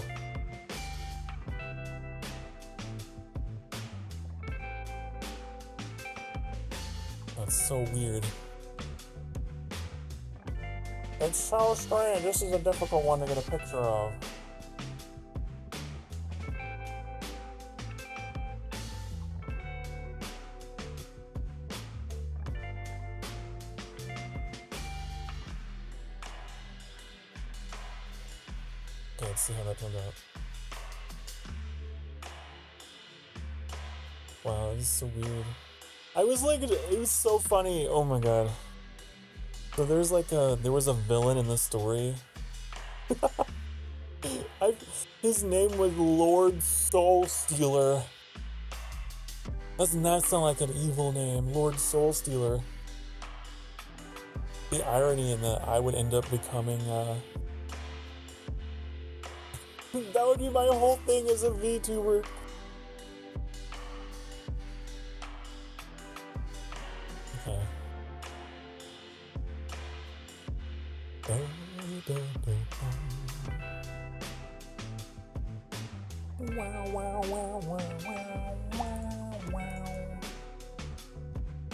That's so weird. It's so strange. This is a difficult one to get a picture of. Okay, let's see how that turned out. Wow, this is so weird. I was like, it was so funny. Oh my god. So there was a villain in the story. His name was Lord Soul Stealer. Doesn't that sound like an evil name? Lord Soul Stealer. The irony in that I would end up becoming, that would be my whole thing as a VTuber. Okay.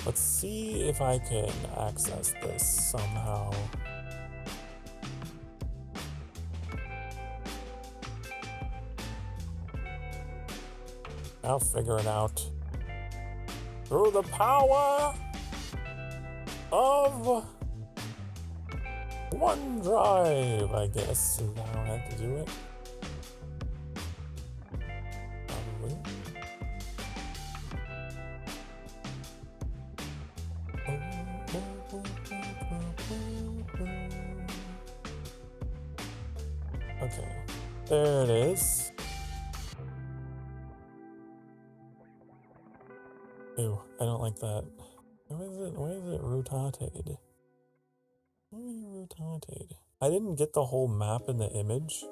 Let's see if I can access this somehow. I'll figure it out. Through the power of OneDrive, I guess, is how I have to do it. Probably. Okay, there it is. Ew, I don't like that. Why is it rotated? Rotated. I didn't get the whole map in the image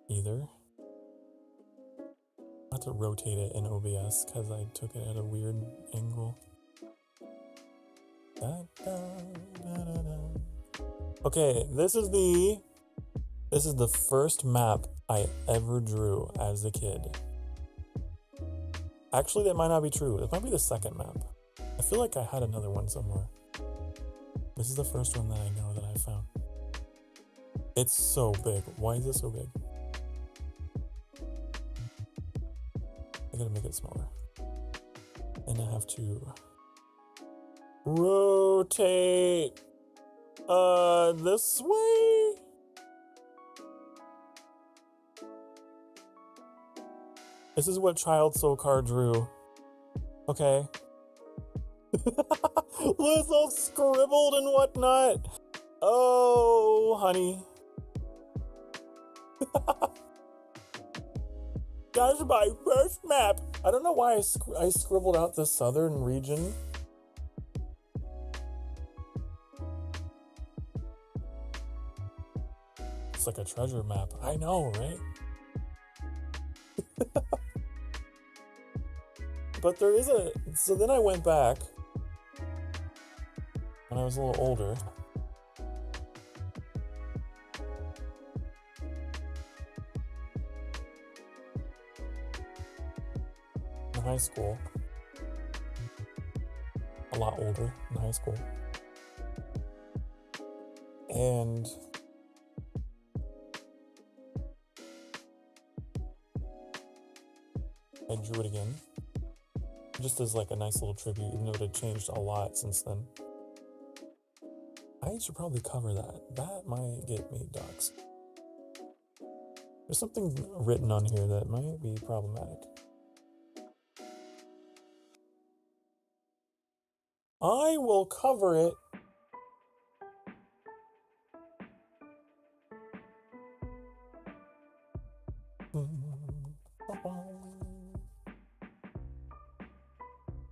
either. I have to rotate it in OBS because I took it at a weird angle. Okay, this is the first map I ever drew as a kid. Actually, that might not be true. It might be the second map. I feel like I had another one somewhere. This is the first one that I know that I found. It's so big. Why is it so big? I gotta make it smaller. And I have to rotate this way. This is what child Sokar drew. Okay. It's all scribbled and whatnot. Oh, honey. That's my first map. I don't know why I scribbled out the southern region. It's like a treasure map. I know, right? But there is so then I went back when I was a little older. In high school. A lot older in high school. And I drew it again. Just as like a nice little tribute, even though it had changed a lot since then. I should probably cover that. That might get me doxxed. There's something written on here that might be problematic. I will cover it.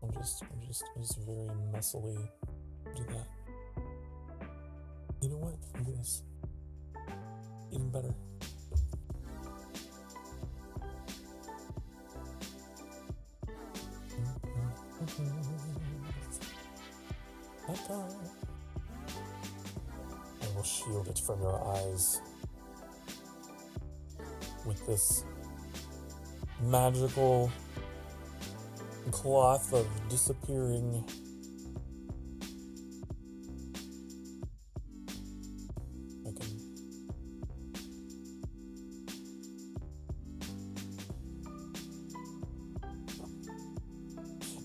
I'm just very messily do that. You know what? I'll do this. Even better. I will shield it from your eyes with this magical cloth of disappearing.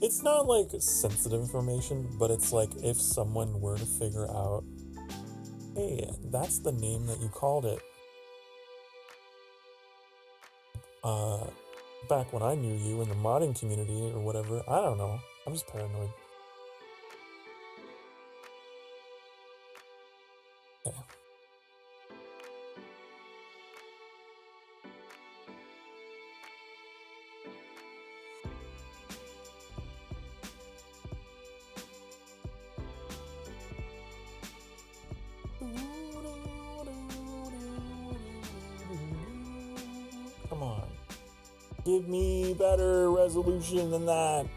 It's not like sensitive information, but it's like if someone were to figure out, hey, that's the name that you called it. Back when I knew you in the modding community or whatever, I don't know. I'm just paranoid. Okay. Come on. Give me better resolution than that.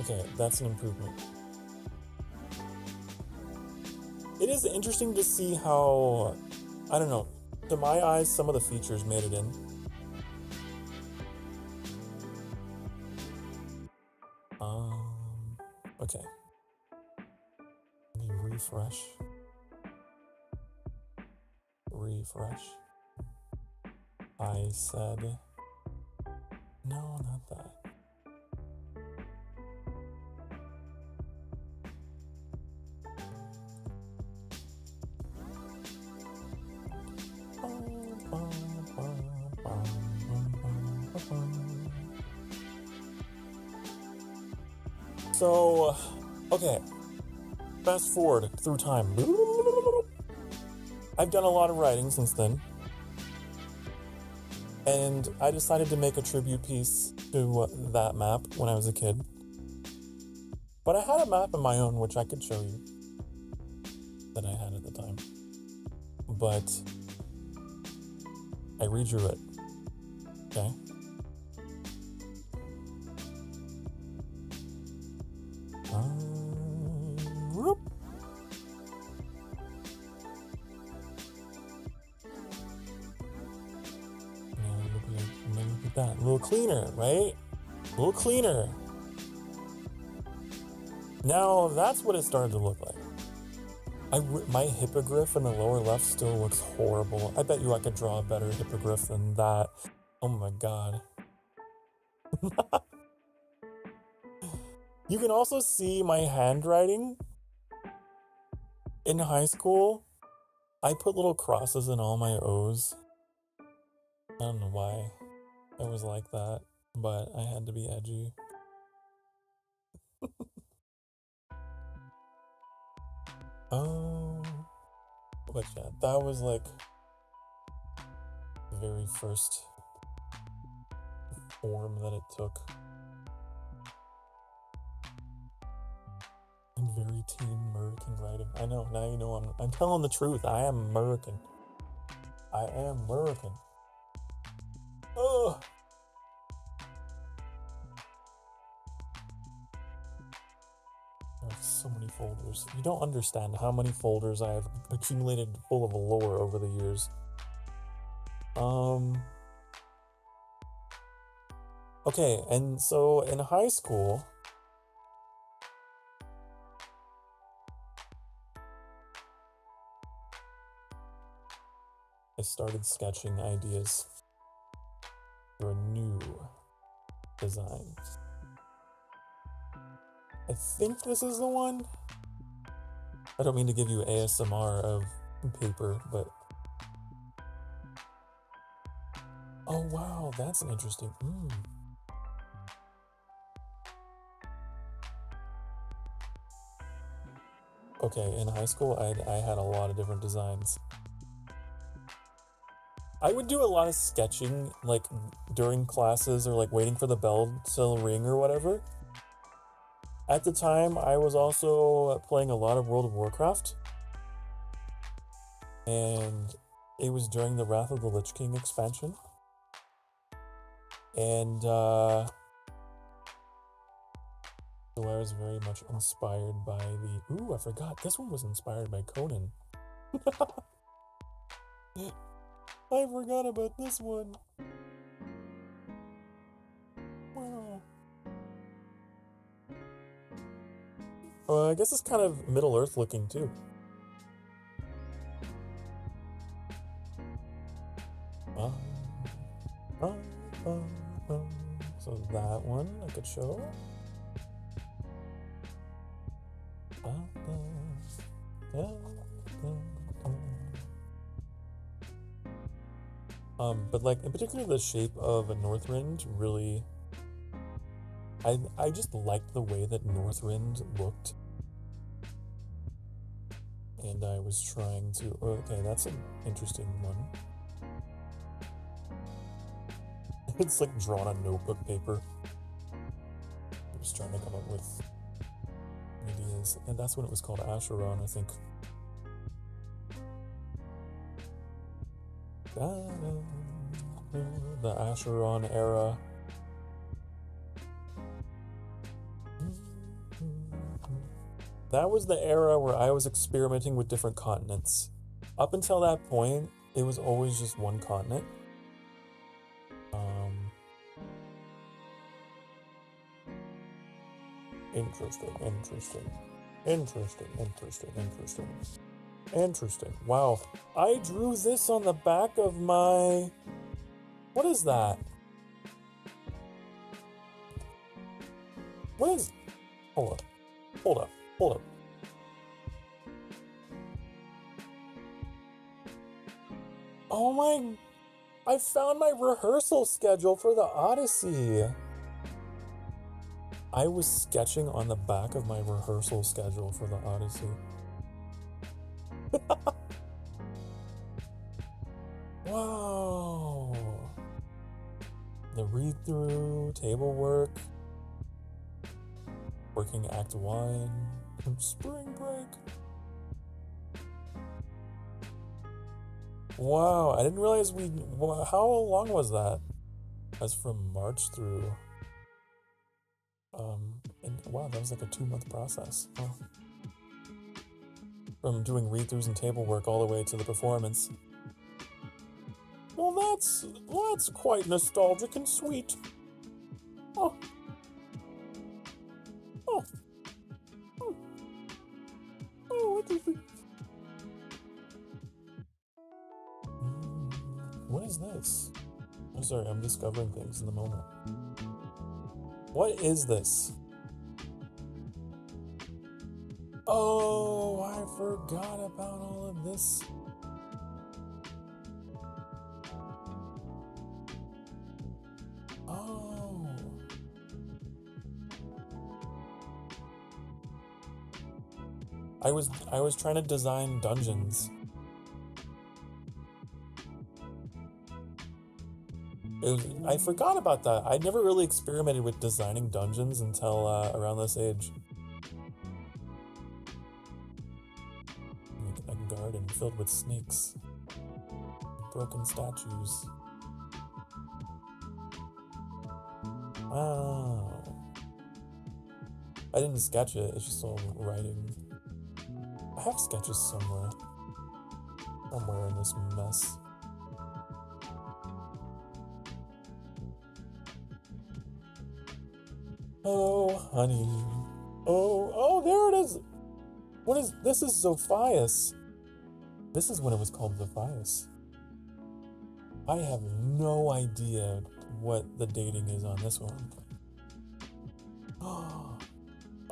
Okay, that's an improvement. It is interesting to see how, I don't know, to my eyes, some of the features made it in. Okay. Let me refresh. Refresh. I said, no, not that. So, okay, fast forward through time. I've done a lot of writing since then, and I decided to make a tribute piece to that map when I was a kid. But I had a map of my own, which I could show you, that I had at the time. But I redrew it, okay? Look at that, a little cleaner, right? A little cleaner. Now that's what it started to look like. My hippogriff in the lower left still looks horrible. I bet you I could draw a better hippogriff than that. Oh my god. You can also see my handwriting. In high school, I put little crosses in all my O's. I don't know why I was like that, but I had to be edgy. Oh, but yeah, that was like the very first form that it took. And very Team American writing. I know, now you know I'm telling the truth. I am American. I am American. Oh. I have so many folders. You don't understand how many folders I have accumulated full of lore over the years. Okay, and so in high school, I started sketching ideas for a new design. I think this is the one. I don't mean to give you ASMR of paper, but... Oh wow, that's an interesting... Okay, in high school, I had a lot of different designs. I would do a lot of sketching, like, during classes or, like, waiting for the bell to ring or whatever. At the time, I was also playing a lot of World of Warcraft. And it was during the Wrath of the Lich King expansion. And, so I was very much inspired by the... Ooh, I forgot. This one was inspired by Conan. I forgot about this one. Wow. I guess it's kind of Middle-earth looking, too. So that one I could show. But like in particular the shape of a Northrend really, I just liked the way that Northrend looked. And I was trying to, okay, that's an interesting one. It's like drawn on notebook paper. I was trying to come up with ideas, and that's when it was called Acheron, I think. The Acheron era. That was the era where I was experimenting with different continents. Up until that point, it was always just one continent. Interesting. Wow. I drew this on the back of my... What is that? What is... Hold up. Oh my... I found my rehearsal schedule for the Odyssey. I was sketching on the back of my rehearsal schedule for the Odyssey. Wow. The read-through, table work, working Act 1, spring break. Wow, I didn't realize how long was that? That's from March through... and wow, that was like a 2-month process. Wow. From doing read-throughs and table work all the way to the performance. Well, that's quite nostalgic and sweet. Oh, interesting. What is this? I'm sorry, I'm discovering things in the moment. What is this? Oh, I forgot about all of this. Oh. I was trying to design dungeons. I forgot about that. I never really experimented with designing dungeons until around this age. Like a garden filled with snakes, broken statues. Wow. I didn't sketch it, it's just all writing. I have sketches somewhere in this mess. Oh, honey. Oh, there it is. What is, this is Zophius. This is when it was called Zophius. I have no idea what the dating is on this one.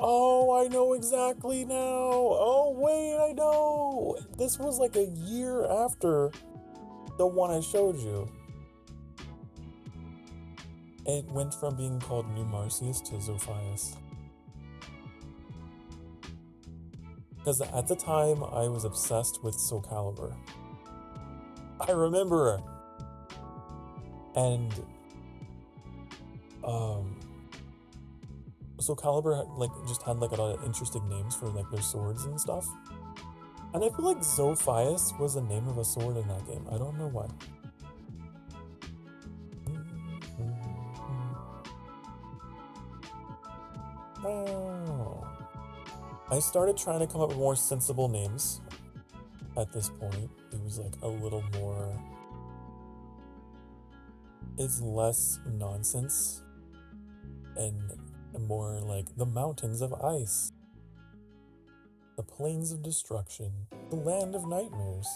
Oh, I know exactly now. Oh, wait, I know. This was like a year after the one I showed you. It went from being called New Marcius to Zophius. Because at the time, I was obsessed with Soul I remember. And Soul just had like a lot of interesting names for like their swords and stuff. And I feel like Zophius was the name of a sword in that game. I don't know why. Oh. I started trying to come up with more sensible names at this point. It was like a little more... It's less nonsense and more like the mountains of ice, the plains of destruction, the land of nightmares,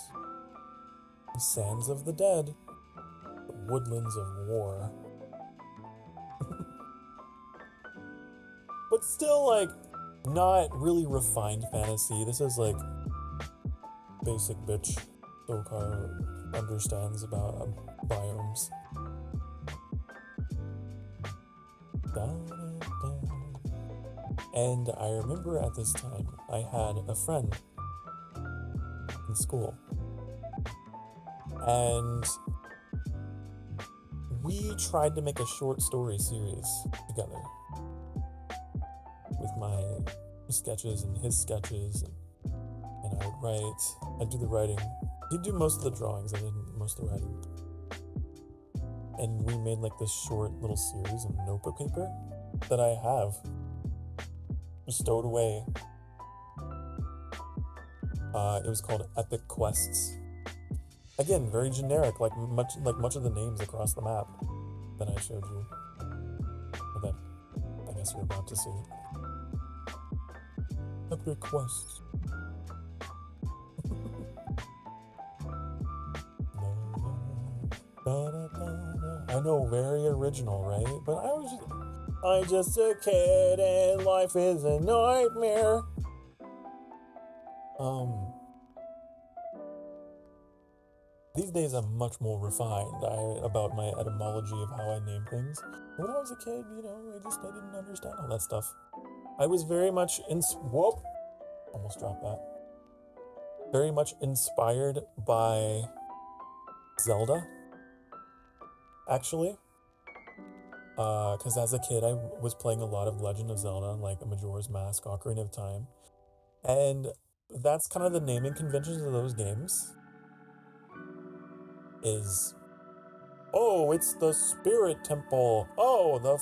the sands of the dead, the woodlands of war. But still, like, not really refined fantasy. This is like basic bitch Sokar understands about biomes. And I remember at this time, I had a friend in school. And we tried to make a short story series together. With my sketches and his sketches. And I would write. I'd do the writing. He'd do most of the drawings. I did most of the writing. And we made like this short little series of notebook paper that I have stowed away. It was called Epic Quests. Again, very generic, like much of the names across the map that I showed you. Or that I guess you're about to see. Epic Quests. I know, very original, right? But I'm just a kid and life is a nightmare. These days I'm much more refined about my etymology of how I name things. When I was a kid, you know, I didn't understand all that stuff. I was very much whoop! Almost dropped that. Very much inspired by Zelda, actually. Because as a kid, I was playing a lot of Legend of Zelda, like Majora's Mask, Ocarina of Time. And that's kind of the naming conventions of those games. Is, oh, it's the Spirit Temple. Oh, the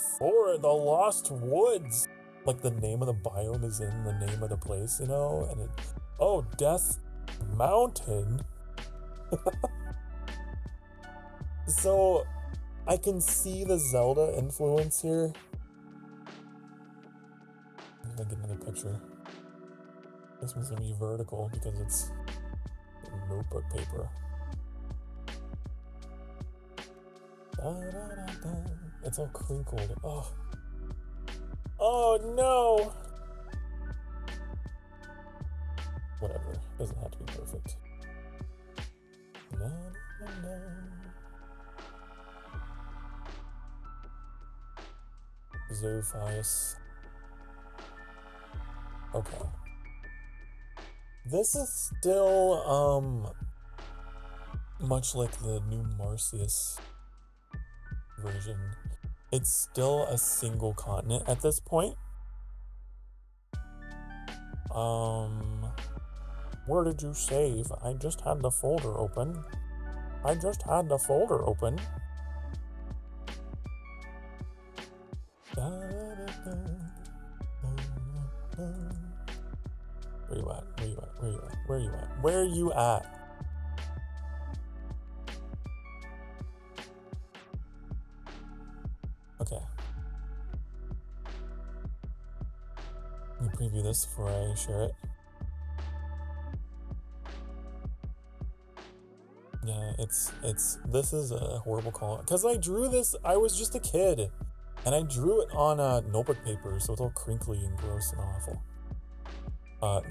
Lost Woods. Like the name of the biome is in the name of the place, you know? And oh, Death Mountain. So I can see the Zelda influence here. I'm gonna get another picture. This one's gonna be vertical because it's notebook paper. It's all crinkled. Oh. Oh no! Whatever. Doesn't have to be perfect. No. Zophius. Okay. This is still, much like the New Marcius version. It's still a single continent at this point. Where did you save? I just had the folder open. Where are you at? Okay. Let me preview this before I share it. Yeah, this is a horrible call. Because I drew this, I was just a kid. And I drew it on a notebook paper, so it's all crinkly and gross and awful.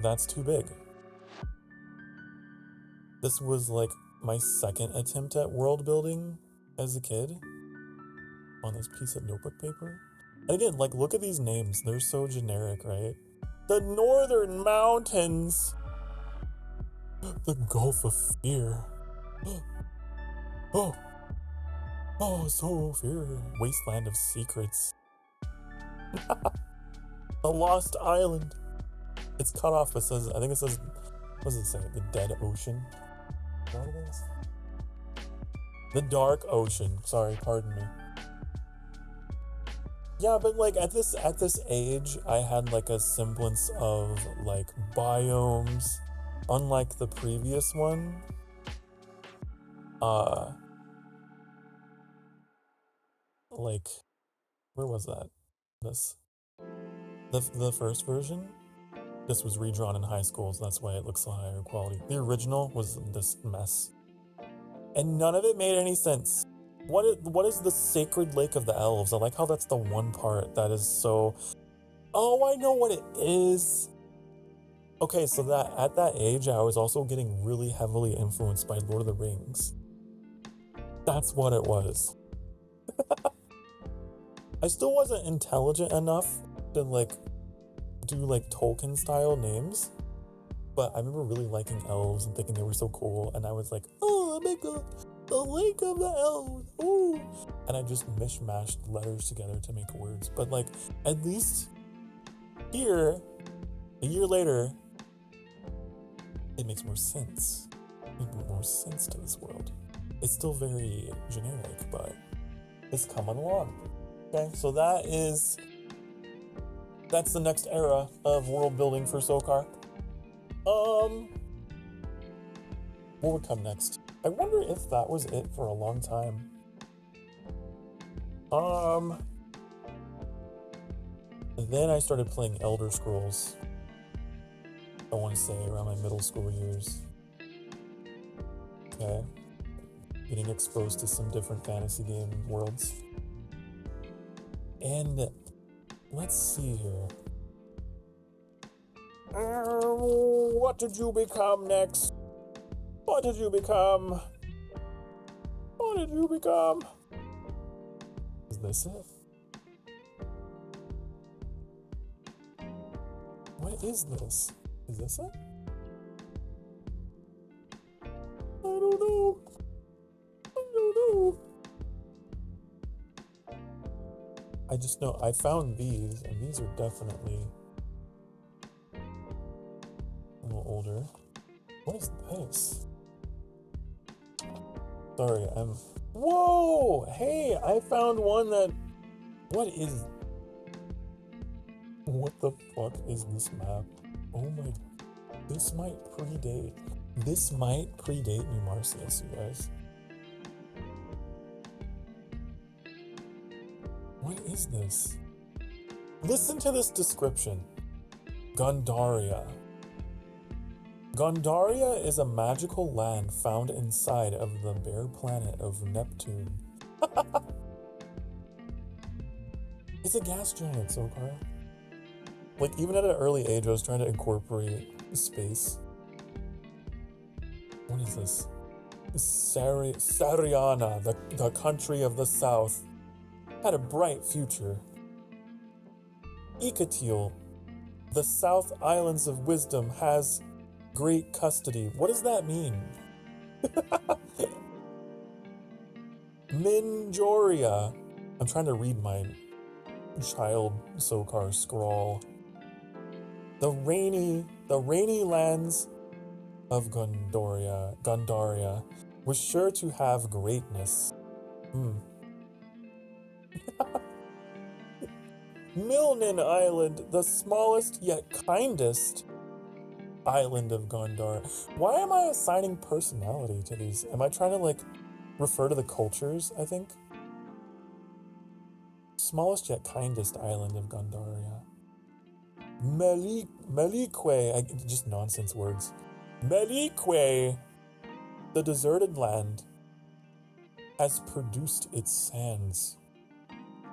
That's too big. This was like my second attempt at world building as a kid on this piece of notebook paper. And again, like, look at these names. They're so generic, right? The Northern Mountains. The Gulf of Fear. Oh, so fear. Wasteland of Secrets. The Lost Island. It's cut off, but says, I think it says, what does it say? The Dead Ocean. Is that what it is? The Dark Ocean. Sorry, pardon me. Yeah, but like at this age, I had like a semblance of like biomes, unlike the previous one. Like, where was that? The first version. This was redrawn in high school, so that's why it looks so higher quality. The original was this mess, and none of it made any sense. What is the Sacred Lake of the Elves? I like how that's the one part that is so... Oh, I know what it is! Okay, so that at that age, I was also getting really heavily influenced by Lord of the Rings. That's what it was. I still wasn't intelligent enough to like do like Tolkien style names, but I remember really liking elves and thinking they were so cool, and I was like, oh, I'll make the Lake of the Elves, ooh, and I just mishmashed letters together to make words. But like, at least here, a year later, it makes more sense. It makes more sense to this world. It's still very generic, but it's coming along. Okay, so that's the next era of world building for Sokar. What would come next? I wonder if that was it for a long time. Then I started playing Elder Scrolls. I want to say around my middle school years. Okay. Getting exposed to some different fantasy game worlds. And let's see here. What did you become next? What did you become? What did you become? Is this it? What is this? Is this it? I don't know. I just know I found these, and these are definitely a little older. What is this? Sorry, Whoa! Hey, I found one that... What the fuck is this map? Oh my... This might predate New Marcius, you guys. What is this? Listen to this description. Gondaria. Gondaria is a magical land found inside of the bare planet of Neptune. It's a gas giant, Sokar. Like, even at an early age, I was trying to incorporate space. What is this? Sariana, the country of the south, had a bright future. Ikatil, the South Islands of Wisdom, has great custody. What does that mean? Minjoria. I'm trying to read my child Sokar scrawl. The rainy lands of Gondaria was sure to have greatness. Milnen Island, the smallest yet kindest island of Gondar. Why am I assigning personality to these? Am I trying to like refer to the cultures, I think? Smallest yet kindest island of Gondaria. Melikwe, just nonsense words. Melikwe The deserted land has produced its sands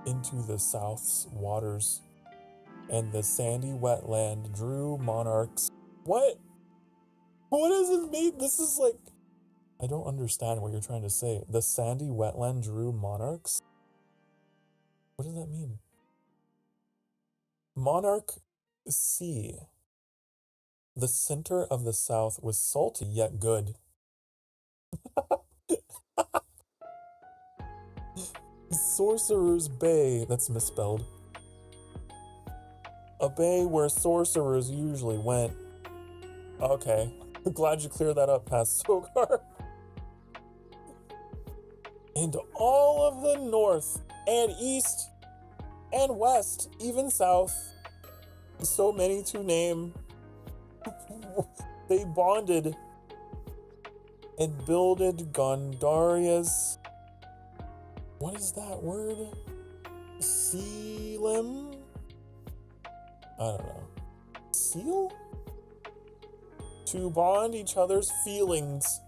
into the south's waters, and the sandy wetland drew monarchs. What? What does it mean? This is like, I don't understand what you're trying to say. The sandy wetland drew monarchs? What does that mean? Monarch Sea. The center of the south was salty yet good. Sorcerer's Bay. That's misspelled. A bay where sorcerers usually went. Okay. Glad you cleared that up, past Sokar. And all of the north and east and west, even south, so many to name, they bonded and builded Gondaria's. What is that word? Sealim? I don't know. Seal? To bond each other's feelings.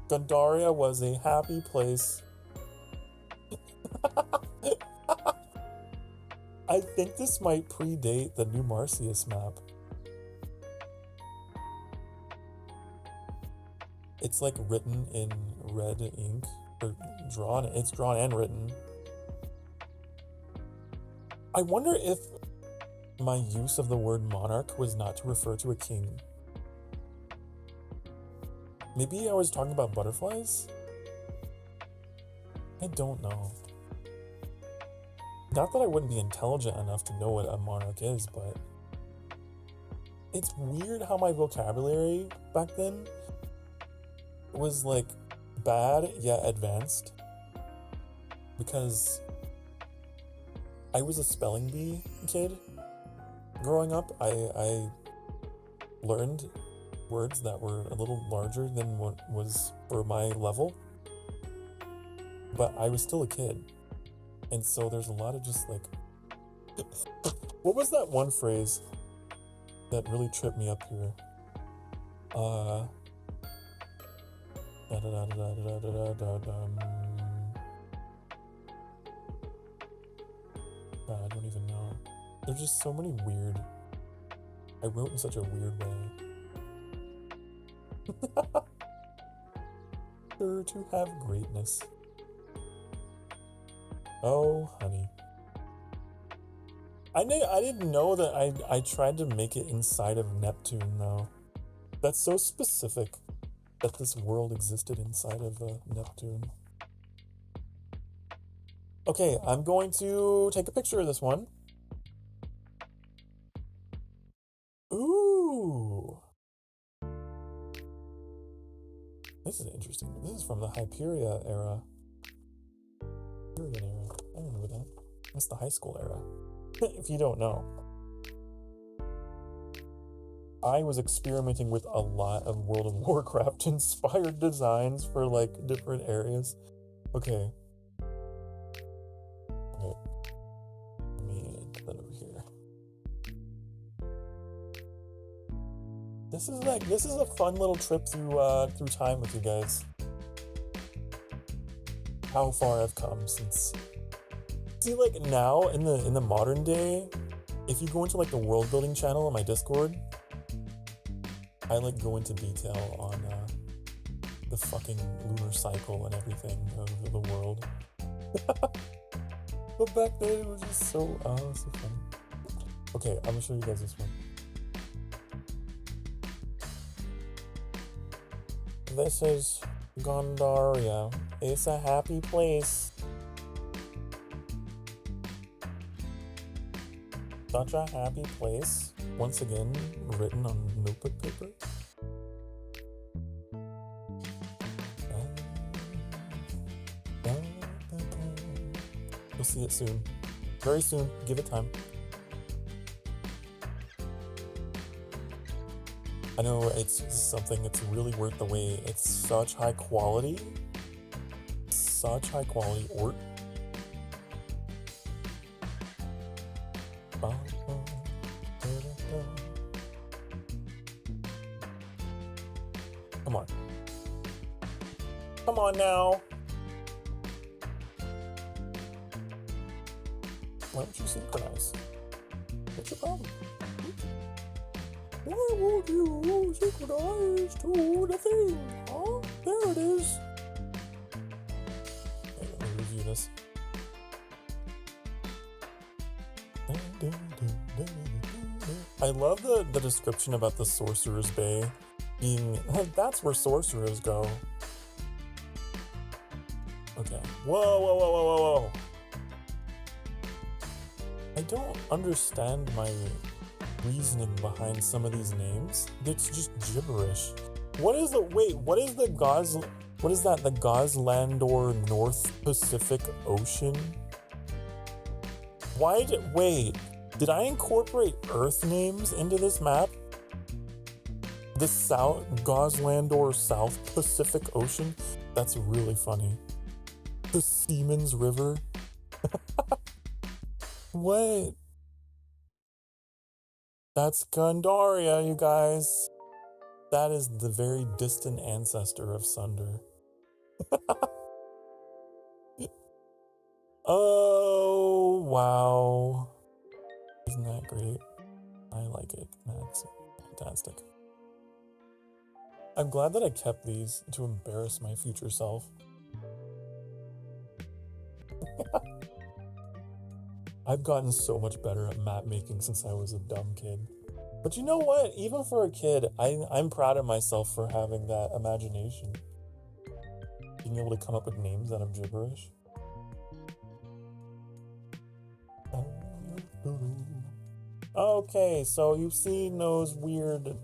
Gondaria was a happy place. I think this might predate the new Marcius map. It's like written in red ink, or drawn. It's drawn and written. I wonder if my use of the word monarch was not to refer to a king. Maybe I was talking about butterflies? I don't know. Not that I wouldn't be intelligent enough to know what a monarch is, but it's weird how my vocabulary back then was like bad yet advanced, because I was a spelling bee kid. Growing up, I learned words that were a little larger than what was for my level, but I was still a kid, and so there's a lot of just like what was that one phrase that really tripped me up here? God, I don't even know. There's just so many weird. I wrote in such a weird way. Sure to have greatness. Oh, honey. I didn't know that I tried to make it inside of Neptune, though. That's so specific that this world existed inside of Neptune. Okay, I'm going to take a picture of this one. Ooh. This is interesting. This is from the Hyperion era. Hyperion era. I remember that. That's the high school era. If you don't know. I was experimenting with a lot of World of Warcraft inspired designs for like different areas. Okay. Alright. Let me put that over here. This is a fun little trip through time with you guys. How far I've come since. See, like now in the modern day, if you go into like the world building channel on my Discord, I like go into detail on the fucking lunar cycle and everything of the world. But back then it was just so funny. Okay, I'm gonna show you guys this one. This is Gondaria. It's a happy place. Such a happy place. Once again, written on notebook paper. You'll see it soon. Very soon. Give it time. I know it's something that's really worth the wait. It's such high quality. Such high quality art. Come on. Come on now. Why don't you synchronize? What's your problem? Why won't you synchronize to the thing? Oh, there it is. Okay, let me review this. I love the description about the Sorcerer's Bay being, that's where sorcerers go. Okay. Whoa, whoa, whoa, whoa, whoa, whoa. I don't understand my reasoning behind some of these names. It's just gibberish. What is the, wait, what is the what is that? The Goslandor North Pacific Ocean? Wait, did I incorporate Earth names into this map? The Goslandor South Pacific Ocean? That's really funny. The Siemens River? What? That's Gandaria, you guys. That is the very distant ancestor of Sunder. Oh, wow. Isn't that great? I like it. That's fantastic. I'm glad that I kept these to embarrass my future self. I've gotten so much better at map making since I was a dumb kid. But you know what? Even for a kid, I'm proud of myself for having that imagination. Being able to come up with names out of gibberish. Okay, so you've seen those weird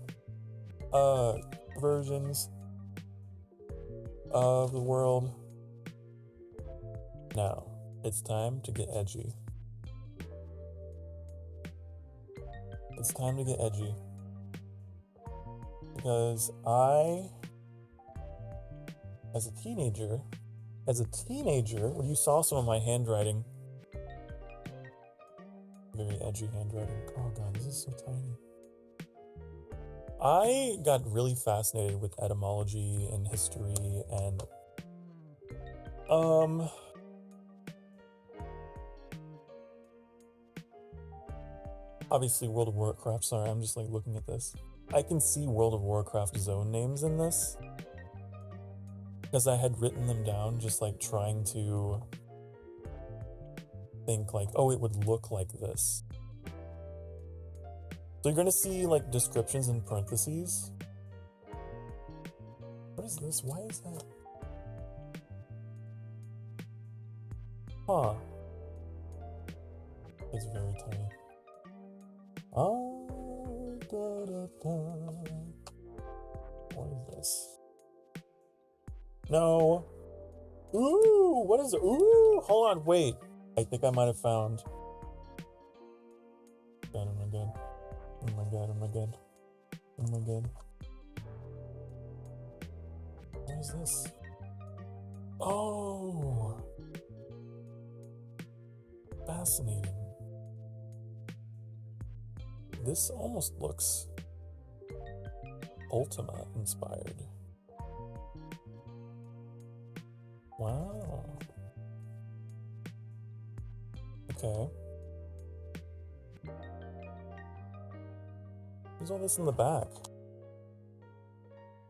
versions of the world. Now, it's time to get edgy. It's time to get edgy. Because as a teenager, when you saw some of my handwriting, very edgy handwriting. Oh god, this is so tiny. I got really fascinated with etymology and history and obviously World of Warcraft. Sorry, I'm just like looking at this. I can see World of Warcraft zone names in this because I had written them down, just like trying to think like, oh, it would look like this. So you're gonna see like descriptions in parentheses. What is this? Why is that? Huh. It's very tiny. Oh, da, da, da. What is this? No. Ooh, what is it? Ooh, hold on, wait. I think I might have found. God, oh my god. Oh my god, oh my god. Oh my god. What is this? Oh. Fascinating. This almost looks Ultima inspired. Wow. Okay. There's all this in the back.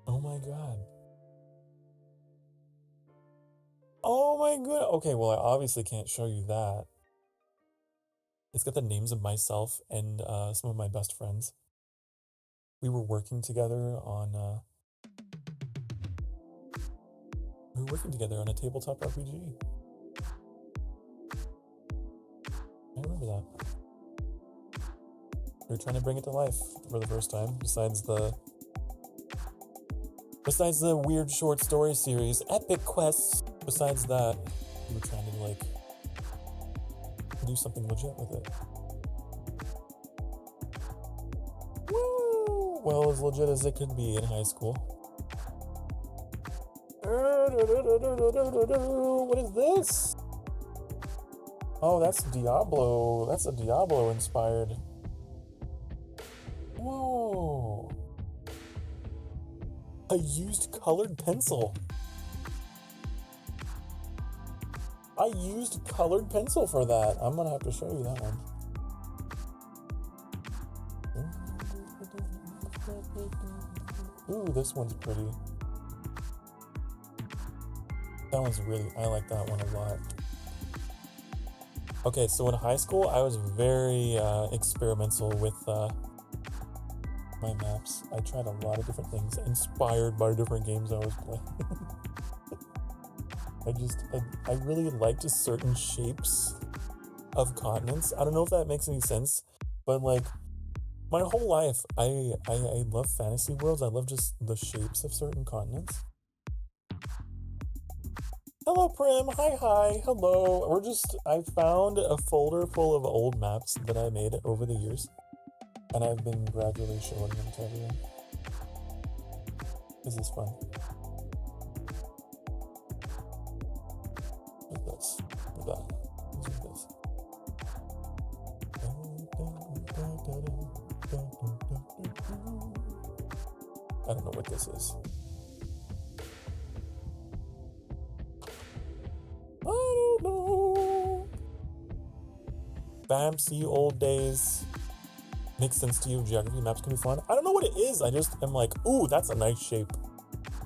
Oh my god. Oh my god. Okay, well I obviously can't show you that. It's got the names of myself and some of my best friends. We were working together on a tabletop RPG. I remember that. We were trying to bring it to life for the first time, besides the weird short story series, Epic Quests. Besides that, we were trying to like do something legit with it. Woo! Well, as legit as it could be in high school. What is this? Oh, that's Diablo. That's a Diablo inspired. Whoa. A used colored pencil. I used colored pencil for that. I'm gonna have to show you that one. Ooh, this one's pretty. That one's really, I like that one a lot. Okay, so in high school, I was very experimental with my maps. I tried a lot of different things, inspired by different games I was playing. I really liked certain shapes of continents. I don't know if that makes any sense, but like my whole life, I love fantasy worlds. I love just the shapes of certain continents. Hello, Prim. Hi. Hello. I found a folder full of old maps that I made over the years, and I've been gradually showing them to everyone. This is fun. Like this. Like that. Like this. I don't know what this is. I don't know. Bam, see you old days. Makes sense to you. Geography maps can be fun. I don't know what it is. I just am like, ooh, that's a nice shape.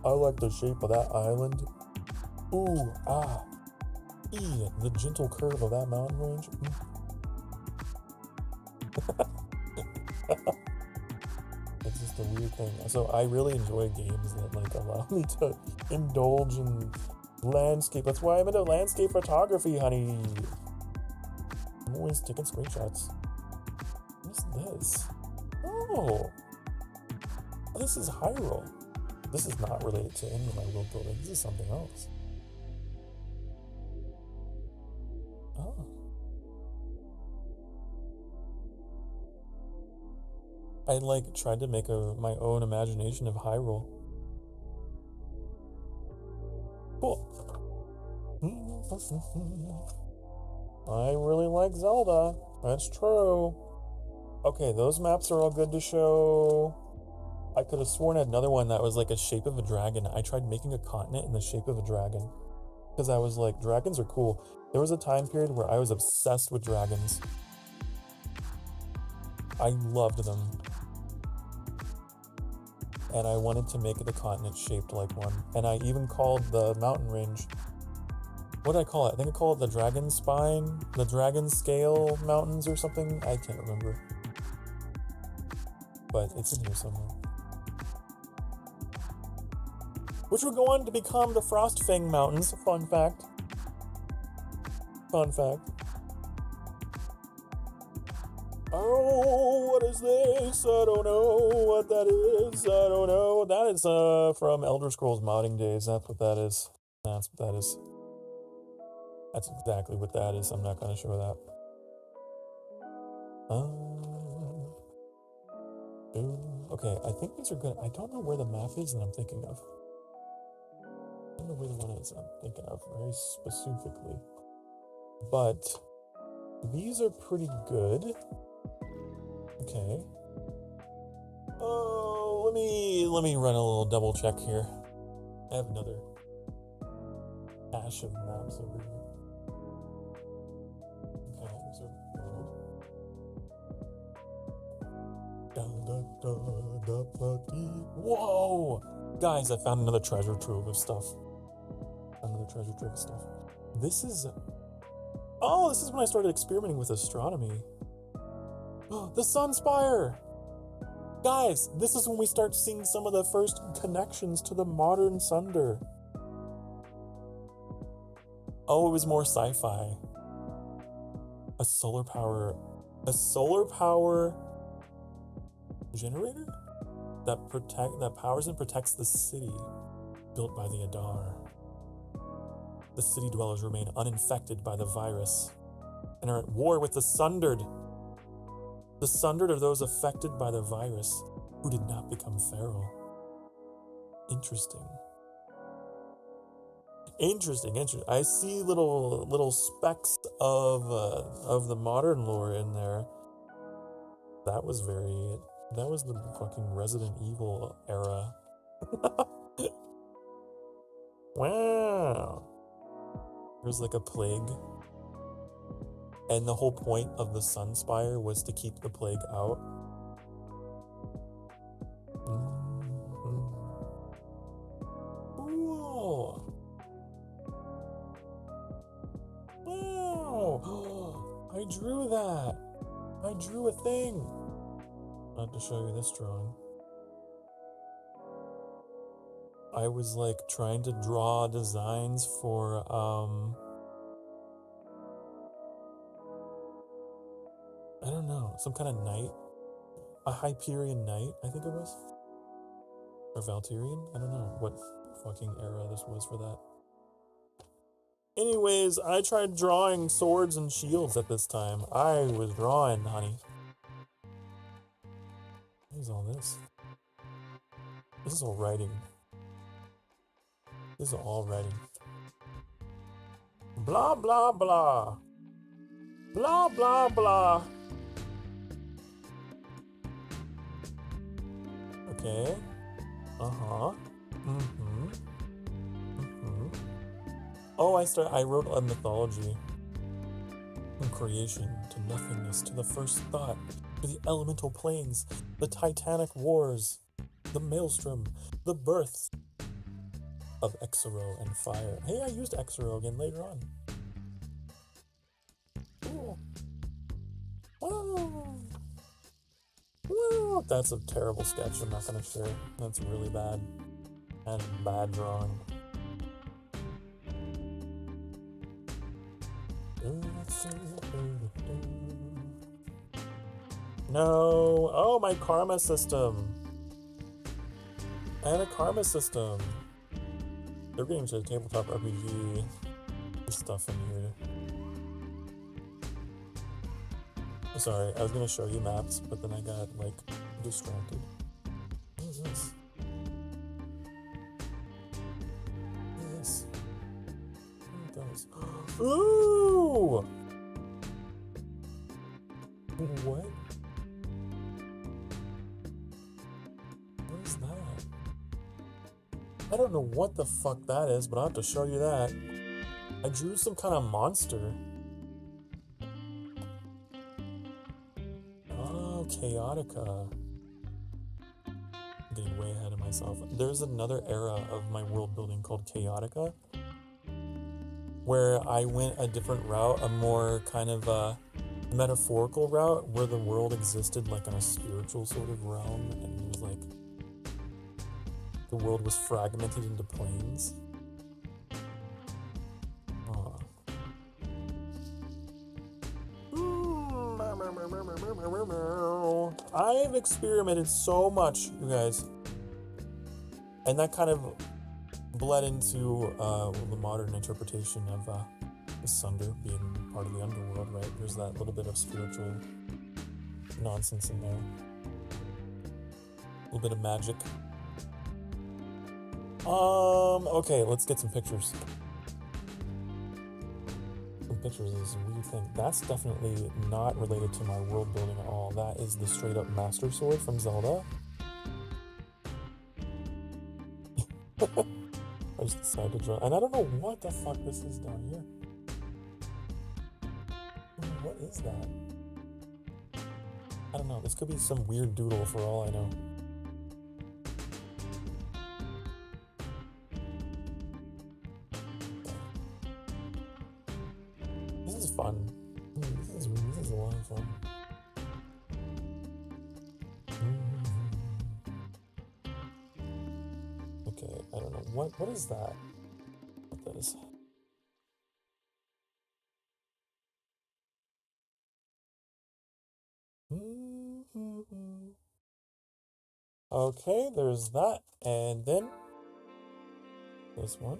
I like the shape of that island. Ooh, the gentle curve of that mountain range. It's just a weird thing. So I really enjoy games that like allow me to indulge in landscape. That's why I'm into landscape photography, honey. I'm always taking screenshots. What's this? Oh, this is Hyrule. This is not related to any of my world building. This is something else. Oh. I like tried to make my own imagination of Hyrule. Cool. I really like Zelda. That's true. Okay, those maps are all good to show. I could have sworn I had another one that was like a shape of a dragon. I tried making a continent in the shape of a dragon because I was like, dragons are cool. There was a time period where I was obsessed with dragons. I loved them. And I wanted to make the continent shaped like one. And I even called the mountain range, what did I call it? I think I called it the dragon spine, the dragon scale mountains or something. I can't remember. But it's in here somewhere. Which will go on to become the Frostfang Mountains. Fun fact. Fun fact. Oh, what is this? I don't know what that is. I don't know. That is from Elder Scrolls modding days. That's what that is. That's what that is. That's exactly what that is. I'm not going to show that. Okay, I think these are good. I don't know where the map is that I'm thinking of. I don't know where the one is I'm thinking of very specifically. But these are pretty good. Okay. Oh, let me run a little double check here. I have another cache of maps over here. Okay, these are good. Whoa! Guys, I found another treasure trove of stuff. This is... Oh, this is when I started experimenting with astronomy. The Sun Spire! Guys, this is when we start seeing some of the first connections to the modern Sunder. Oh, it was more sci-fi. A solar power generator that powers and protects the city built by the Adar. The city dwellers remain uninfected by the virus and are at war with the Sundered. The Sundered are those affected by the virus who did not become feral. Interesting. I see little specks of the modern lore in there. That was the fucking Resident Evil era. Wow. There's like a plague. And the whole point of the sun spire was to keep the plague out. Whoa. Wow. I drew that. I drew a thing. I have to show you this drawing. I was like trying to draw designs for I don't know, some kind of knight. A Hyperion knight, I think it was. Or Valkyrian? I don't know what fucking era this was for that. Anyways, I tried drawing swords and shields at this time. I was drawing, honey. What is all this? This is all writing. This is all writing. Blah, blah, blah. Blah, blah, blah. Okay. Uh-huh. Mm-hmm. Mm-hmm. Oh, I wrote a mythology. From creation to nothingness to the first thought, to the elemental planes, the titanic wars, the maelstrom, the birth of Exero and fire. Hey, I used Exero again later on. Cool. Whoa. Whoa. That's a terrible sketch, I'm not gonna share. That's really bad. And bad drawing. No! Oh, my karma system! I had a karma system! They're getting to the tabletop RPG stuff in here. Sorry, I was gonna show you maps, but then I got, like, distracted. What is this? What is this? What are those? Ooh! What? What is that? I don't know what the fuck that is, but I'll have to show you that. I drew some kind of monster. Oh, Chaotica. I'm getting way ahead of myself. There's another era of my world building called Chaotica, where I went a different route, a more kind of metaphorical route, where the world existed like in a spiritual sort of realm, and it was like the world was fragmented into planes. I've experimented so much, you guys, and that kind of bled into the modern interpretation of the Sunder being part of the underworld, right? There's that little bit of spiritual nonsense in there. A little bit of magic. Okay, let's get some pictures. Some pictures of this weird thing. That's definitely not related to my world building at all. That is the straight up Master Sword from Zelda. I just decided to draw, and I don't know what the fuck this is down here. What is that? I don't know. This could be some weird doodle for all I know. This is fun. This is a lot of fun. Okay, I don't know. What is that? What that is? Okay, there's that. And then this one.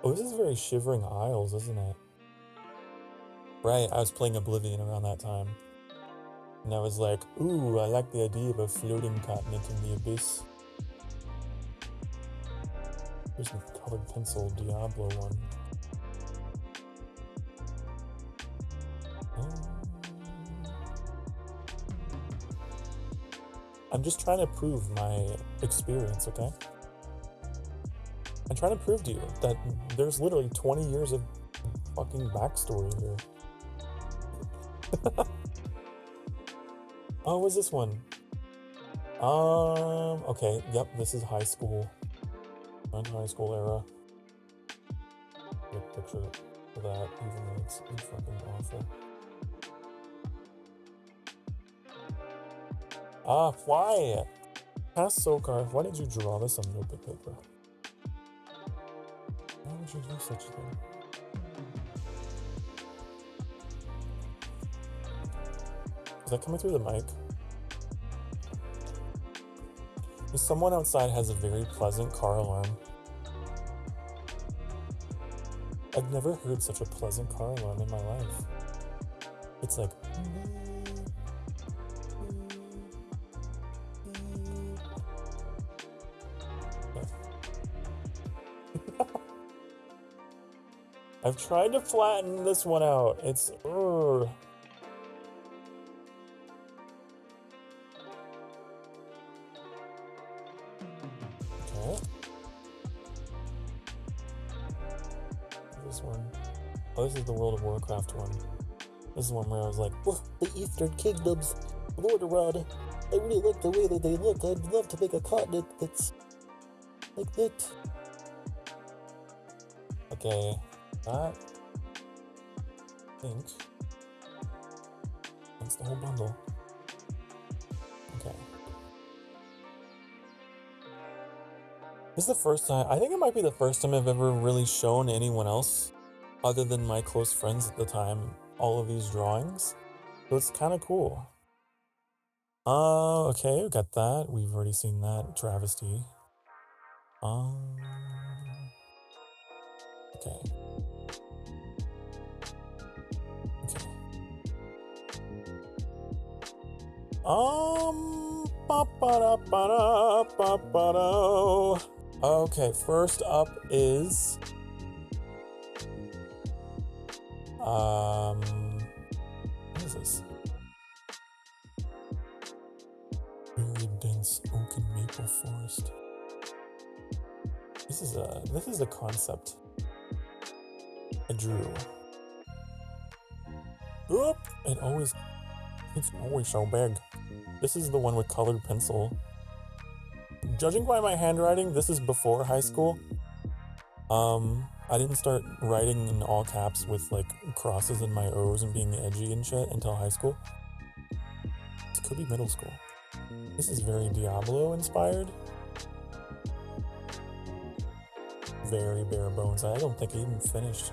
Oh, this is very Shivering Isles, isn't it? Right, I was playing Oblivion around that time. And I was like, ooh, I like the idea of a floating continent in the abyss. Here's some colored pencil Diablo one. I'm just trying to prove my experience, okay? I'm trying to prove to you that there's literally 20 years of fucking backstory here. Oh, what's this one? Okay, yep, this is high school. Not high school era. Good picture of that, even though it's fucking awful. Why? Past Sokar, why did you draw this on notebook paper? Why would you do such a thing? Is that coming through the mic? Someone outside has a very pleasant car alarm. I've never heard such a pleasant car alarm in my life. It's like... I've tried to flatten this one out. It's... Okay. This one. Oh, this is the World of Warcraft one. This is one where I was like, oh, the Eastern Kingdoms, Lordaeron. I really like the way that they look. I'd love to make a continent that's like that. Okay, that, I think that's the whole bundle. Okay. This is the first time, I think it might be the first time I've ever really shown anyone else, other than my close friends at the time, all of these drawings. So it's kind of cool. Okay, we got that. We've already seen that. Travesty. Okay. Okay. Okay, first up is what is this? Very dense oak and maple forest. This is a concept I drew. Oop! It's always so big. This is the one with colored pencil. Judging by my handwriting, this is before high school. I didn't start writing in all caps with like crosses in my O's and being edgy and shit until high school. This could be middle school. This is very Diablo inspired. Very bare bones. I don't think I even finished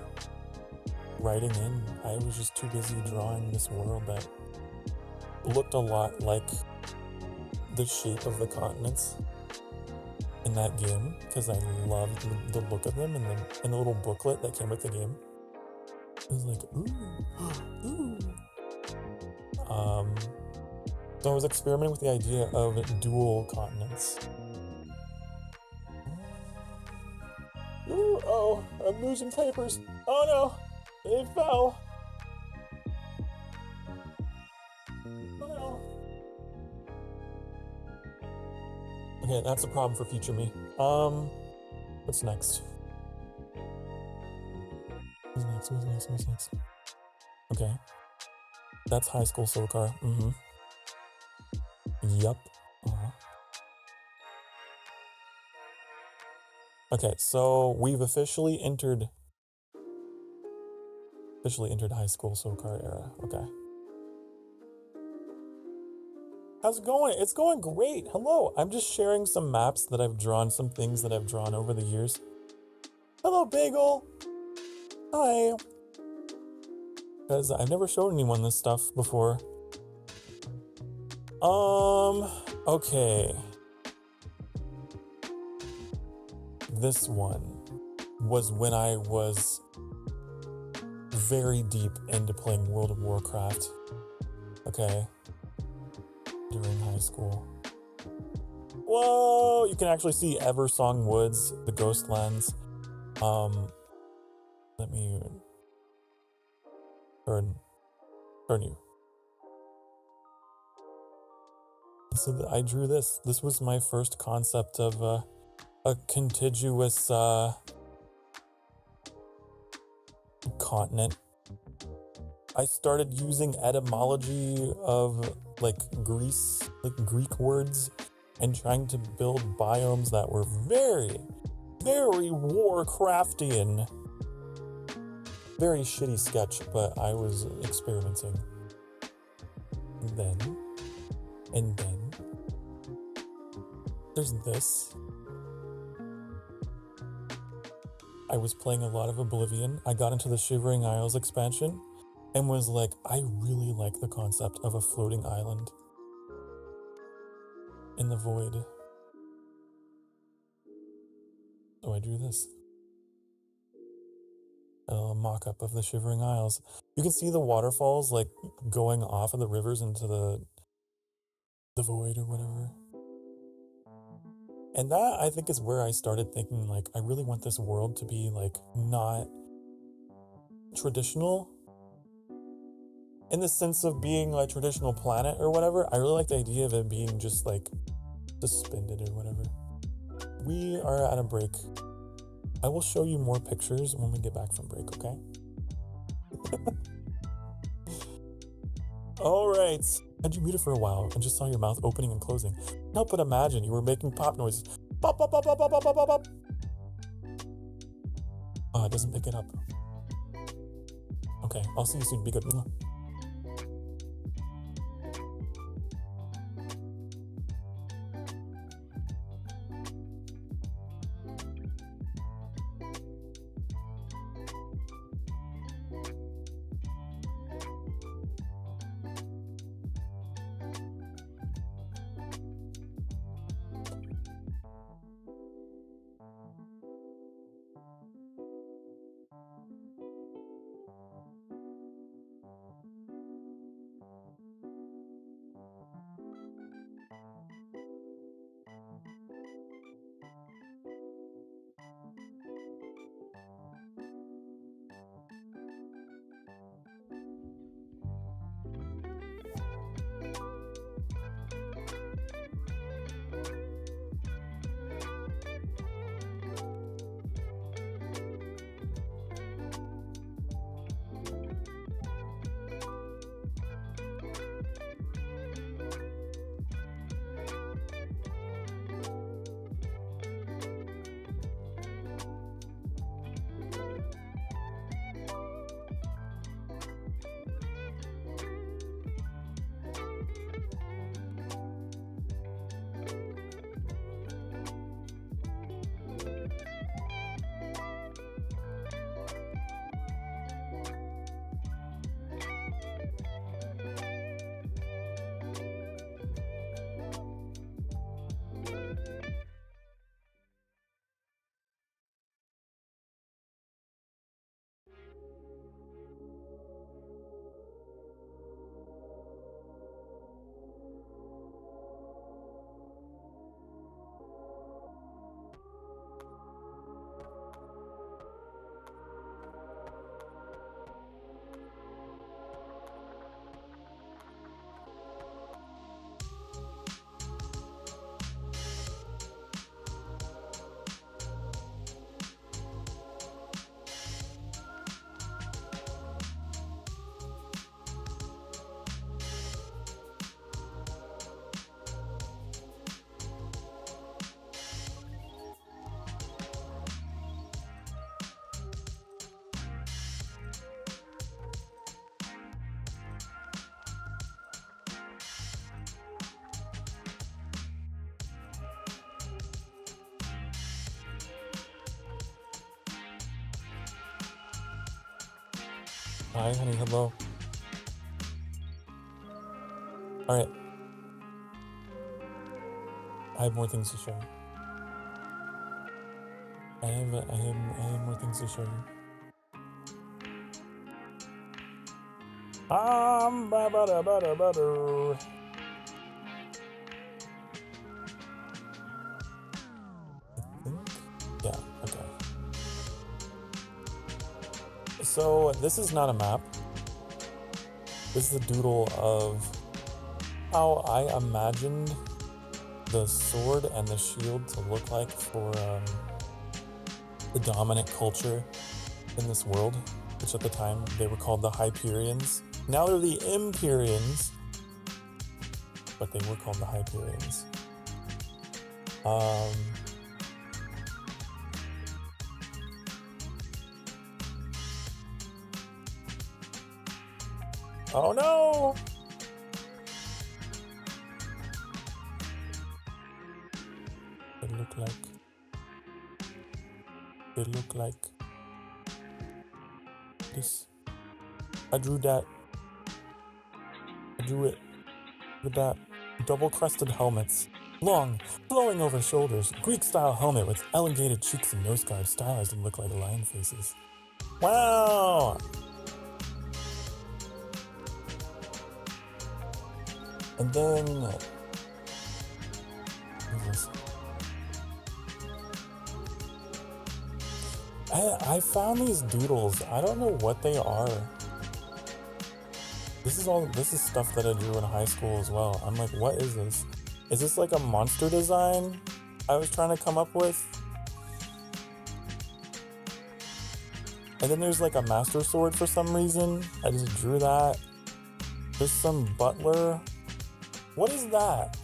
writing in. I was just too busy drawing this world that looked a lot like the shape of the continents in that game, because I loved the look of them and the little booklet that came with the game. It was like, ooh, ooh. So I was experimenting with the idea of dual continents. Ooh, oh, I'm losing papers. Oh no, they fell. Oh no. Okay, that's a problem for future me. What's next? What's next? Okay. That's high school Sokar. Yup. Okay, so we've officially entered high school Sokar era. Okay. How's it going? It's going great. Hello. I'm just sharing some maps that I've drawn, some things that I've drawn over the years. Hello, Bagel. Hi. Because I've never shown anyone this stuff before. Okay. This one was when I was very deep into playing World of Warcraft. Okay. During high school. Whoa! You can actually see Eversong Woods, the Ghostlands. Let me turn you. So I drew this. This was my first concept of a contiguous continent. I started using etymology of like Greek words and trying to build biomes that were very, very Warcraftian. Very shitty sketch, but I was experimenting. And then, there's this. I was playing a lot of Oblivion. I got into the Shivering Isles expansion and was like, I really like the concept of a floating island in the void. So I drew this. A little mock-up of the Shivering Isles. You can see the waterfalls like going off of the rivers into the void or whatever. And that, I think, is where I started thinking, like, I really want this world to be, like, not traditional in the sense of being a traditional planet or whatever. I really like the idea of it being just, like, suspended or whatever. We are at a break. I will show you more pictures when we get back from break, okay? All right. Had you muted for a while and just saw your mouth opening and closing? Help but imagine you were making pop noises. Pop, pop, pop, pop, pop, pop, pop, pop, pop. Oh, it doesn't pick it up. Okay, I'll see you soon. Be good. Hi, honey. Hello. All right. I have more things to show you. I have more things to show you. Ba ba da ba da ba da. Yeah, okay. So this is not a map. This is a doodle of how I imagined the sword and the shield to look like for the dominant culture in this world, which at the time they were called the Hyperions. Now they're the Empyreans, but they were called the Hyperions. Oh no! It looked like this. I drew that. I drew it with that. Double-crested helmets. Long, flowing over shoulders, Greek-style helmet with elongated cheeks and nose guard stylized to look like lion faces. Wow! And then... what is this? I found these doodles. I don't know what they are. This is stuff that I drew in high school as well. I'm like, what is this? Is this like a monster design I was trying to come up with? And then there's like a master sword for some reason. I just drew that. There's some butler. What is that?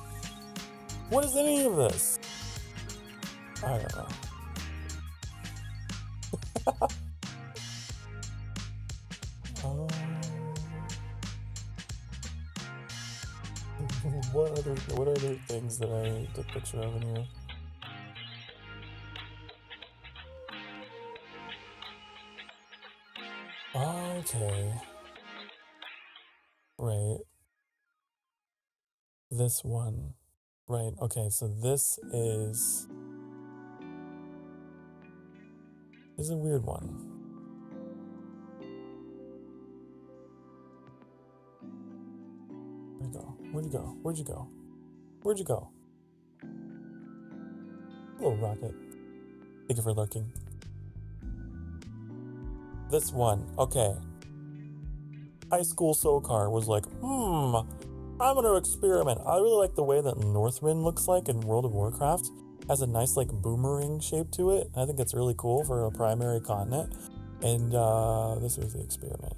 What is any of this? I don't know. What other things that I took a picture of in here? Okay. Right. This one. Right, okay, so this is a weird one. Where'd you go? Where'd you go? Where'd you go? Where'd you go? Little rocket. Thank you for lurking. This one, okay. High school Sokar was like, I'm gonna experiment. I really like the way that Northrend looks like in World of Warcraft. Has a nice like boomerang shape to it. I think it's really cool for a primary continent. And this was the experiment.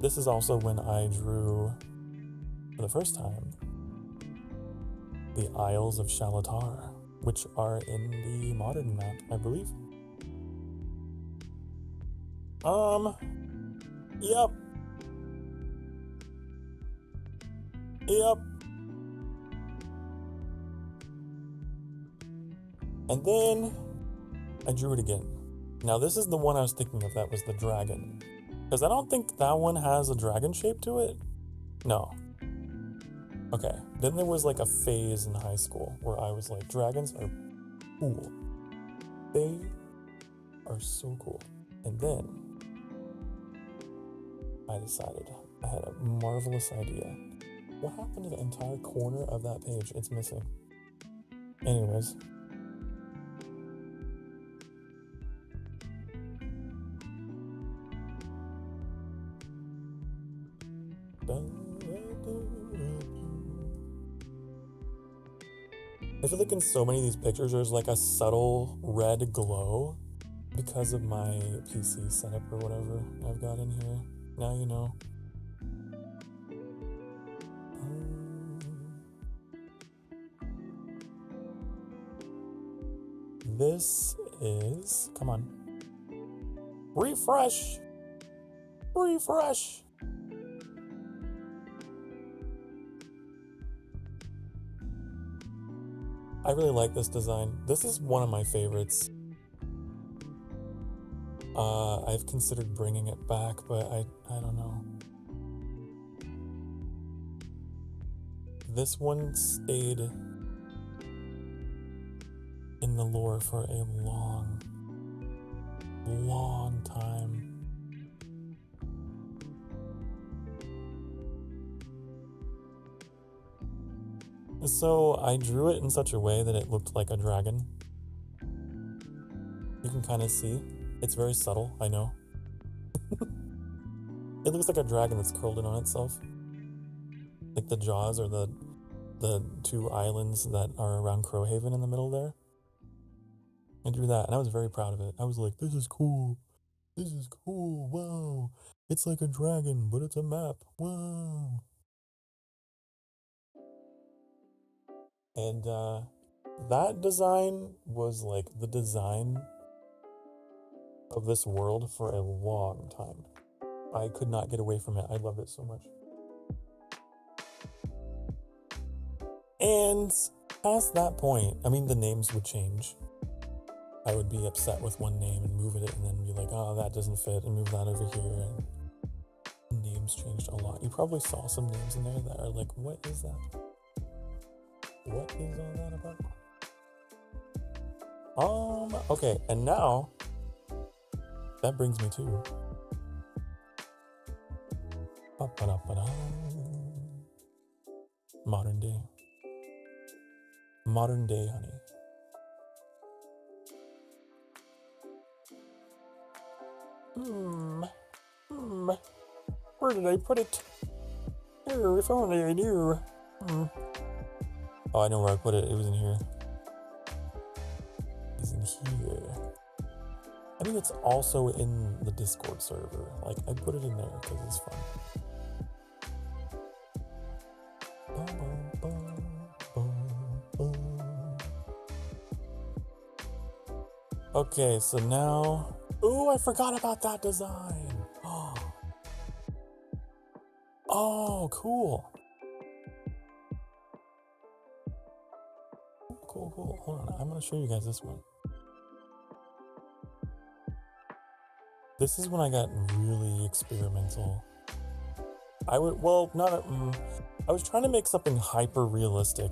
This is also when I drew, for the first time, the Isles of Shalatar, which are in the modern map, I believe. Yep. Yep. And then I drew it again. Now this is the one I was thinking of that was the dragon. Because I don't think that one has a dragon shape to it. No. Okay. Then there was like a phase in high school where I was like, dragons are cool. They are so cool. And then I decided I had a marvelous idea. What happened to the entire corner of that page? It's missing. Anyways. I feel like in so many of these pictures there's like a subtle red glow because of my PC setup or whatever I've got in here. Now you know. This is, come on. Refresh. Refresh. I really like this design. This is one of my favorites. I've considered bringing it back, but I don't know. This one stayed in the lore for a long, long time. So I drew it in such a way that it looked like a dragon. You can kind of see. It's very subtle, I know. It looks like a dragon that's curled in on itself. Like the jaws or the the 2 islands that are around Crowhaven in the middle there. I drew that, and I was very proud of it. I was like, this is cool. This is cool. Wow. It's like a dragon, but it's a map. Wow. And that design was like the design of this world for a long time. I could not get away from it. I loved it so much. And past that point, I mean, the names would change. I would be upset with one name and move it and then be like, oh, that doesn't fit, and move that over here. And names changed a lot. You probably saw some names in there that are like, what is that? What is all that about? Okay, and now that brings me to modern day. Modern day, honey. Where did I put it? Here, if only I knew. Oh, I know where I put it. It was in here. It's in here. I mean, it's also in the Discord server. Like, I put it in there because it's fun. Okay, so now... Ooh, I forgot about that design. Oh, cool. Cool. Hold on, I'm gonna show you guys this one. This is when I got really experimental. I was trying to make something hyper realistic.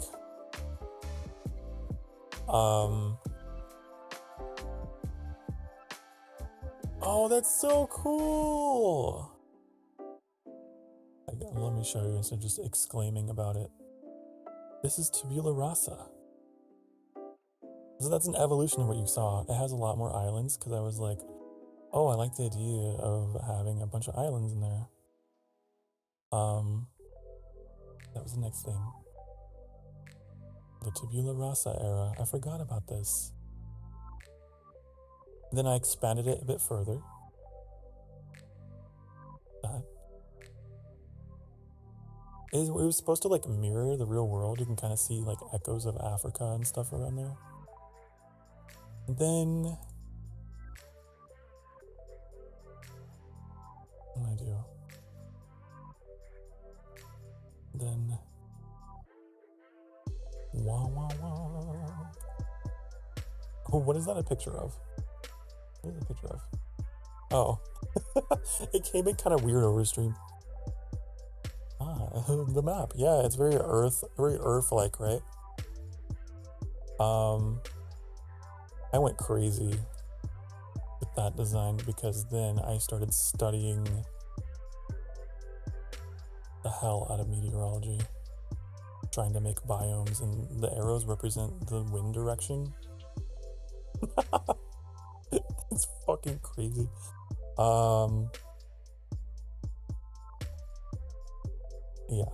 Oh, that's so cool. Let me show you instead of just exclaiming about it. This is tabula rasa. So that's an evolution of what you saw. It has a lot more islands because I was like, oh, I like the idea of having a bunch of islands in there. That was the next thing. The tabula rasa era. I forgot about this. Then I expanded it a bit further. It was supposed to like mirror the real world. You can kind of see like echoes of Africa and stuff around there. And then what do I do? Then Oh, what is that a picture of? What is it a picture of? Oh. It came in kind of weird over stream. The map. Yeah, it's very Earth-like, right? I went crazy with that design because then I started studying the hell out of meteorology, trying to make biomes, and the arrows represent the wind direction. It's fucking crazy. Yeah.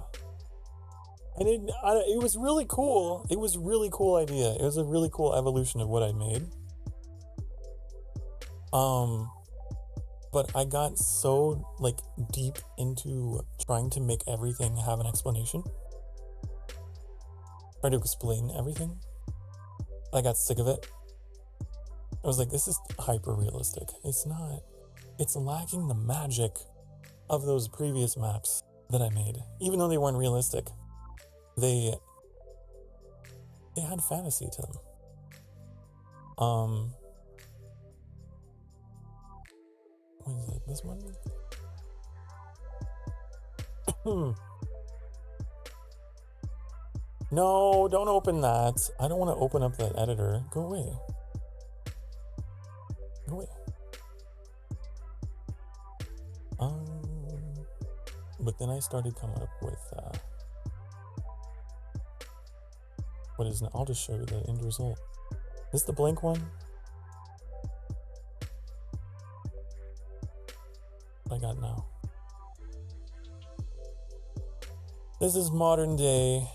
And it was really cool. It was a really cool idea. It was a really cool evolution of what I made. But I got so like deep into trying to make everything have an explanation. Try to explain everything. I got sick of it. I was like, this is hyper realistic. It's not. It's lacking the magic of those previous maps that I made. Even though they weren't realistic, they had fantasy to them. What is it? This one? No, don't open that. I don't want to open up that editor. Go away. Go away. But then I started coming up with what is it? I'll just show you the end result. This the blank one? What I got now. This is modern day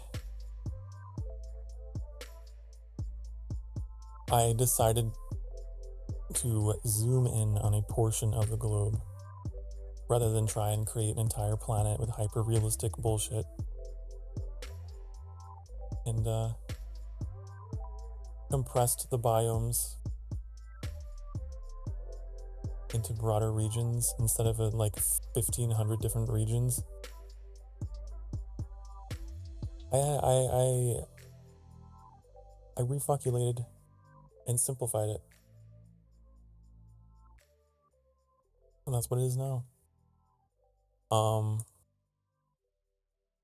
I decided to zoom in on a portion of the globe rather than try and create an entire planet with hyper-realistic bullshit. And compressed the biomes into broader regions instead of like 1,500 different regions. I refuculated and simplified it. And that's what it is now.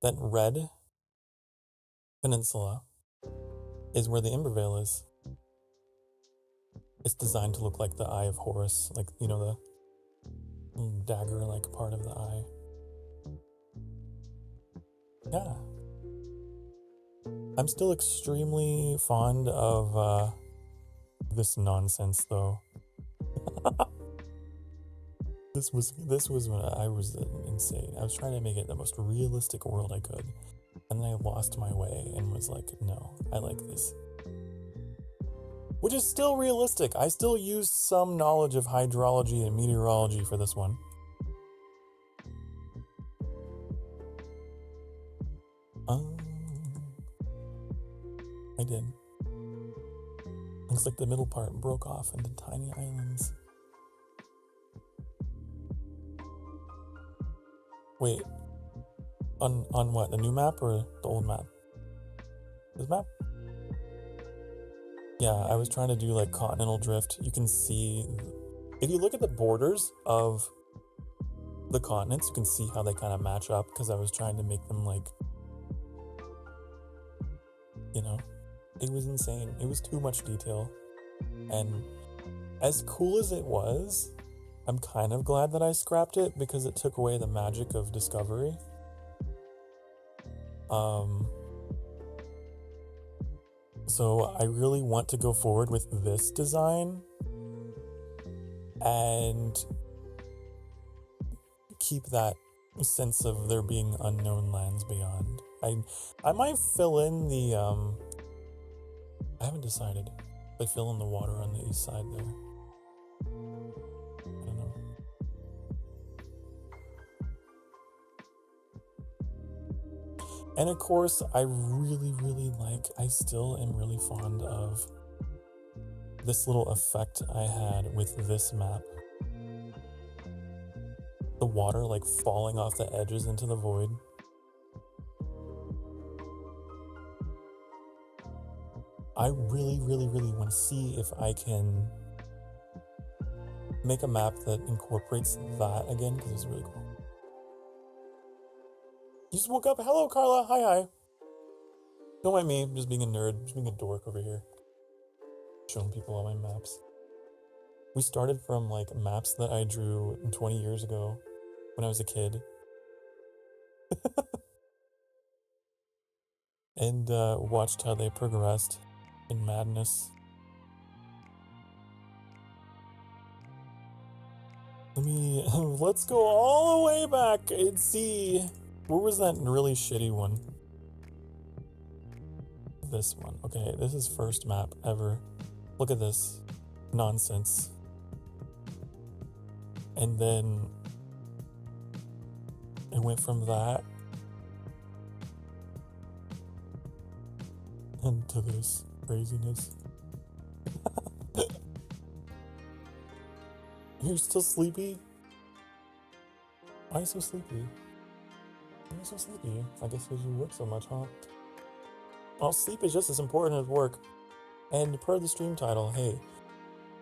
That red peninsula is where the Imbervale is. It's designed to look like the Eye of Horus, like, you know, the dagger-like part of the eye. Yeah. I'm still extremely fond of this nonsense, though. This was when I was insane. I was trying to make it the most realistic world I could, and then I lost my way and was like, no, I like this. Which is still realistic. I still use some knowledge of hydrology and meteorology for this one. I did. Looks like the middle part broke off into tiny islands. Wait, on what? The new map or the old map? This map? Yeah, I was trying to do like continental drift. You can see, if you look at the borders of the continents, you can see how they kind of match up, because I was trying to make them like, you know, it was insane. It was too much detail. And as cool as it was, I'm kind of glad that I scrapped it, because it took away the magic of discovery. So I really want to go forward with this design and keep that sense of there being unknown lands beyond. I might fill in the I haven't decided. I fill in the water on the east side there. I don't know. And of course, I still am really fond of this little effect I had with this map. The water like falling off the edges into the void. I really want to see if I can make a map that incorporates that again, because it's really cool. You just woke up. Hello, Carla. Hi. Don't mind me. I'm just being a nerd. Just being a dork over here. Showing people all my maps. We started from like maps that I drew 20 years ago when I was a kid. And watched how they progressed in madness. Let's go all the way back and see. Where was that really shitty one? This one. Okay, this is first map ever. Look at this nonsense. And then it went from that into this craziness. You're still sleepy? Why are you so sleepy? Why are you so sleepy? I guess because you work so much, huh? Well, sleep is just as important as work. And per the stream title, hey,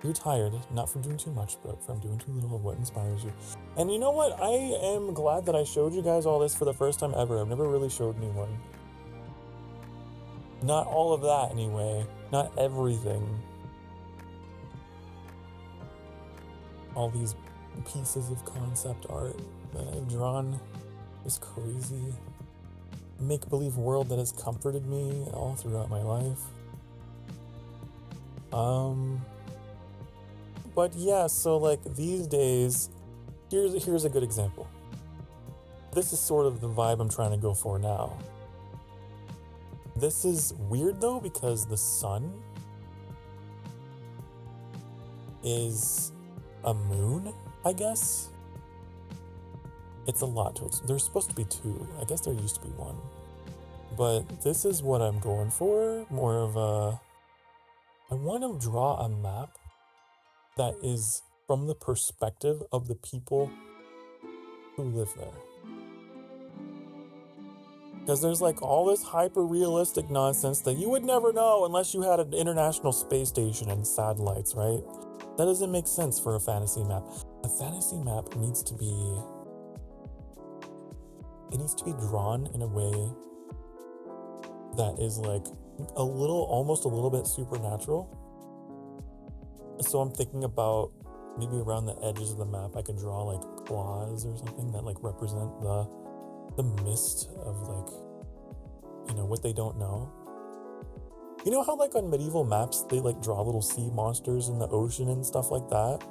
you're tired, not from doing too much, but from doing too little of what inspires you. And you know what? I am glad that I showed you guys all this for the first time ever. I've never really showed anyone. Not all of that, anyway. Not everything. All these pieces of concept art that I've drawn. This crazy make-believe world that has comforted me all throughout my life. But yeah, so like these days, here's a good example. This is sort of the vibe I'm trying to go for now. This is weird though, because the sun is a moon, I guess. It's a lot to explain. There's supposed to be 2. I guess there used to be 1. But this is what I'm going for. More of a... I want to draw a map that is from the perspective of the people who live there. Because there's like all this hyper-realistic nonsense that you would never know unless you had an international space station and satellites, right? That doesn't make sense for a fantasy map. A fantasy map needs to be... It needs to be drawn in a way that is like a little, almost a little bit supernatural. So I'm thinking about maybe around the edges of the map, I could draw like claws or something that like represent the mist of like, you know, what they don't know. You know how like on medieval maps, they like draw little sea monsters in the ocean and stuff like that?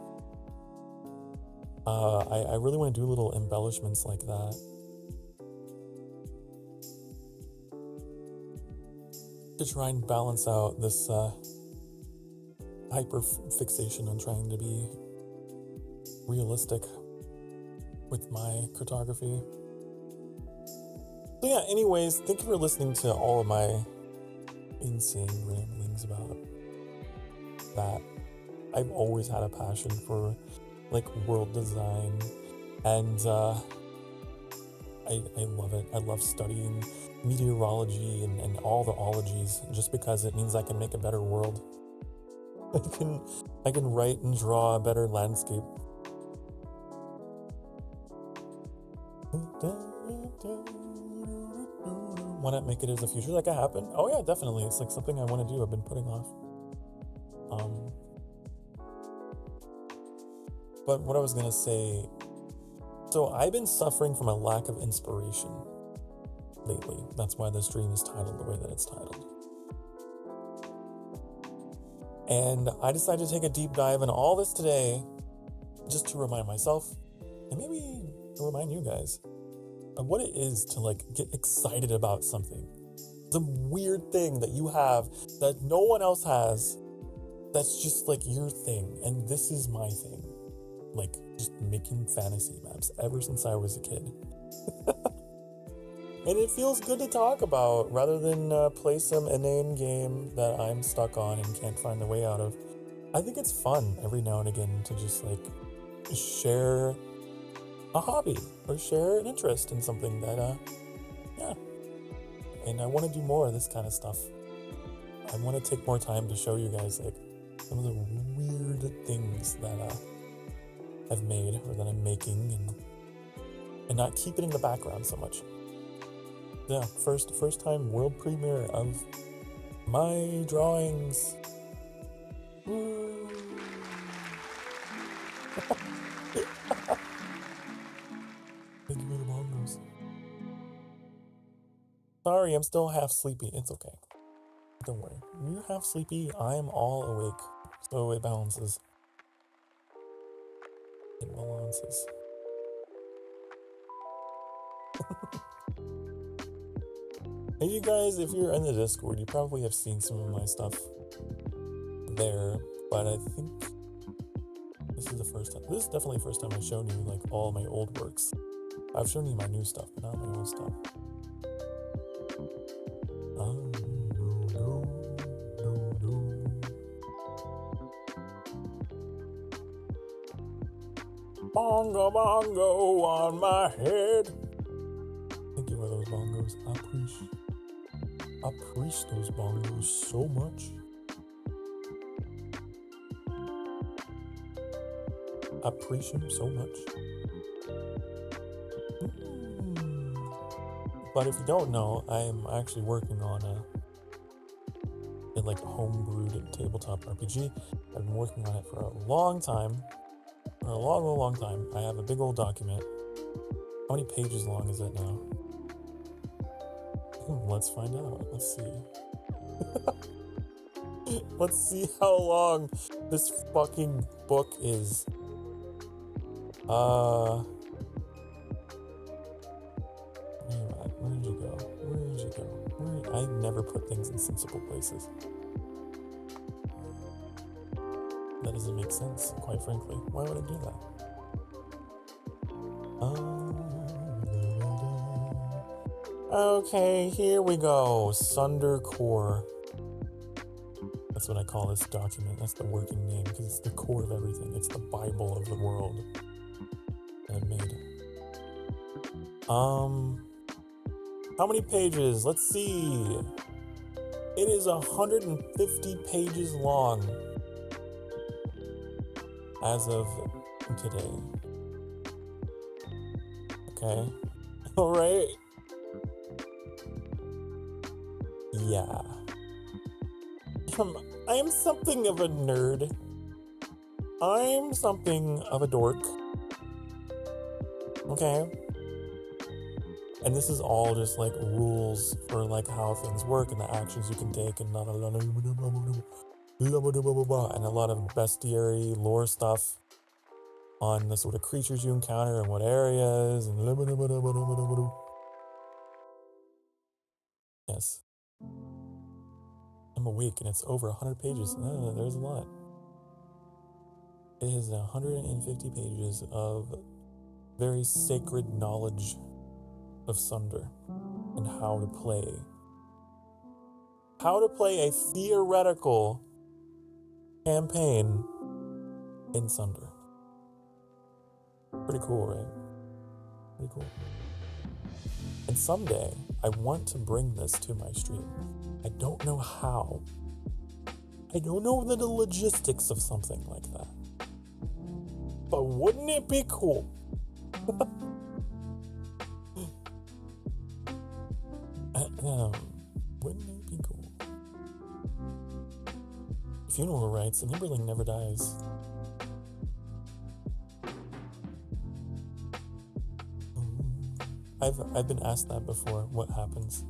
I really want to do little embellishments like that. To try and balance out this hyper fixation on trying to be realistic with my cartography. So yeah, anyways, thank you for listening to all of my insane ramblings about that. I've always had a passion for like world design, and I love it. I love studying meteorology and all the ologies just because it means I can make a better world. I can write and draw a better landscape. Want to make it as a future that can happen? Oh yeah, definitely. It's like something I want to do. I've been putting off. But what I was gonna say, so I've been suffering from a lack of inspiration lately. That's why this stream is titled the way that it's titled. And I decided to take a deep dive in all this today just to remind myself, and maybe remind you guys, of what it is to like get excited about something. Some weird thing that you have that no one else has, that's just like your thing, and this is my thing. Like just making fantasy maps ever since I was a kid. And it feels good to talk about rather than play some inane game that I'm stuck on and can't find a way out of. I think it's fun every now and again to just like share a hobby or share an interest in something that, yeah. And I want to do more of this kind of stuff. I want to take more time to show you guys like some of the weird things that I've made or that I'm making, and not keep it in the background so much. Yeah, first time world premiere of my drawings. Woo. Thank you for the bongos. Sorry, I'm still half sleepy. It's okay. Don't worry. When you're half sleepy, I'm all awake. So it balances. It balances. Hey, you guys, if you're in the Discord, you probably have seen some of my stuff there, but I think this is the first time. This is definitely the first time I've shown you like all my old works. I've shown you my new stuff, but not my old stuff. Oh, no. Bongo, bongo on my head. Thank you for those bongos. I appreciate those bongos so much. I appreciate them so much. But if you don't know, I'm actually working on a like homebrewed tabletop RPG. I've been working on it for a long time. For a long time. I have a big old document. How many pages long is it now? Let's find out. Let's see. Let's see how long this fucking book is. Where did you go? I never put things in sensible places. That doesn't make sense, quite frankly. Why would I do that? Okay, here we go. Sunder core. That's what I call this document. That's the working name because it's the core of everything. It's the Bible of the world that I made. How many pages? Let's see. It is 150 pages long as of today. Okay. All right. Yeah. I am something of a nerd. I'm something of a dork. Okay. And this is all just like rules for like how things work and the actions you can take and and a lot of bestiary lore stuff on the sort of creatures you encounter and what areas and yes. I'm awake and it's over 100 pages. There's a lot. It is 150 pages of very sacred knowledge of Sunder and how to play. How to play a theoretical campaign in Sunder. Pretty cool, right? Pretty cool. And someday, I want to bring this to my stream. I don't know how. I don't know the logistics of something like that. But wouldn't it be cool? Wouldn't it be cool? Funeral rites, an Emberling never dies. I've been asked that before. What happens?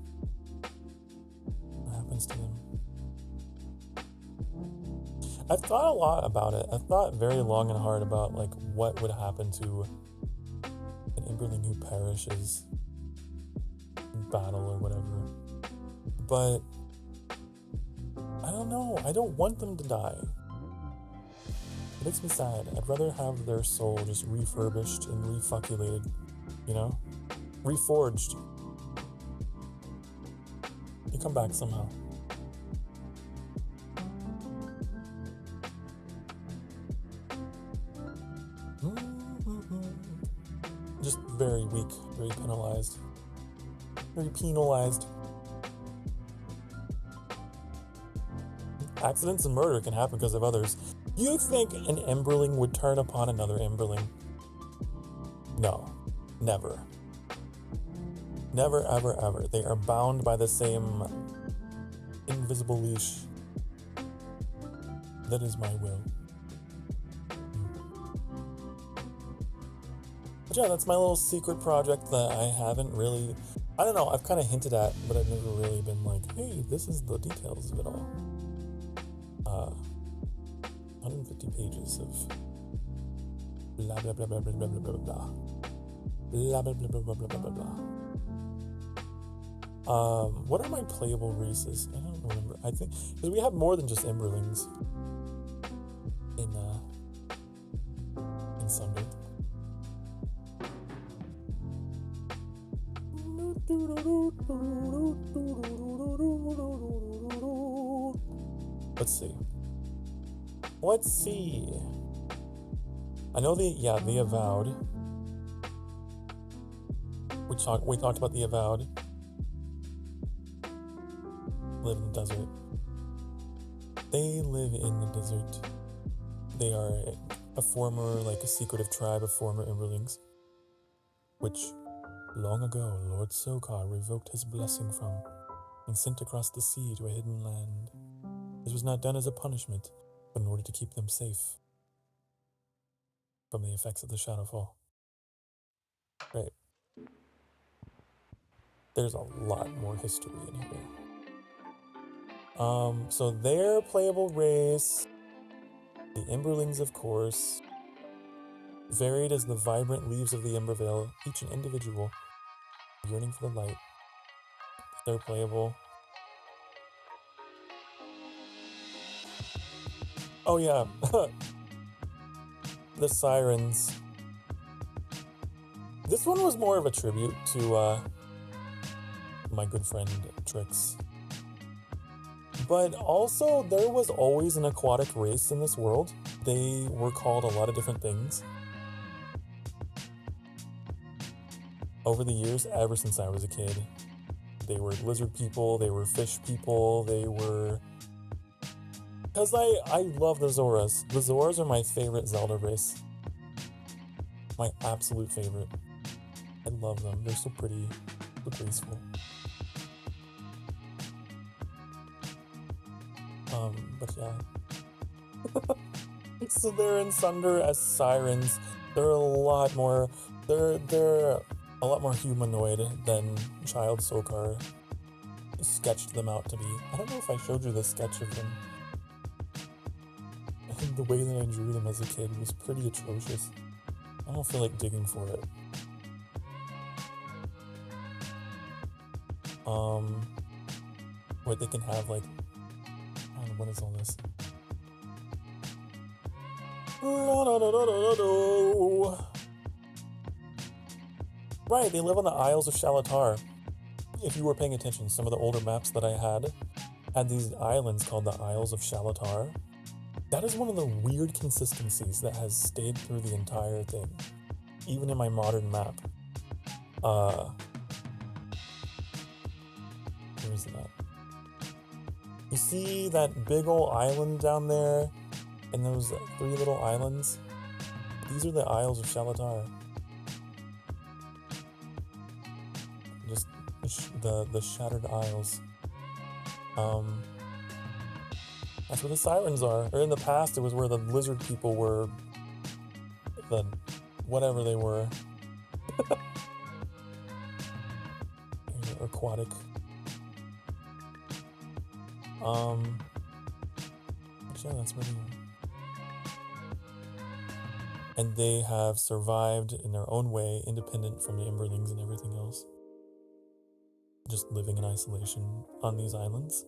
What happens to them? I've thought a lot about it. I've thought very long and hard about like what would happen to an Emberling who perishes in battle or whatever. But I don't know. I don't want them to die. It makes me sad. I'd rather have their soul just refurbished and refuculated, you know? Reforged. You come back somehow. Just very weak, very penalized. Very penalized. Accidents and murder can happen because of others. You think an Emberling would turn upon another Emberling? No. Never. Never, ever, ever. They are bound by the same invisible leash. That is my will. But yeah, that's my little secret project that I haven't really... I don't know, I've kind of hinted at, but I've never really been like, hey, this is the details of it all. 150 pages of blah blah blah blah blah blah blah blah blah blah blah blah blah blah blah blah. What are my playable races? I don't remember. I think because we have more than just Emberlings in Sunder. Let's see. I know the Avowed. We talked about the Avowed. Live in the desert. They live in the desert. They are a secretive tribe of former Emberlings, which long ago Lord Sokar revoked his blessing from and sent across the sea to a hidden land. This was not done as a punishment, but in order to keep them safe from the effects of the Shadowfall. Right. There's a lot more history in here. So their playable race, the Emberlings, of course, varied as the vibrant leaves of the Embervale, each an individual, yearning for the light. They're playable. Oh yeah, the sirens. This one was more of a tribute to my good friend Trix. But also, there was always an aquatic race in this world. They were called a lot of different things. Over the years, ever since I was a kid, they were lizard people, they were fish people, they were... Because I love the Zoras. The Zoras are my favorite Zelda race. My absolute favorite. I love them. They're so pretty, so graceful. But yeah. So they're in Sunder as sirens. They're a lot more... They're a lot more humanoid than Child Sokar sketched them out to be. I don't know if I showed you the sketch of them. I think the way that I drew them as a kid was pretty atrocious. I don't feel like digging for it. Where they can have like... I don't know, what is all this? Right, they live on the Isles of Shalatar. If you were paying attention, some of the older maps that I had these islands called the Isles of Shalatar. That is one of the weird consistencies that has stayed through the entire thing, even in my modern map. Where is that? You see that big old island down there, and those 3 little islands? These are the Isles of Shalatar. Just the Shattered Isles. That's where the sirens are. Or in the past, it was where the lizard people were. The whatever they were. Aquatic. Yeah, that's where they were. And they have survived in their own way, independent from the Emberlings and everything else. Just living in isolation on these islands.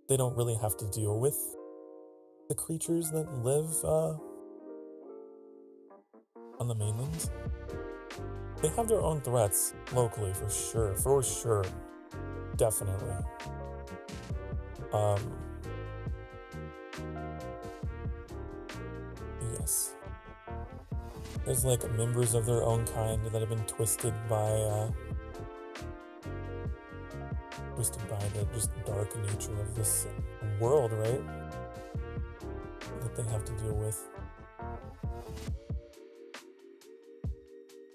They don't really have to deal with the creatures that live on the mainland. They have their own threats locally, for sure, definitely. Yes. There's like members of their own kind that have been twisted by the just dark nature of this world, right? That they have to deal with.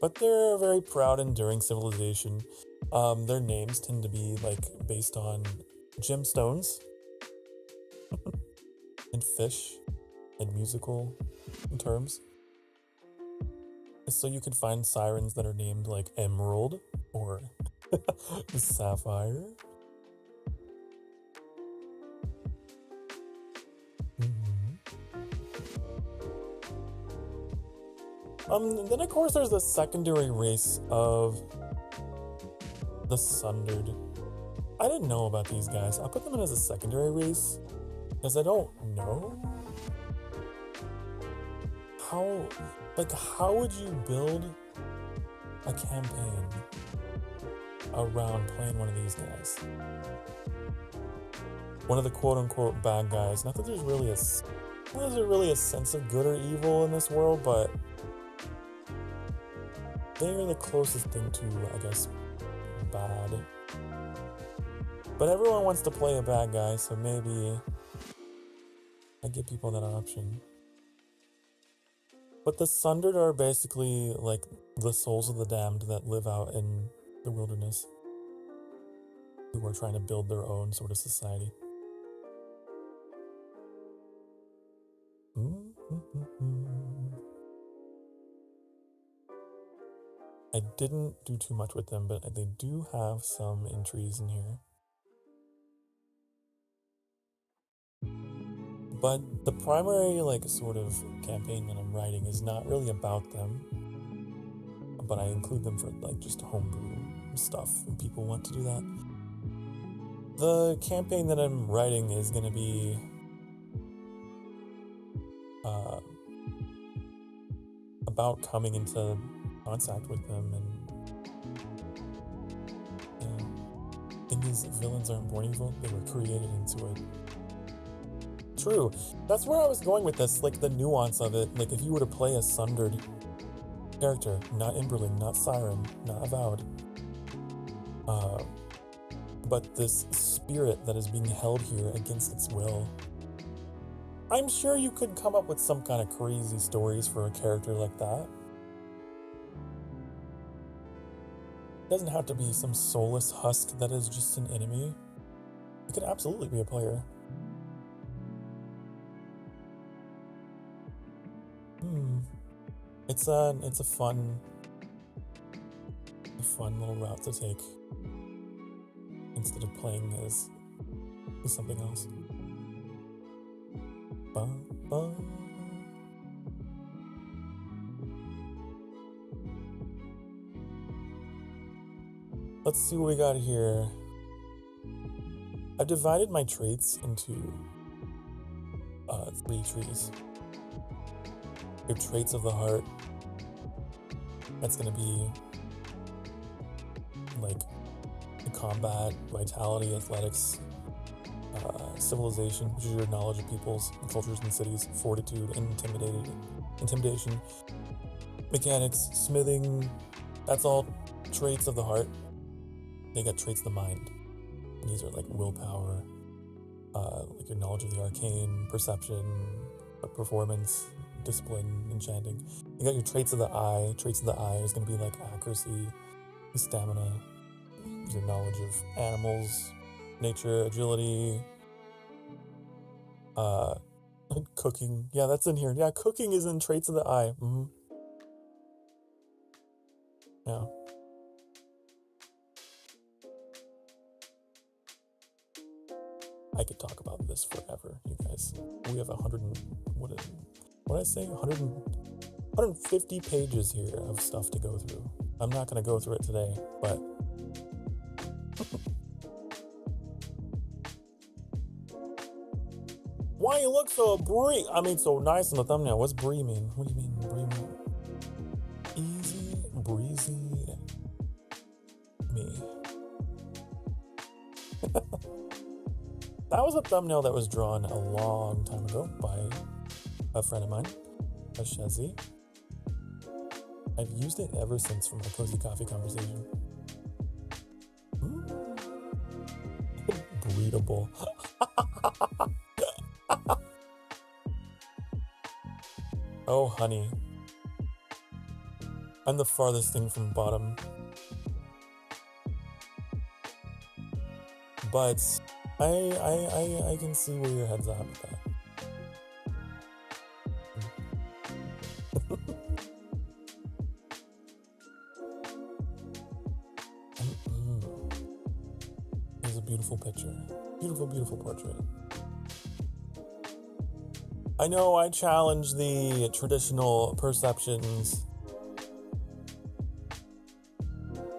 But they're a very proud, enduring civilization. Their names tend to be like based on gemstones and fish and musical terms. So you could find sirens that are named like Emerald or Sapphire. Then of course there's the secondary race of the Sundered. I didn't know about these guys. I'll put them in as a secondary race because I don't know how would you build a campaign around playing one of these guys? One of the quote-unquote bad guys. Not that there's really a sense of good or evil in this world, but they're the closest thing to, I guess, bad. But everyone wants to play a bad guy, so maybe I give people that option. But the Sundered are basically like the souls of the damned that live out in the wilderness, who are trying to build their own sort of society. I didn't do too much with them, but they do have some entries in here. But the primary, sort of campaign that I'm writing is not really about them, but I include them for, just homebrew stuff when people want to do that. The campaign that I'm writing is going to be uh, about coming into contact with them, and these villains aren't born evil, they were created into it. True. That's where I was going with this, like the nuance of it. Like if you were to play a sundered character, not Imberling, not Siren, not Avowed, but this spirit that is being held here against its will, I'm sure you could come up with some kind of crazy stories for a character like that. It doesn't have to be some soulless husk that is just an enemy. It could absolutely be a player. It's a fun little route to take instead of playing as something else. Bum, bum. Let's see what we got here. I've divided my traits into 3 trees. We have traits of the heart. That's gonna be like combat, vitality, athletics, civilization, which is your knowledge of peoples, cultures, and cities, fortitude, intimidation, mechanics, smithing. That's all traits of the heart. They got traits of the mind. And these are like willpower, like your knowledge of the arcane, perception, performance, discipline, enchanting. You got your traits of the eye. Traits of the eye is going to be like accuracy, stamina, your knowledge of animals, nature, agility, cooking. Yeah, that's in here. Yeah, cooking is in traits of the eye. Yeah. I could talk about this forever, you guys. We have 150 pages here of stuff to go through. I'm not going to go through it today, but why you look so so nice in the thumbnail? What's brie mean? What do you mean brie mean? Easy, breezy, me. That was a thumbnail that was drawn a long time ago by a friend of mine, a Shazzy. I've used it ever since for my cozy coffee conversation. Breedable. Oh, honey. I'm the farthest thing from bottom. But I can see where your head's at with that. Here's a beautiful picture. Beautiful, beautiful portrait. I know I challenge the traditional perceptions.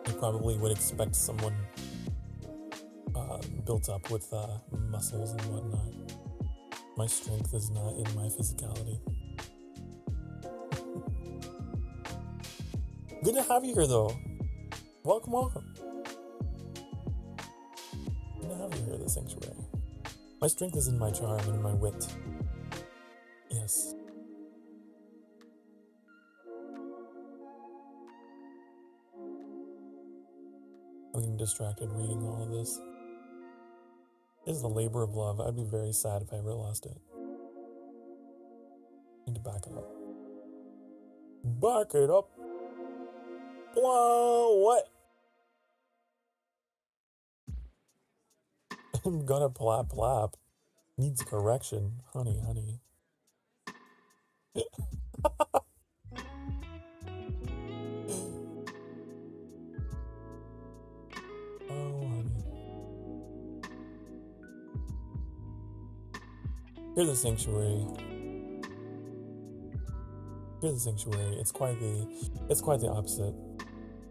You probably would expect someone built up with muscles and whatnot. My strength is not in my physicality. Good to have you here, though. Welcome, welcome. Good to have you here at the sanctuary. My strength is in my charm and in my wit. Yes. I'm getting distracted reading all of this. This is a labor of love. I'd be very sad if I ever lost it. Need to back it up. Back it up. Whoa, what? I'm gonna plap plap. Needs correction. Honey, honey. Oh, honey. Here's the sanctuary. Here's the sanctuary. It's quite the opposite.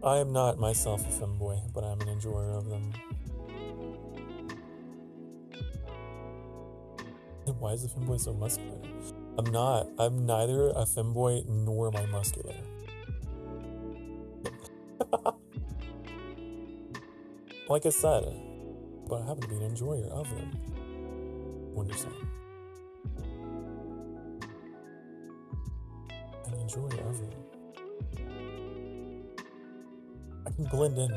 I am not myself a femboy, but I'm an enjoyer of them. Why is the femboy so muscular? I'm not. I'm neither a femboy nor am I muscular. Like I said, but I happen to be an enjoyer of them. What you're saying. An enjoyer of them. I can blend in.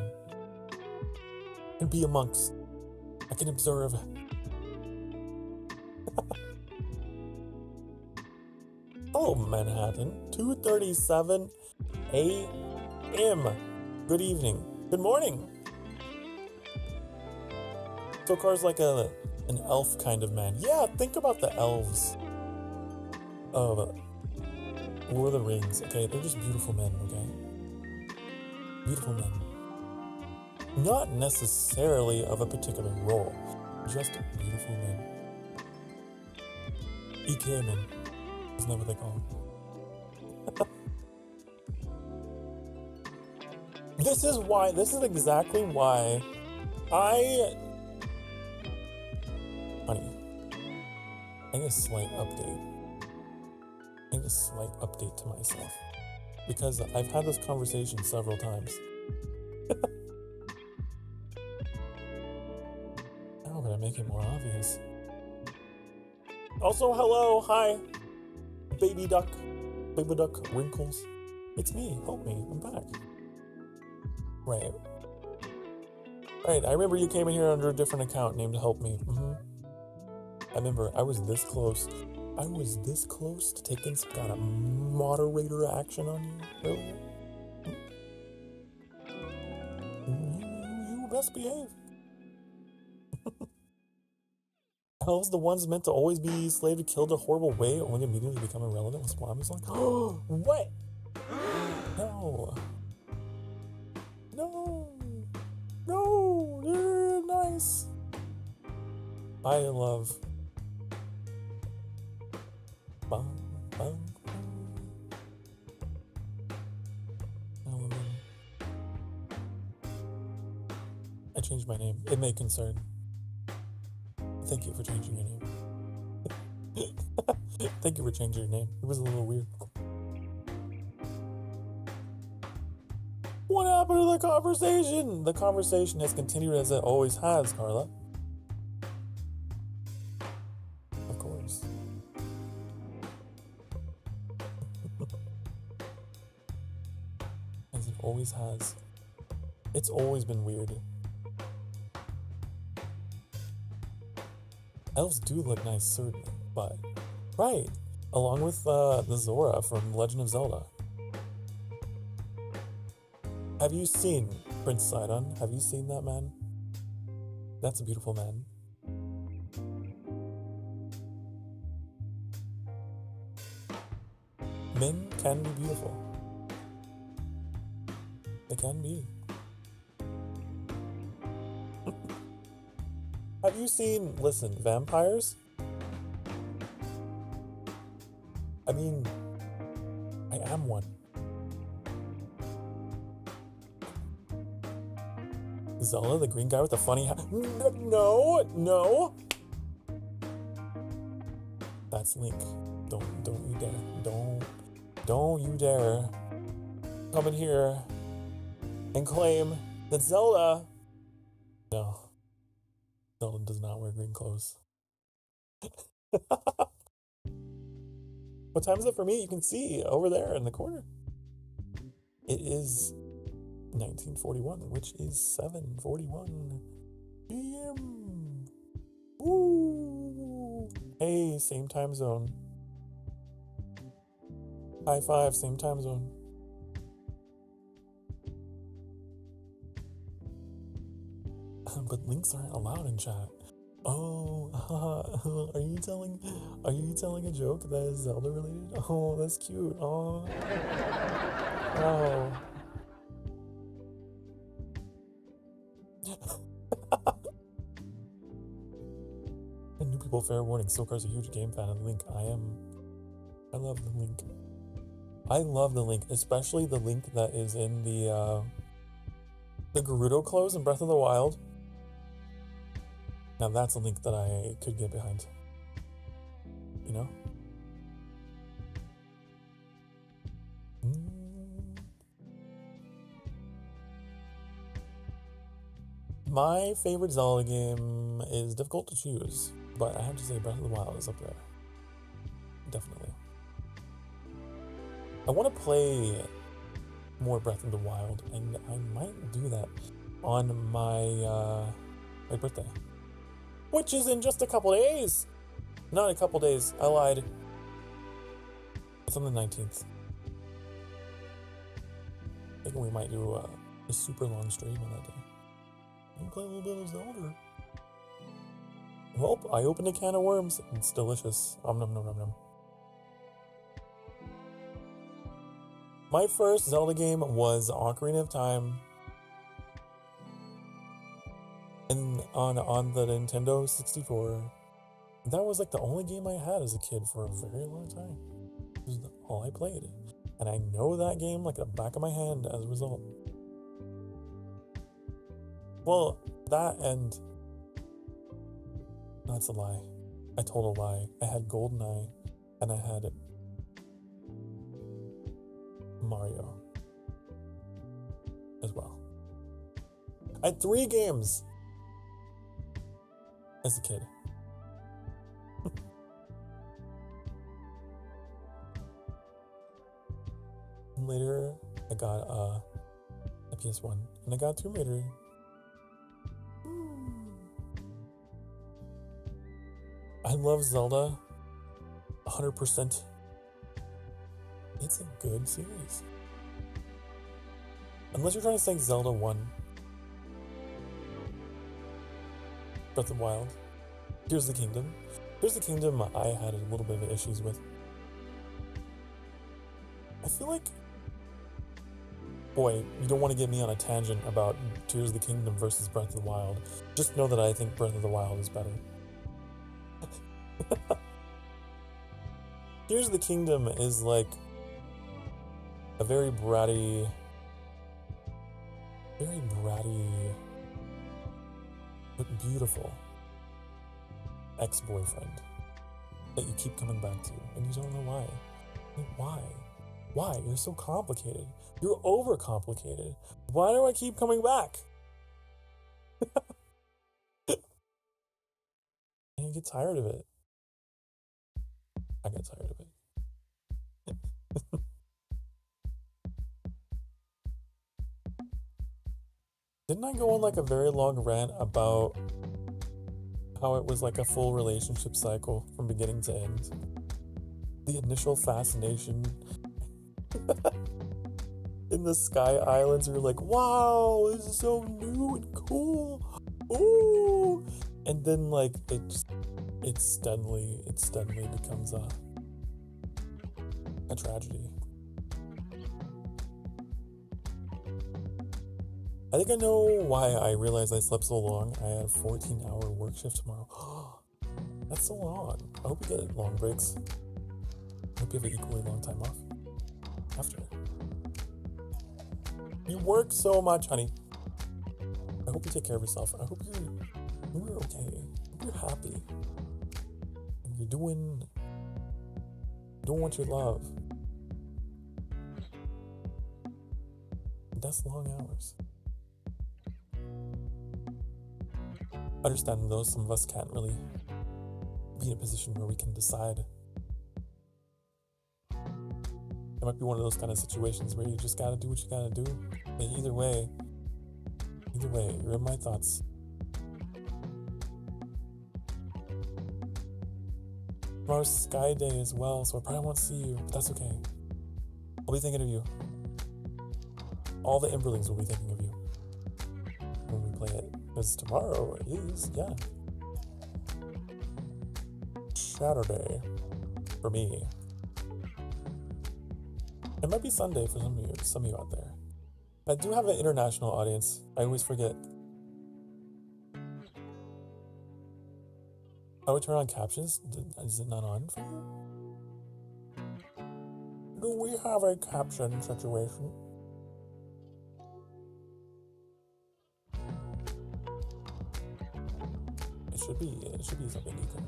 And be amongst. I can observe. Hello, Manhattan. 2:37 a.m. Good evening. Good morning. Sokar's like an elf kind of man. Yeah, think about the elves of Lord of the Rings. Okay, they're just beautiful men. Okay, beautiful men. Not necessarily of a particular role, just beautiful men. EK men. Isn't that what they call them? This is exactly why honey, I need a slight update. I need a slight update to myself. Because I've had this conversation several times. How can I make it more obvious? Also, hello, hi. Baby duck, wrinkles. It's me, help me, I'm back. Right, I remember you came in here under a different account named Help Me. I remember I was this close. To taking some kind of moderator action on you earlier. You best behave. Elves, the ones meant to always be slaved, killed a horrible way, only immediately become irrelevant when Swami's like, oh, what? No, they're nice. I love. I changed my name. It may concern. Thank you for changing your name. Thank you for changing your name. It was a little weird. What happened to the conversation? The conversation has continued as it always has, Carla. Of course. As it always has. It's always been weird. Elves do look nice, certainly, but... Right, along with the Zora from Legend of Zelda. Have you seen Prince Sidon? Have you seen that man? That's a beautiful man. Men can be beautiful. They can be. Have you seen, listen, vampires? I mean, I am one. Zelda, the green guy with the funny hat. No. That's Link. Don't you dare. Don't you dare come in here and claim that Zelda. No. Zelda does not wear green clothes. What time is it for me? You can see over there in the corner. It is 1941, which is 7:41 p.m. Woo! Hey, same time zone. High five, same time zone. But links aren't allowed in chat. Oh, are you telling a joke that is Zelda related? Oh, that's cute. Oh. Oh. And new people, fair warning, Sokar's a huge game fan of the Link. I love the Link. I love the Link, especially the Link that is in the Gerudo clothes in Breath of the Wild. Now that's a Link that I could get behind. You know? My favorite Zelda game is difficult to choose, but I have to say Breath of the Wild is up there. Definitely. I want to play more Breath of the Wild, and I might do that on my birthday, which is in just a couple days. Not a couple days, I lied. It's on the 19th. I think we might do a super long stream on that day. And play a little bit of Zelda. Well, I opened a can of worms. It's delicious. Nom nom nom nom nom. My first Zelda game was Ocarina of Time. And on the Nintendo 64. That was like the only game I had as a kid for a very long time. It was all I played. And I know that game like the back of my hand as a result. Well, that and... That's a lie. I told a lie. I had GoldenEye and I had Mario as well. I had 3 games as a kid. And later, I got a PS1 and I got Tomb Raider. I love Zelda 100%. It's a good series. Unless you're trying to say Zelda 1. Breath of the Wild. Here's the Kingdom. Here's the Kingdom I had a little bit of issues with. I feel like... Boy, you don't want to get me on a tangent about Tears of the Kingdom versus Breath of the Wild. Just know that I think Breath of the Wild is better. Tears of the Kingdom is like a very bratty, but beautiful ex-boyfriend that you keep coming back to, and you don't know why. Why? Why? You're so complicated. You're overcomplicated. Why do I keep coming back? And I get tired of it. I get tired of it. Didn't I go on like a very long rant about how it was like a full relationship cycle from beginning to end? The initial fascination in the Sky Islands, we were like, wow, this is so new and cool. Ooh. And then like it steadily becomes a tragedy. I think I know why I realized I slept so long. I had a 14-hour work shift tomorrow. That's so long. I hope you get long breaks. I hope you have an equally long time off after. You work so much, honey. I hope you take care of yourself. I hope you're okay. I hope you're happy. And you're doing what you love. That's long hours. Understand though, some of us can't really be in a position where we can decide. It might be one of those kind of situations where you just gotta do what you gotta do. But either way, you're in my thoughts. Tomorrow's Sky Day as well, so I probably won't see you, but that's okay. I'll be thinking of you. All the Emberlings will be thinking of you when we play it. Because tomorrow is, Saturday for me. It might be Sunday for some of you out there. I do have an international audience. I always forget. I would turn on captions. Is it not on for you? Do we have a caption situation? It should be something you can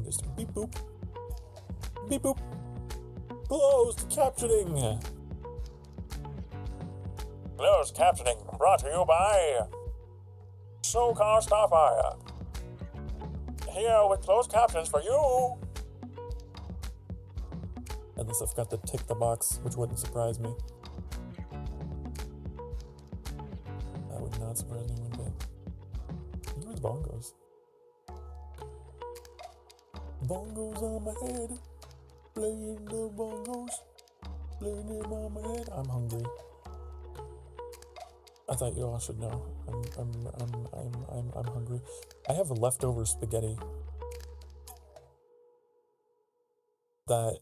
just beep boop. Beep boop. Closed captioning. Closed captioning brought to you by Sokar Starfire. Here with closed captions for you. Unless I've got to tick the box, which wouldn't surprise me. That would not surprise me one bit. I wonder where the bongos. Bongos on my head. Playing the bongos. Playing them on my head. I'm hungry. I thought you all should know. I'm hungry. I have leftover spaghetti that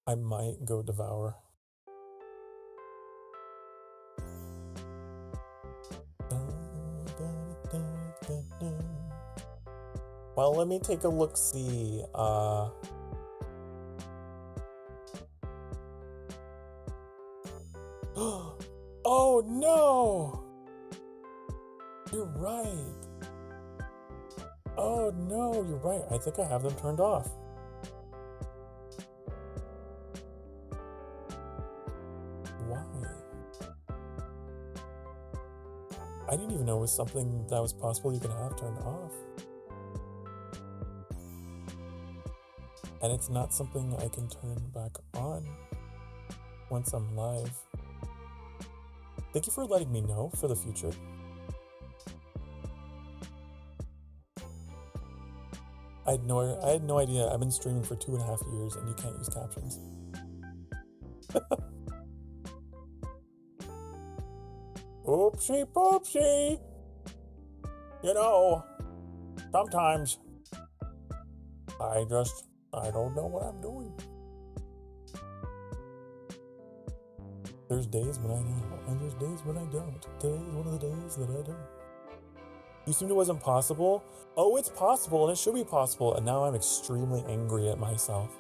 I might go devour. Well, let me take a look-see. Oh no! You're right. Oh no, you're right. I think I have them turned off. Why? I didn't even know it was something that was possible you could have turned off. And it's not something I can turn back on once I'm live. Thank you for letting me know for the future. I had no idea. I've been streaming for 2.5 years and you can't use captions. Oopsie poopsie. You know, sometimes I don't know what I'm doing. There's days when I know, and there's days when I don't. Today is one of the days that I don't. You assumed it wasn't possible? Oh, it's possible, and it should be possible, and now I'm extremely angry at myself.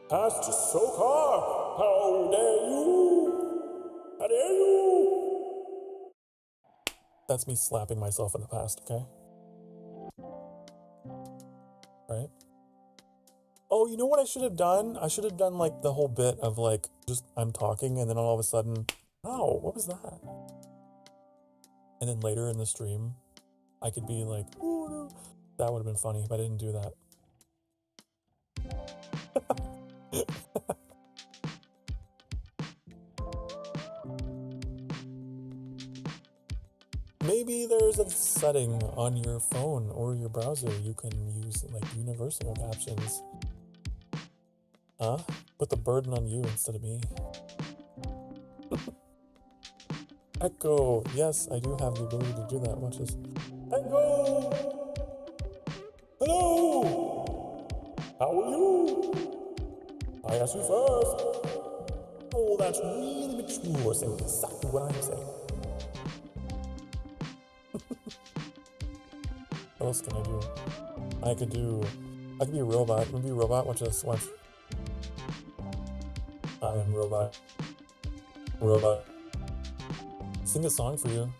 Pastor Sokar, how dare you? How dare you? That's me slapping myself in the past, okay? Right? Oh, you know what I should have done? I should have done like the whole bit of like, just I'm talking and then all of a sudden, oh, what was that? And then later in the stream, I could be like, oh no. That would have been funny, but I didn't do that. Maybe there's a setting on your phone or your browser you can use like universal captions. Huh? Put the burden on you instead of me. Echo. Yes, I do have the ability to do that. Watch this. Echo! Hello! How are you? I asked you first. Oh, that's really mature, saying exactly what I'm saying. What else can I do? I could be a robot. I'm gonna be a robot. Watch this. Watch. I am robot. Robot. Sing a song for you.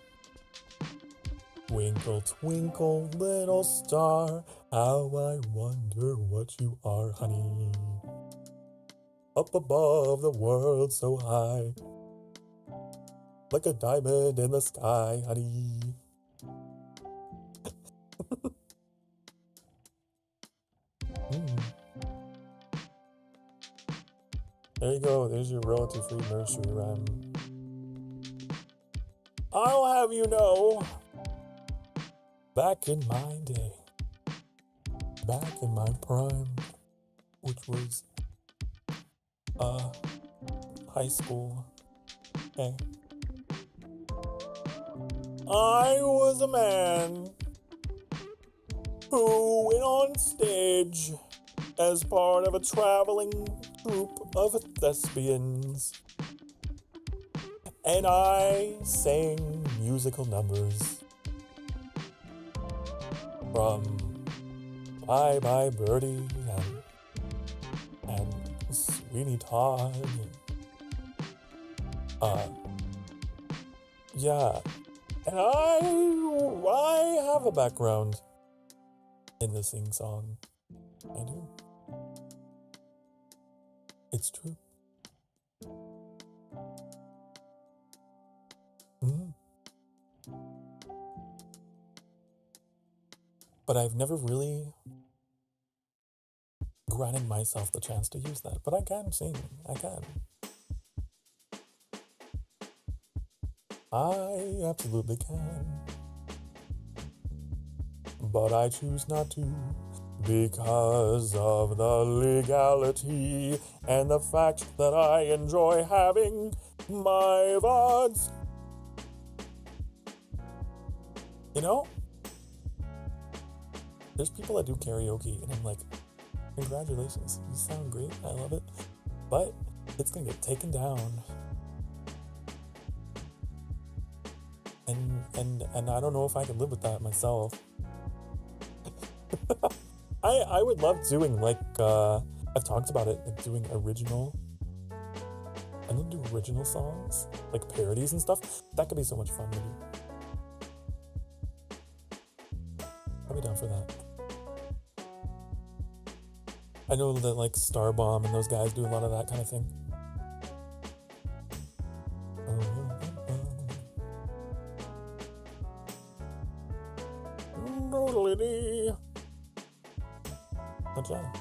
Twinkle, twinkle, little star, how I wonder what you are, honey. Up above the world so high, like a diamond in the sky, honey. There you go, there's your royalty-free nursery rhyme. I'll have you know, back in my day, back in my prime, which was, high school, okay. I was a man who went on stage as part of a traveling troupe of thespians. And I sang musical numbers from Bye Bye Birdie and Sweeney Todd. Yeah. And I have a background in the sing-song. I do. It's true. but I've never really granted myself the chance to use that. But I can sing. I can. I absolutely can. But I choose not to because of the legality and the fact that I enjoy having my VODs. You know? There's people that do karaoke and I'm like, congratulations, you sound great, I love it. But it's gonna get taken down. And I don't know if I can live with that myself. I would love doing like I've talked about it, like doing original. I love to do original songs, like parodies and stuff. That could be so much fun to do. I'll be down for that. I know that like Starbomb and those guys do a lot of that kind of thing. But yeah.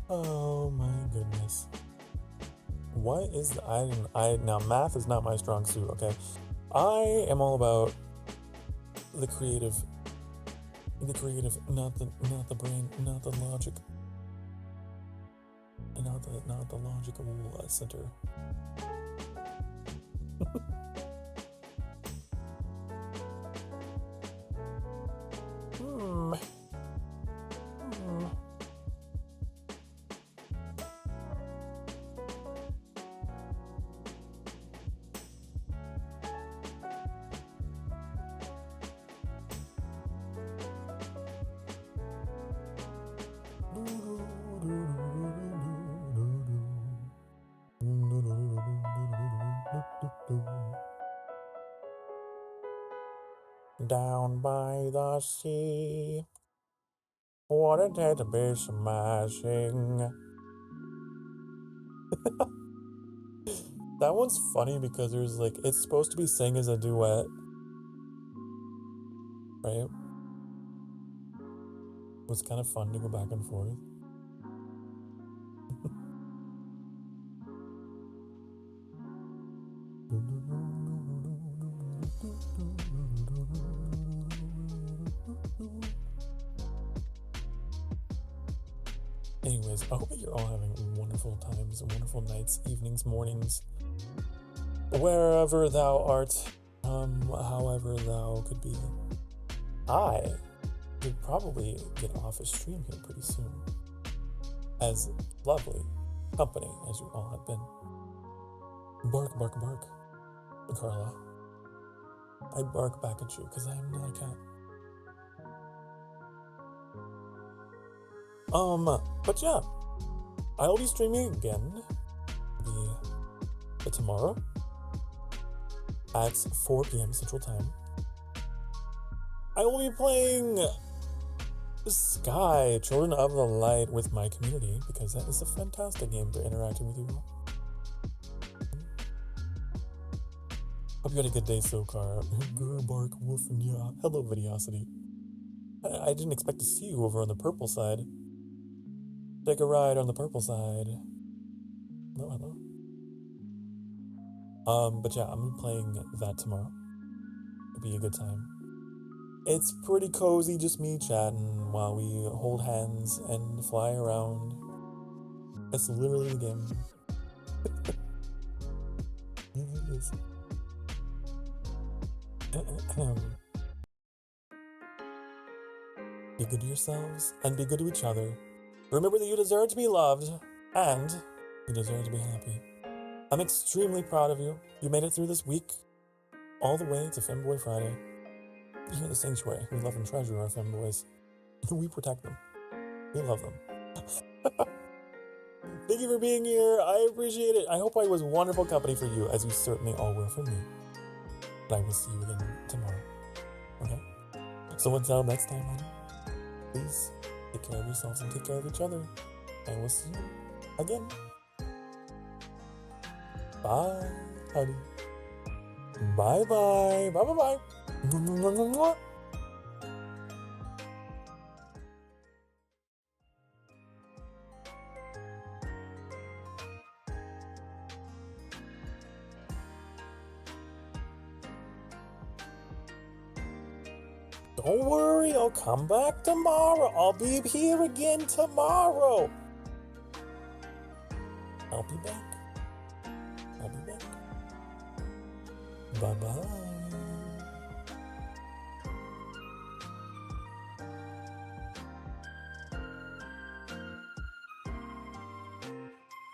Oh my goodness. What is the, now math is not my strong suit, okay? I am all about the creative, not the brain, not the logic, not the logical center. Down by the sea, what a day to be smashing. That one's funny because there's like, it's supposed to be sang as a duet, right? It was kind of fun to go back and forth. Anyways, I hope that you're all having wonderful times, wonderful nights, evenings, mornings, wherever thou art, however thou could be. I could probably get off a stream here pretty soon, as lovely company as you all have been. Bark, bark, bark, Carla. I bark back at you because I am not a cat. But yeah, I'll be streaming again tomorrow at 4 p.m. Central Time. I will be playing Sky, Children of the Light with my community because that is a fantastic game for interacting with you all. Hope you had a good day, Sokar. Grr, bark, woof, and yeah. Hello, Videosity. I didn't expect to see you over on the purple side. Take a ride on the purple side. Hello, hello. But yeah, I'm playing that tomorrow. It'll be a good time. It's pretty cozy, just me chatting while we hold hands and fly around. That's literally the game. Yeah, it is. Be good to yourselves and be good to each other. Remember that you deserve to be loved and you deserve to be happy. I'm extremely proud of you. You made it through this week all the way to Femboy Friday. You're the sanctuary. We love and treasure our femboys. We protect them. We love them. Thank you for being here. I appreciate it. I hope I was wonderful company for you, as you certainly all were for me. But I will see you again tomorrow. Okay? So until next time, honey, please take care of yourselves and take care of each other. And we'll see you again. Bye, honey. Bye-bye. Bye-bye-bye. Don't worry, I'll come back tomorrow. I'll be here again tomorrow. I'll be back. Bye-bye.